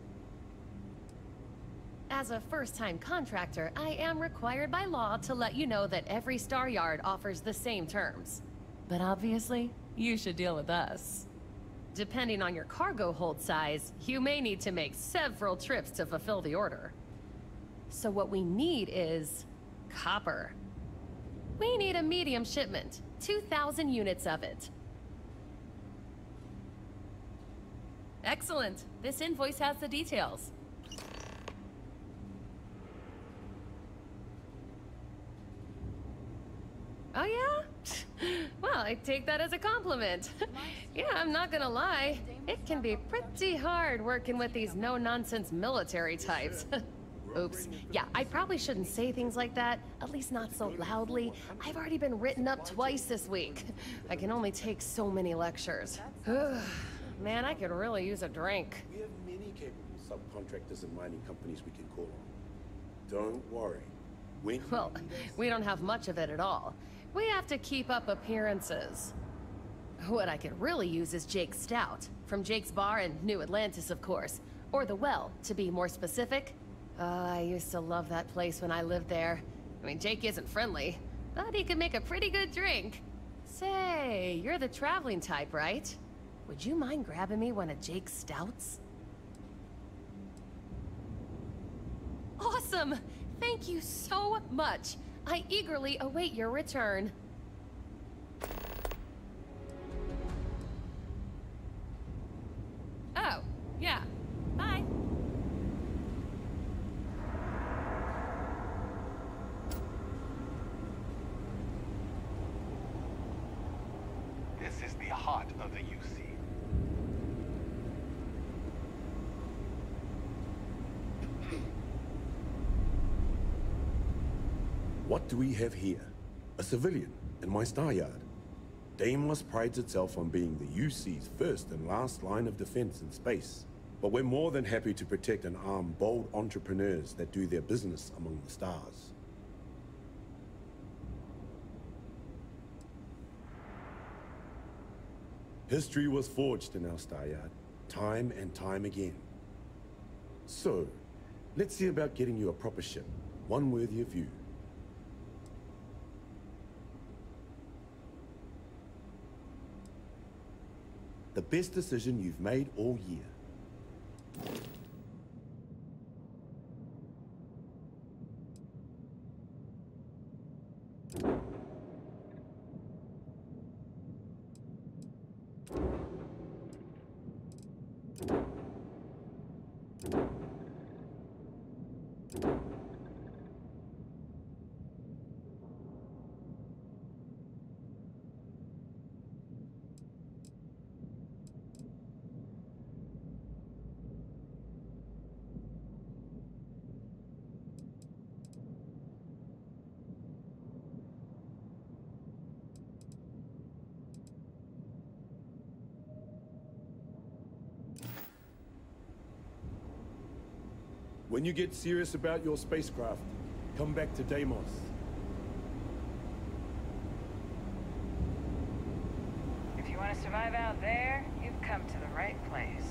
As a first-time contractor, I am required by law to let you know that every Star Yard offers the same terms. But obviously, you should deal with us. Depending on your cargo hold size, you may need to make several trips to fulfill the order. So what we need is copper. We need a medium shipment, 2,000 units of it. Excellent. This invoice has the details. Oh yeah? Well, I take that as a compliment. Yeah, I'm not gonna lie. It can be pretty hard working with these no-nonsense military types. Oops. Yeah, I probably shouldn't say things like that, at least not so loudly. I've already been written up twice this week. I can only take so many lectures. Man, I could really use a drink. We have many capable subcontractors and mining companies we can call on. Don't worry. Well, we don't have much of it at all. We have to keep up appearances. What I could really use is Jake Stout, from Jake's Bar in New Atlantis, of course. Or The Well, to be more specific. I used to love that place when I lived there. I mean, Jake isn't friendly, but he could make a pretty good drink. Say, you're the traveling type, right? Would you mind grabbing me one of Jake's stouts? Awesome! Thank you so much. I eagerly await your return. Oh, yeah. Bye. This is the heart of the UC. What do we have here? A civilian in my Star Yard. Deimos prides itself on being the UC's first and last line of defense in space. But we're more than happy to protect and arm bold entrepreneurs that do their business among the stars. History was forged in our Star Yard, time and time again. So, let's see about getting you a proper ship, one worthy of you. The best decision you've made all year. When you get serious about your spacecraft, come back to Deimos. If you want to survive out there, you've come to the right place.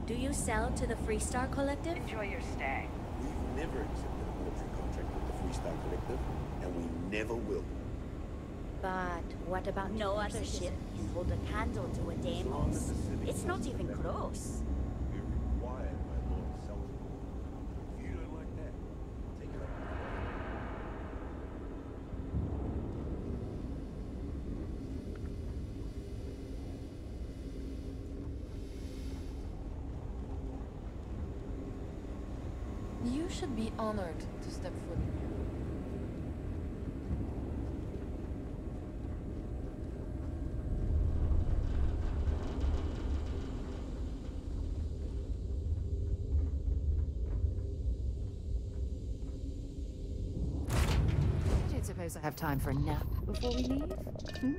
Do you sell to the Freestar Collective? Enjoy your stay. We've never accepted a military contract with the Freestar Collective, and we never will. But what about no other ship can hold a candle to a Deimos? It's not even close. We're required by law to sell to them. If you don't like that, take it up. You should be honored to step foot in here. I don't suppose I have time for a nap before we leave? Hmm?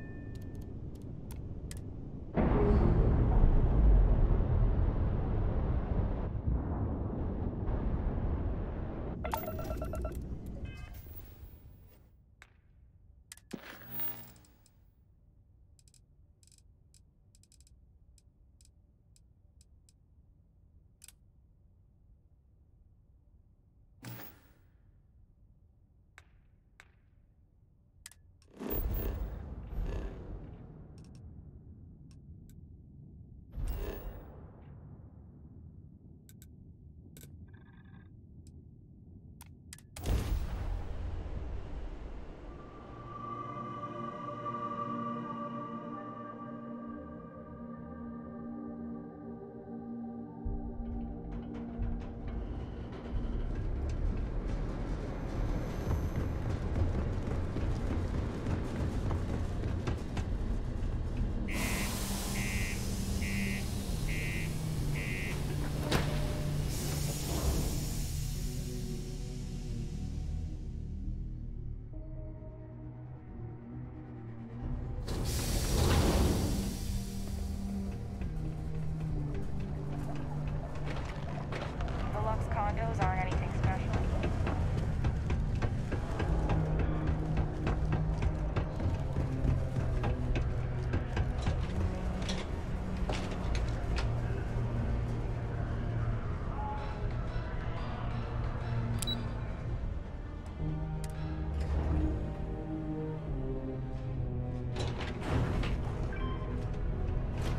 Deluxe condos aren't anything special.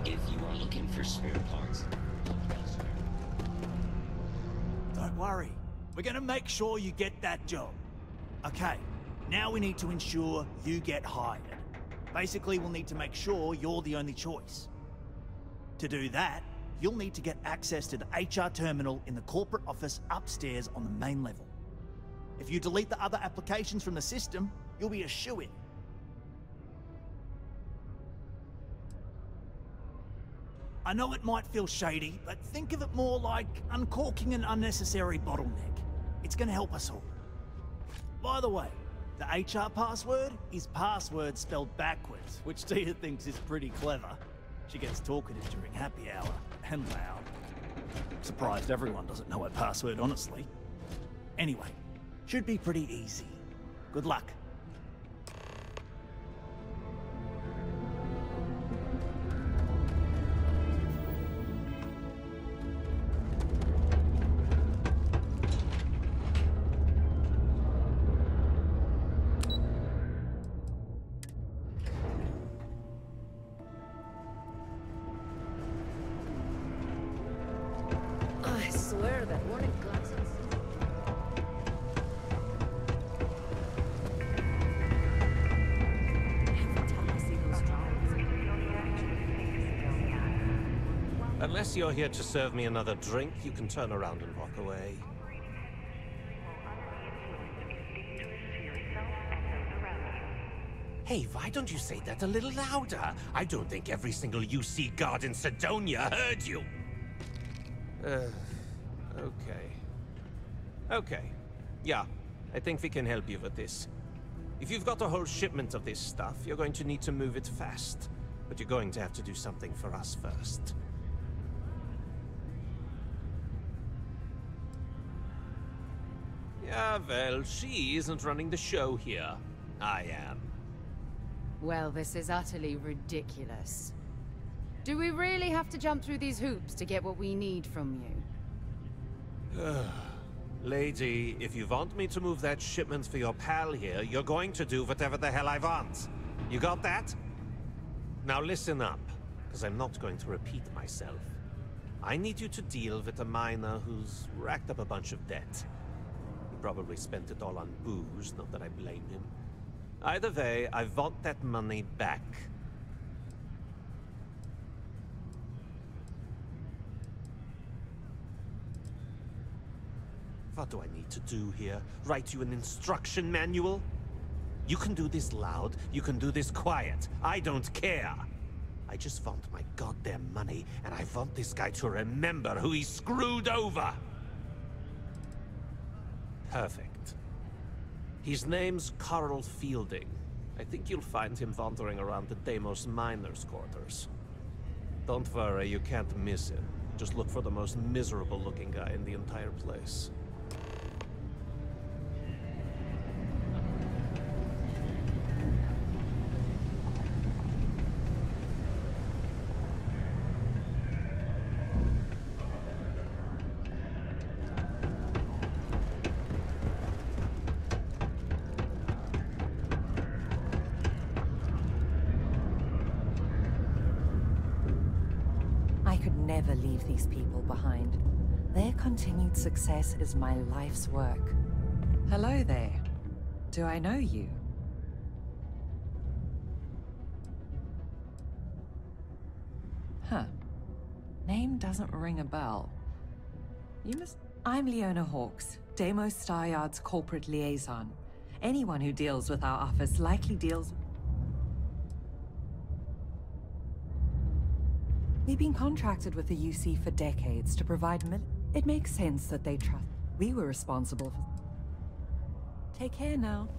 If you are looking for spare parts, Don't worry. We're gonna make sure you get that job. Okay, now we need to ensure you get hired. Basically, we'll need to make sure you're the only choice. To do that, you'll need to get access to the HR terminal in the corporate office upstairs on the main level. If you delete the other applications from the system, you'll be a shoo-in. I know it might feel shady, but think of it more like uncorking an unnecessary bottleneck. It's gonna help us all. By the way, the HR password is password spelled backwards, which Tia thinks is pretty clever. She gets talkative during happy hour, and loud. Surprised everyone doesn't know her password, honestly. Anyway, should be pretty easy. Good luck. I swear that warning glasses. Unless you're here to serve me another drink, you can turn around and walk away. Hey, why don't you say that a little louder? I don't think every single UC guard in Sidonia heard you. Okay. Okay. Yeah, I think we can help you with this. If you've got a whole shipment of this stuff, you're going to need to move it fast. But you're going to have to do something for us first. Yeah, well, she isn't running the show here. I am. Well, this is utterly ridiculous. Do we really have to jump through these hoops to get what we need from you? Lady, if you want me to move that shipment for your pal here, you're going to do whatever the hell I want. You got that? Now listen up, because I'm not going to repeat myself. I need you to deal with a miner who's racked up a bunch of debt. He probably spent it all on booze, not that I blame him. Either way, I want that money back. What do I need to do here? Write you an instruction manual? You can do this loud, you can do this quiet. I don't care. I just want my goddamn money, and I want this guy to remember who he screwed over. Perfect. His name's Carl Fielding. I think you'll find him wandering around the Deimos miners' quarters. Don't worry, you can't miss him. Just look for the most miserable-looking guy in the entire place. I could never leave these people behind. Their continued success is my life's work. Hello there. Do I know you? Huh. Name doesn't ring a bell. You must... I'm Leona Hawks, Deimos Staryard's corporate liaison. Anyone who deals with our office likely deals... We've been contracted with the UC for decades to provide It makes sense that they trust. We were responsible for... Take care now.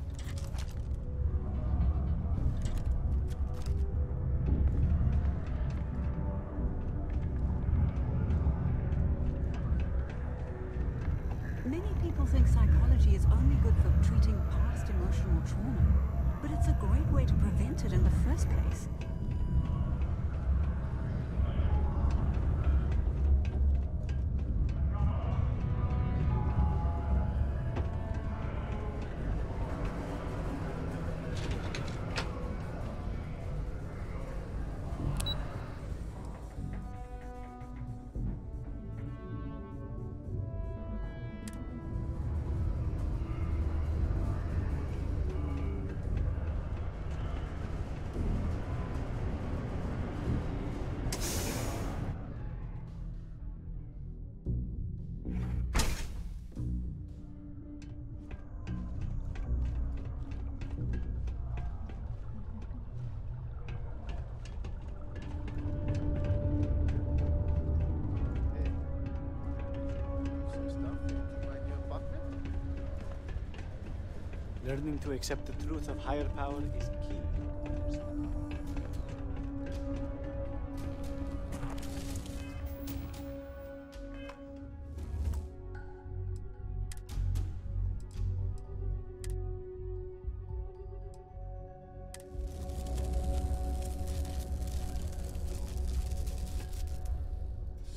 Many people think psychology is only good for treating past emotional trauma, but it's a great way to prevent it in the first place. Learning to accept the truth of higher power is key.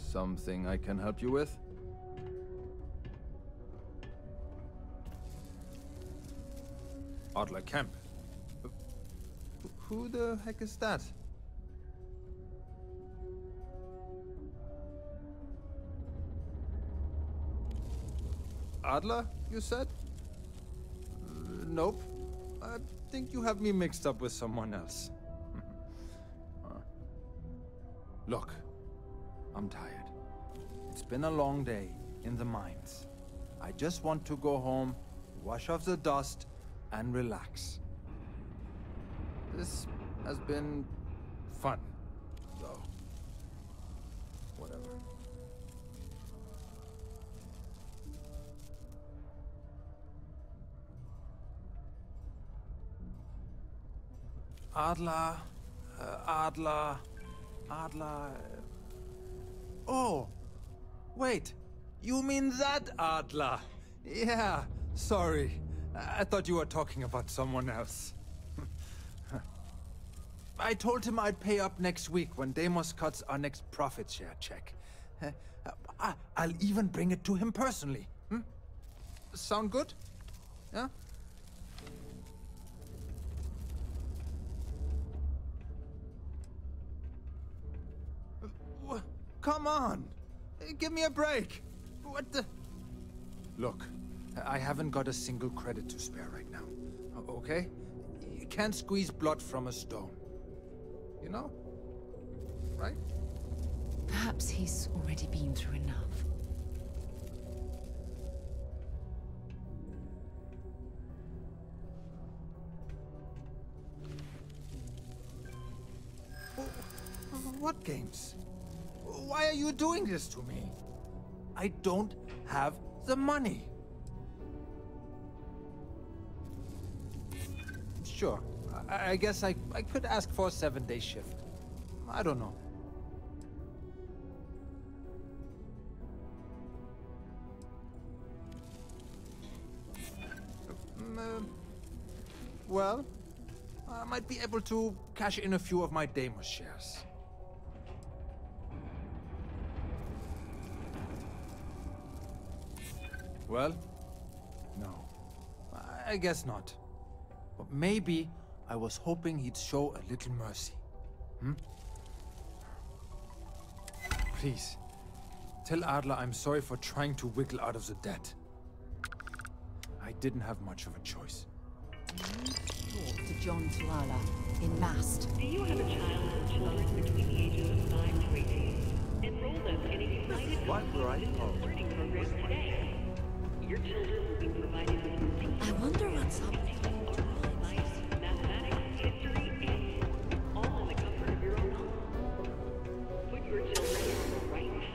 Something I can help you with? Adler Camp. Who the heck is that? Adler, you said? Nope. I think you have me mixed up with someone else. Look, I'm tired. It's been a long day in the mines. I just want to go home, wash off the dust, and relax. This has been fun, though. Whatever. Adler, Adler... Oh, wait, you mean that Adler? Yeah, sorry. I thought you were talking about someone else. I told him I'd pay up next week when Deimos cuts our next profit share check. I'll even bring it to him personally. Sound good? Yeah? Come on! Give me a break! What the... Look, I haven't got a single credit to spare right now. Okay? You can't squeeze blood from a stone. You know? Right? Perhaps he's already been through enough. What games? Why are you doing this to me? I don't have the money. Sure, I guess I could ask for a 7-day shift. I don't know. Well, I might be able to cash in a few of my Deimos shares. Well, no. I guess not. But maybe I was hoping he'd show a little mercy. Please, tell Adler I'm sorry for trying to wiggle out of the debt. I didn't have much of a choice. Talk to John Tuala in Mast. Do you have a child or children between the ages of 5 to 18? Enroll them in a United Colleges learning program today. Your children will be provided with I wonder what's up. science, mathematics, history, and more, all in the comfort of your own home. Put your children in right now.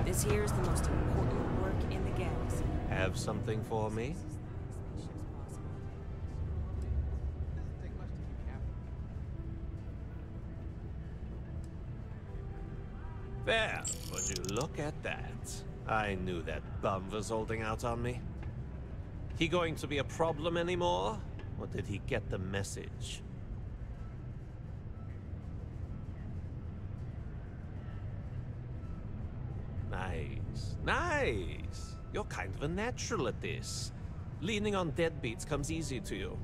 This here is the most important work in the galaxy. Have something for me? There, would you look at that? I knew that bum was holding out on me. He going to be a problem anymore? Or did he get the message? Nice. Nice! You're kind of a natural at this. Leaning on deadbeats comes easy to you.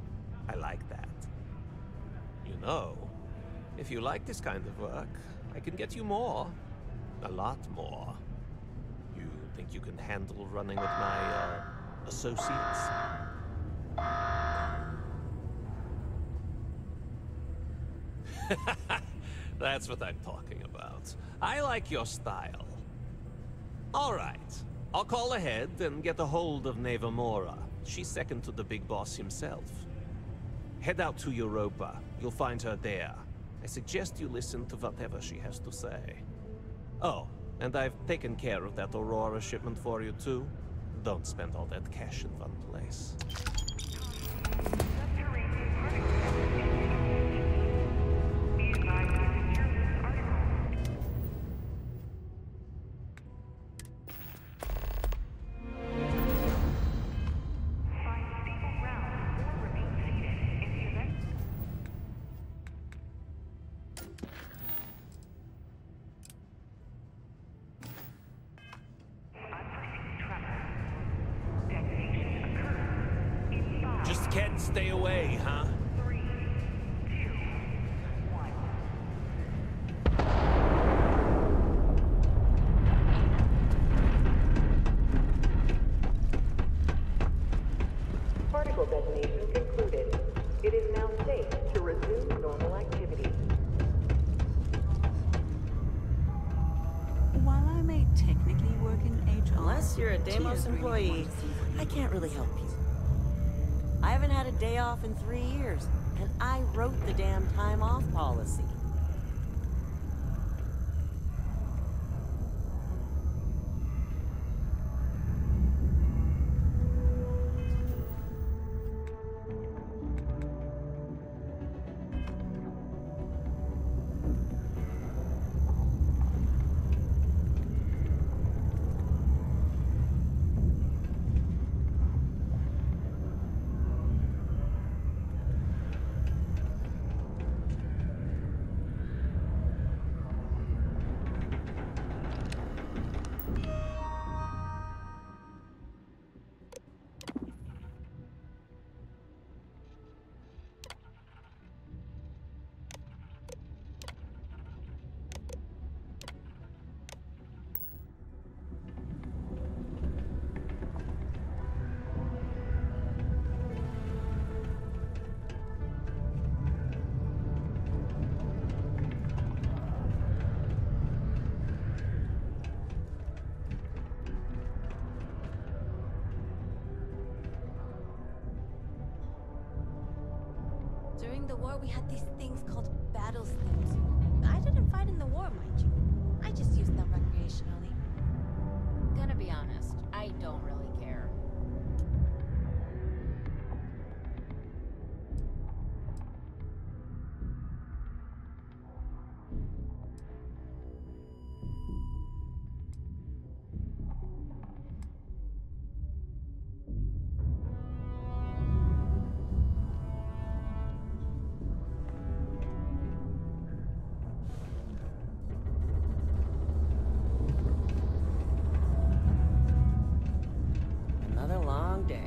I like that. You know, if you like this kind of work, I can get you more. A lot more. You think you can handle running with my, associates? That's what I'm talking about. I like your style. All right. I'll call ahead and get a hold of Neva Mora. She's second to the big boss himself. Head out to Europa. You'll find her there. I suggest you listen to whatever she has to say. Oh, and I've taken care of that Aurora shipment for you too. Don't spend all that cash in one place. Just can't stay away, huh? 3, 2, 1. Particle detonation concluded. It is now safe to resume normal activity. While I may technically work in HR, Unless you're a Deimos employee, I can't really help you. I haven't had a day off in 3 years, and I wrote the damn time off policy. During the war, we had these things called battle slips. I didn't fight in the war, mind you. I just used them recreationally. Gonna be honest, I don't really care. Another long day.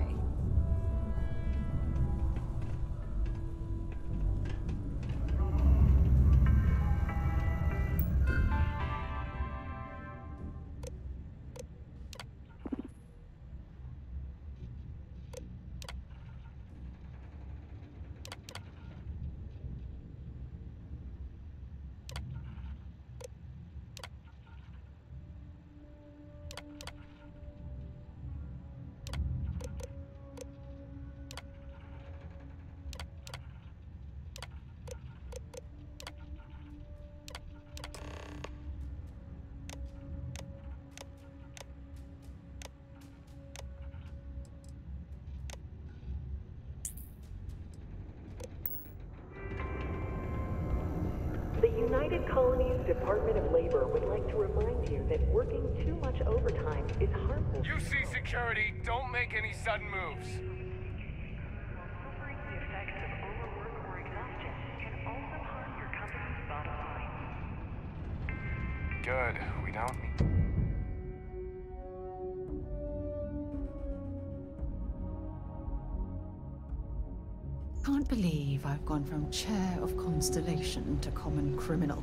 The United Colonies Department of Labor would like to remind you that working too much overtime is harmful. UC security, don't make any sudden moves. Suffering the effects of overwork or exhaustion can also harm your company's bottom line. Good, we don't need... Can't believe I've gone from chair of constellation to common criminal.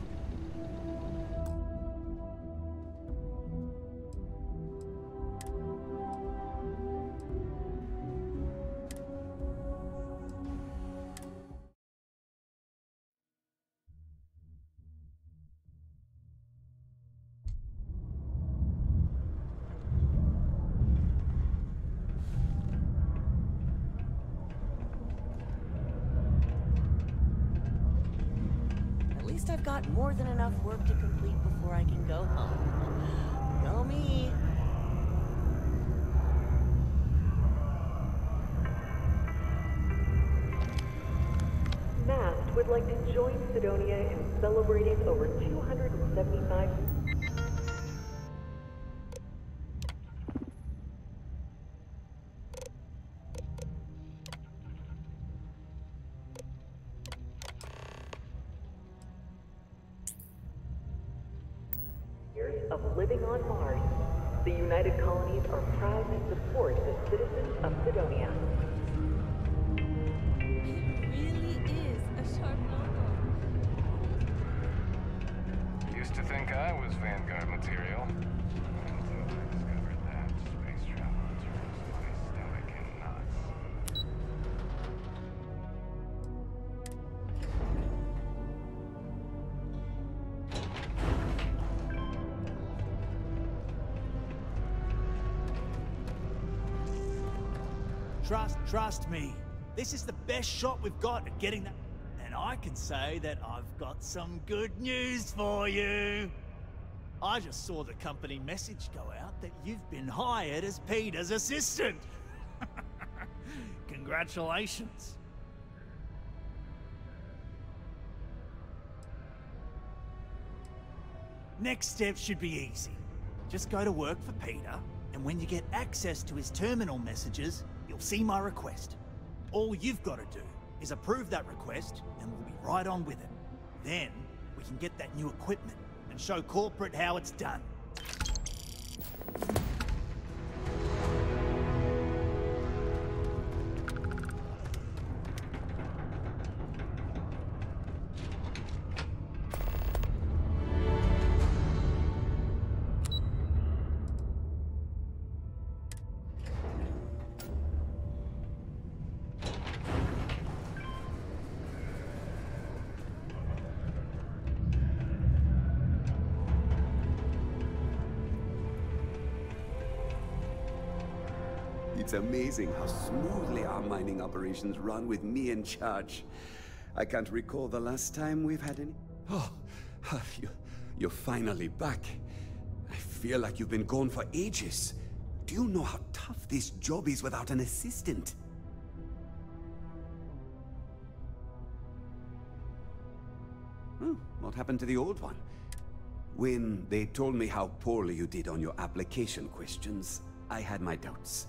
At least I've got more than enough work to complete before I can go home. Go me. MAST would like to join Sidonia in celebrating over 275 years of living on Mars. The United Colonies are proud to support the citizens of Sidonia. Really is a sharp logo. Used to think I was Vanguard material. Until I discovered that space travel turns my stomach in knots. Trust me. This is the best shot we've got at getting that. And I can say that I've got some good news for you. I just saw the company message go out that you've been hired as Peter's assistant. Congratulations. Next step should be easy. Just go to work for Peter, and when you get access to his terminal messages, you'll see my request. All you've got to do is approve that request, and we'll be right on with it. Then, we can get that new equipment and show corporate how it's done. It's amazing how smoothly our mining operations run with me in charge. I can't recall the last time we've had any... Oh, you're finally back. I feel like you've been gone for ages. Do you know how tough this job is without an assistant? Oh, what happened to the old one? When they told me how poorly you did on your application questions, I had my doubts.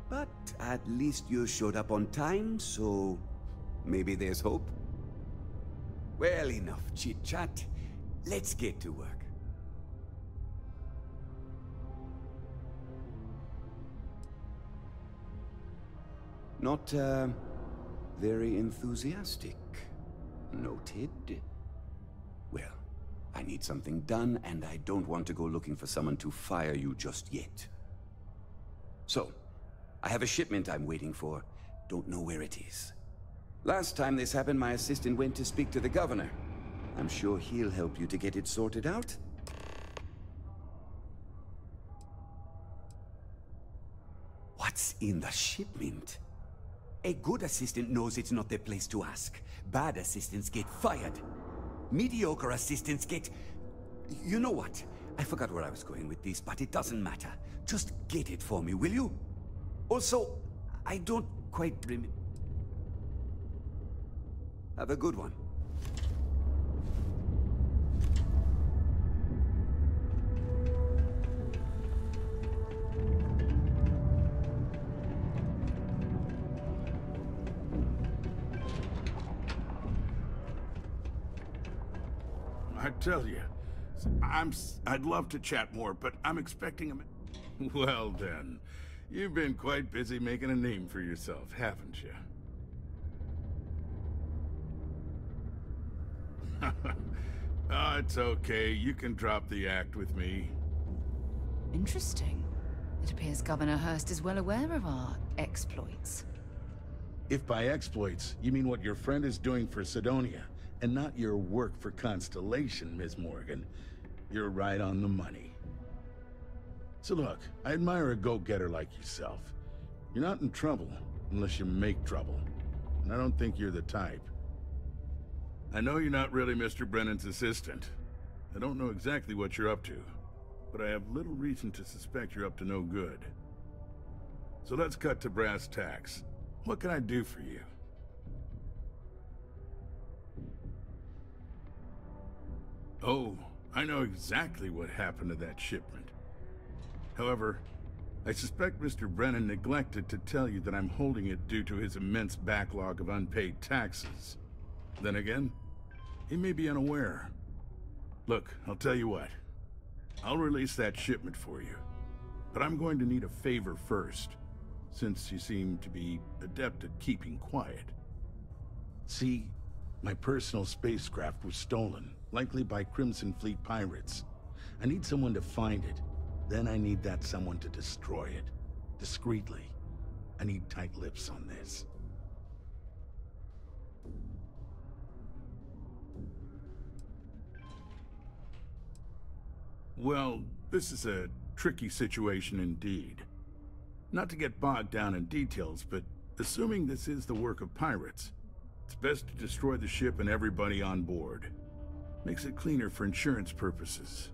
But at least you showed up on time, so maybe there's hope. Well, enough chit-chat. Let's get to work. Not, very enthusiastic. Noted. Well, I need something done, and I don't want to go looking for someone to fire you just yet. So, I have a shipment I'm waiting for. Don't know where it is. Last time this happened, my assistant went to speak to the governor. I'm sure he'll help you to get it sorted out. What's in the shipment? A good assistant knows it's not their place to ask. Bad assistants get fired. Mediocre assistants get... You know what? I forgot where I was going with this, but it doesn't matter. Just get it for me, will you? Also, I don't quite remember... Have a good one. I tell you, I'd love to chat more, but I'm expecting a... Well then, you've been quite busy making a name for yourself, haven't you? Oh, it's okay. You can drop the act with me. Interesting. It appears Governor Hurst is well aware of our exploits. If by exploits, you mean what your friend is doing for Sidonia, and not your work for Constellation, Ms. Morgan, you're right on the money. So look, I admire a go-getter like yourself. You're not in trouble unless you make trouble, and I don't think you're the type. I know you're not really Mr. Brennan's assistant. I don't know exactly what you're up to, but I have little reason to suspect you're up to no good. So let's cut to brass tacks. What can I do for you? Oh, I know exactly what happened to that shipment. However, I suspect Mr. Brennan neglected to tell you that I'm holding it due to his immense backlog of unpaid taxes. Then again, he may be unaware. Look, I'll tell you what. I'll release that shipment for you. But I'm going to need a favor first, since you seem to be adept at keeping quiet. See, my personal spacecraft was stolen, likely by Crimson Fleet pirates. I need someone to find it. Then I need that someone to destroy it. Discreetly. I need tight lips on this. Well, this is a tricky situation indeed. Not to get bogged down in details, but assuming this is the work of pirates, it's best to destroy the ship and everybody on board. Makes it cleaner for insurance purposes.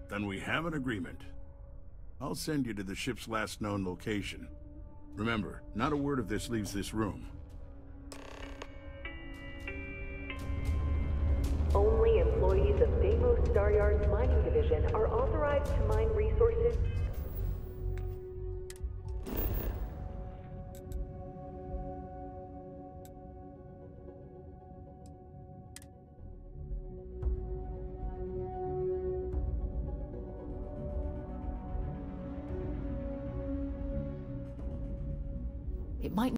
Then we have an agreement. I'll send you to the ship's last known location. Remember, not a word of this leaves this room. Only employees of Deimos Staryard's mining division are authorized to mine resources. It might